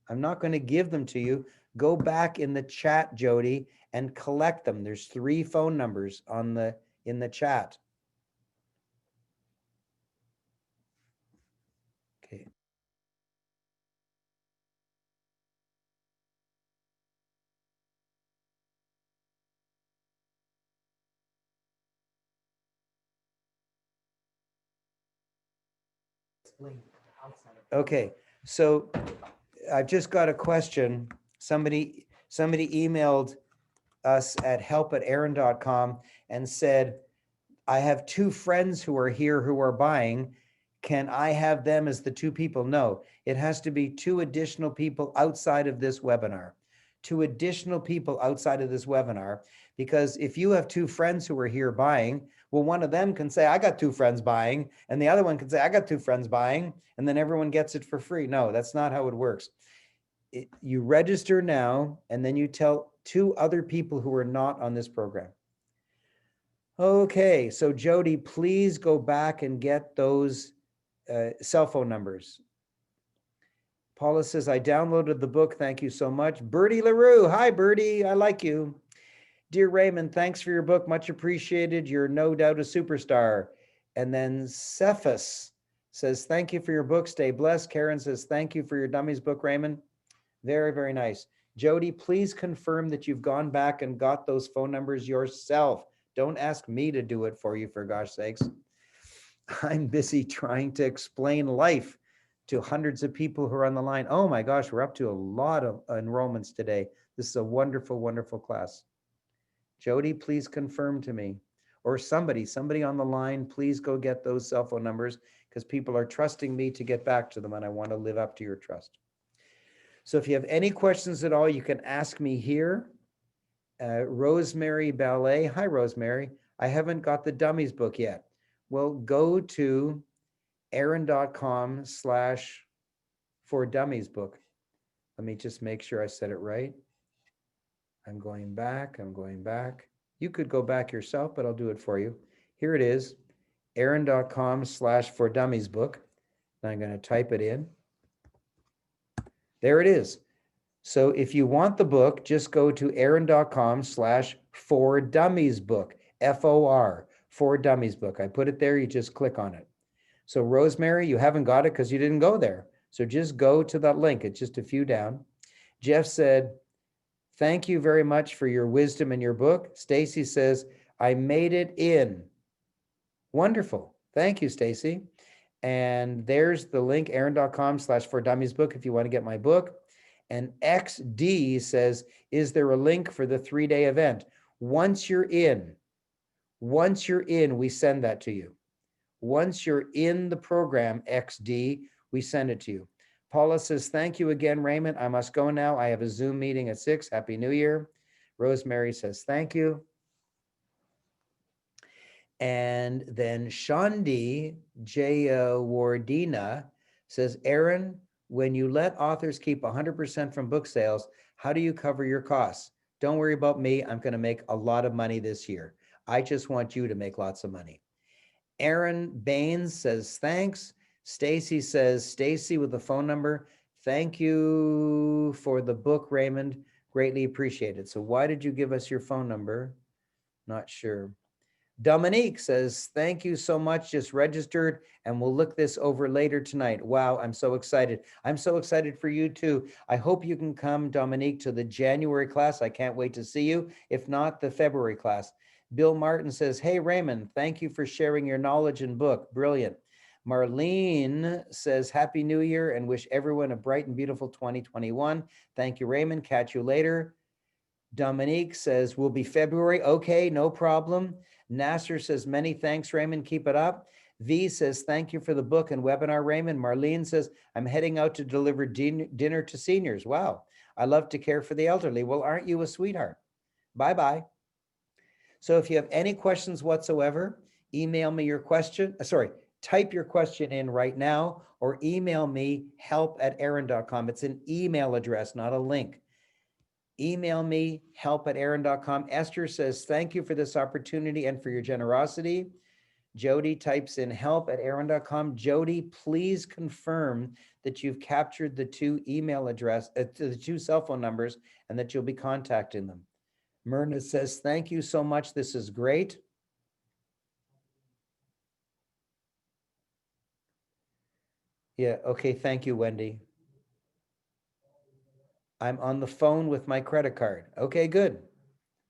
I'm not going to give them to you. Go back in the chat, Jody, and collect them. There's 3 phone numbers in the chat. Okay. Okay, so I've just got a question. Somebody emailed us at help@aaron.com and said, I have 2 friends who are here who are buying. Can I have them as the 2 people? No, it has to be 2 additional people outside of this webinar. 2 additional people outside of this webinar, because if you have 2 friends who are here buying, well, one of them can say, I got 2 friends buying, and the other one can say, I got 2 friends buying, and then everyone gets it for free. No, that's not how it works. You register now, and then you tell 2 other people who are not on this program. Okay, so Jody, please go back and get those cell phone numbers. Paula says, I downloaded the book. Thank you so much. Bertie LaRue. Hi, Bertie. I like you. Dear Raymond, thanks for your book. Much appreciated. You're no doubt a superstar. And then Cephas says, thank you for your book. Stay blessed. Karen says, thank you for your Dummies book, Raymond. Very, very nice. Jody, please confirm that you've gone back and got those phone numbers yourself. Don't ask me to do it for you, for gosh sakes. I'm busy trying to explain life to hundreds of people who are on the line. Oh my gosh, we're up to a lot of enrollments today. This is a wonderful, wonderful class. Jody, please confirm to me. Or somebody on the line, please go get those cell phone numbers, because people are trusting me to get back to them, and I want to live up to your trust. So if you have any questions at all, you can ask me here. Rosemary Ballet. Hi, Rosemary. I haven't got the Dummies book yet. Well, go to aaron.com/for-dummies book. Let me just make sure I said it right. I'm going back. You could go back yourself, but I'll do it for you. Here it is, aaron.com/for-dummies book. And I'm going to type it in. There it is. So if you want the book, just go to aaron.com/for-dummies book, FOR, for-dummies book. I put it there, you just click on it. So Rosemary, you haven't got it because you didn't go there. So just go to that link. It's just a few down. Jeff said, thank you very much for your wisdom in your book. Stacy says, I made it in. Wonderful. Thank you, Stacy. And there's the link, aaron.com/for-dummies book, if you want to get my book. And XD says, is there a link for the 3-day event? Once you're in, we send that to you. Once you're in the program, XD, we send it to you. Paula says, thank you again, Raymond. I must go now. I have a Zoom meeting at 6. Happy New Year. Rosemary says, thank you. And then Shandi Jayawardena says, Aaron, when you let authors keep 100% from book sales, how do you cover your costs? Don't worry about me. I'm going to make a lot of money this year. I just want you to make lots of money. Aaron Baines says, thanks. Stacy says, Stacy with the phone number. Thank you for the book, Raymond. Greatly appreciated. So why did you give us your phone number? Not sure. Dominique says, thank you so much. Just registered and we'll look this over later tonight. Wow, I'm so excited. I'm so excited for you too. I hope you can come, Dominique, to the January class. I can't wait to see you. If not, the February class. Bill Martin says, hey, Raymond, thank you for sharing your knowledge and book. Brilliant. Marlene says, Happy New Year and wish everyone a bright and beautiful 2021. Thank you, Raymond. Catch you later. Dominique says, will be February. Okay, no problem. Nasser says, many thanks, Raymond. Keep it up. V says, thank you for the book and webinar, Raymond. Marlene says, I'm heading out to deliver dinner to seniors. Wow. I love to care for the elderly. Well, aren't you a sweetheart? Bye-bye. So if you have any questions whatsoever, email me your question. Type your question in right now or email me help@aaron.com. It's an email address, not a link. Email me help@aaron.com. Esther says, thank you for this opportunity and for your generosity. Jody types in help@aaron.com. Jody, please confirm that you've captured the two the two cell phone numbers and that you'll be contacting them. Myrna says, thank you so much. This is great. Yeah, okay, thank you, Wendy. I'm on the phone with my credit card. Okay, good.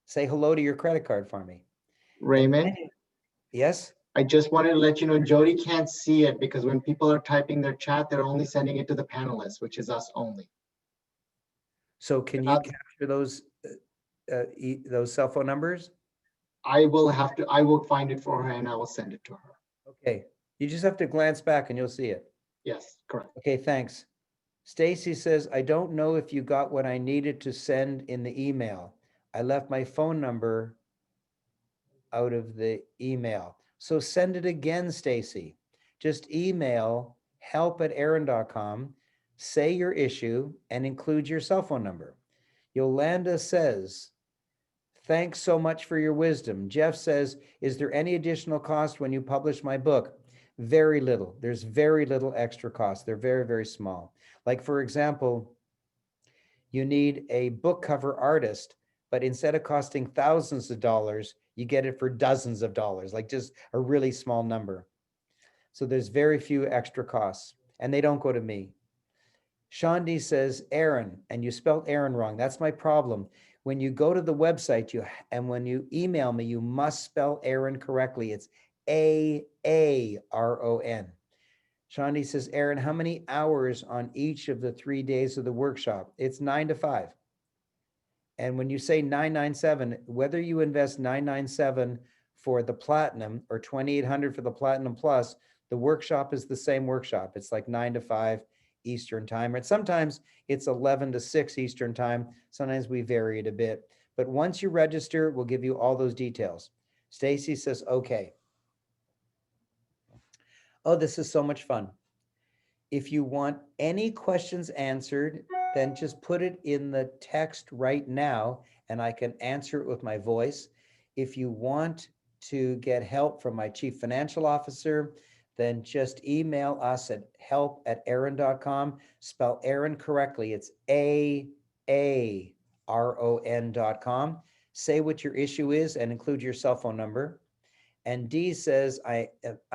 Say hello to your credit card for me. Raymond, Yes? I just wanted to let you know Jody can't see it because when people are typing their chat, they're only sending it to the panelists, which is us only. So can you capture those cell phone numbers? I will find it for her and I will send it to her. Okay, you just have to glance back and you'll see it. Yes, correct. Okay, thanks. Stacy says, I don't know if you got what I needed to send in the email. I left my phone number out of the email. So send it again, Stacy. Just email help@aaron.com, say your issue, and include your cell phone number. Yolanda says, thanks so much for your wisdom. Jeff says, is there any additional cost when you publish my book? Very little. There's very little extra cost. They're very, very small. Like, for example, you need a book cover artist, but instead of costing thousands of dollars, you get it for dozens of dollars, like just a really small number. So there's very few extra costs, and they don't go to me. Shandi says, Aaron, and you spelled Aaron wrong. That's my problem. When you go to the website, and when you email me, you must spell Aaron correctly. It's Aaron. Shandi says, Aaron, how many hours on each of the 3 days of the workshop? It's 9 to 5. And when you say 997, whether you invest 997 for the platinum or 2,800 for the platinum plus, the workshop is the same workshop. It's like 9 to 5 Eastern time. And sometimes it's 11 to 6 Eastern time. Sometimes we vary it a bit. But once you register, we'll give you all those details. Stacy says, okay. Oh, this is so much fun. If you want any questions answered, then just put it in the text right now and I can answer it with my voice. If you want to get help from my chief financial officer, then just email us at help@aaron.com. Spell Aaron correctly. It's AARON.com. Say what your issue is and include your cell phone number. And D says, I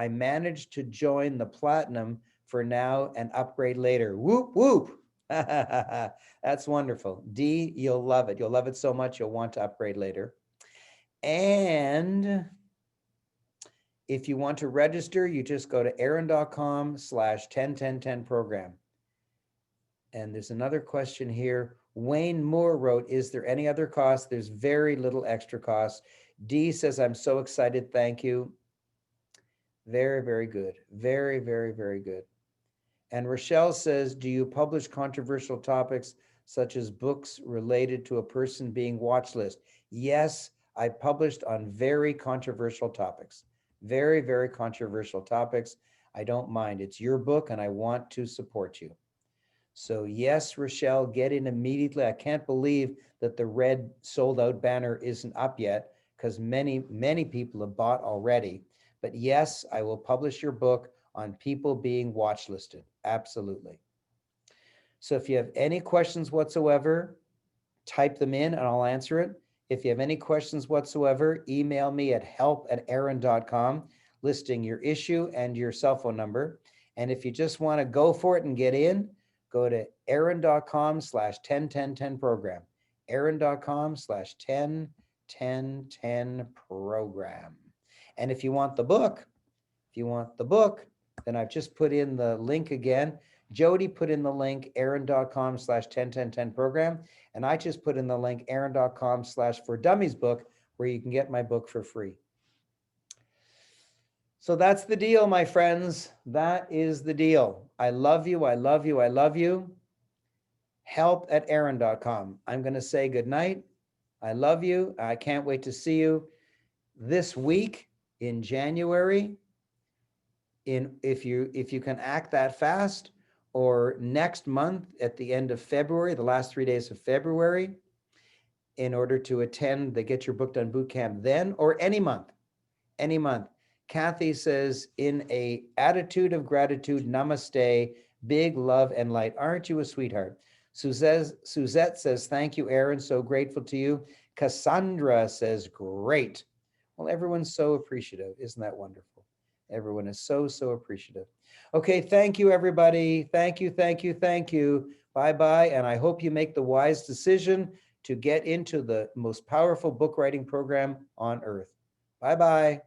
managed to join the platinum for now and upgrade later. Whoop, whoop. That's wonderful. D, you'll love it. You'll love it so much, you'll want to upgrade later. And if you want to register, you just go to aaron.com/101010 program. And there's another question here. Wayne Moore wrote, is there any other cost? There's very little extra cost. D says, I'm so excited. Thank you. Very, very good. Very, very, very good. And Rochelle says, do you publish controversial topics such as books related to a person being watch list? Yes, I published on very controversial topics. Very, very controversial topics. I don't mind. It's your book and I want to support you. So yes, Rochelle, get in immediately. I can't believe that the red sold out banner isn't up yet because many, many people have bought already. But yes, I will publish your book on people being watch listed. Absolutely. So if you have any questions whatsoever, type them in and I'll answer it. If you have any questions whatsoever, email me at help@aaron.com, listing your issue and your cell phone number. And if you just want to go for it and get in, go to aaron.com/101010 program. aaron.com/101010 program. And if you want the book, then I've just put in the link again. Jody put in the link aaron.com/101010 program. And I just put in the link aaron.com/for-dummies book, where you can get my book for free. So that's the deal, my friends. That is the deal. I love you. I love you. I love you. help@aaron.com. I'm going to say goodnight. I love you. I can't wait to see you this week in January. If you can act that fast, or next month at the end of February, the last 3 days of February, in order to attend the Get Your Book Done Bootcamp then, or any month. Kathy says, in a attitude of gratitude, namaste, big love and light. Aren't you a sweetheart? Suzette says, thank you, Aaron. So grateful to you. Cassandra says, great. Well, everyone's so appreciative. Isn't that wonderful? Everyone is so, so appreciative. Okay, thank you, everybody. Thank you, thank you, thank you. Bye-bye. And I hope you make the wise decision to get into the most powerful book writing program on earth. Bye-bye.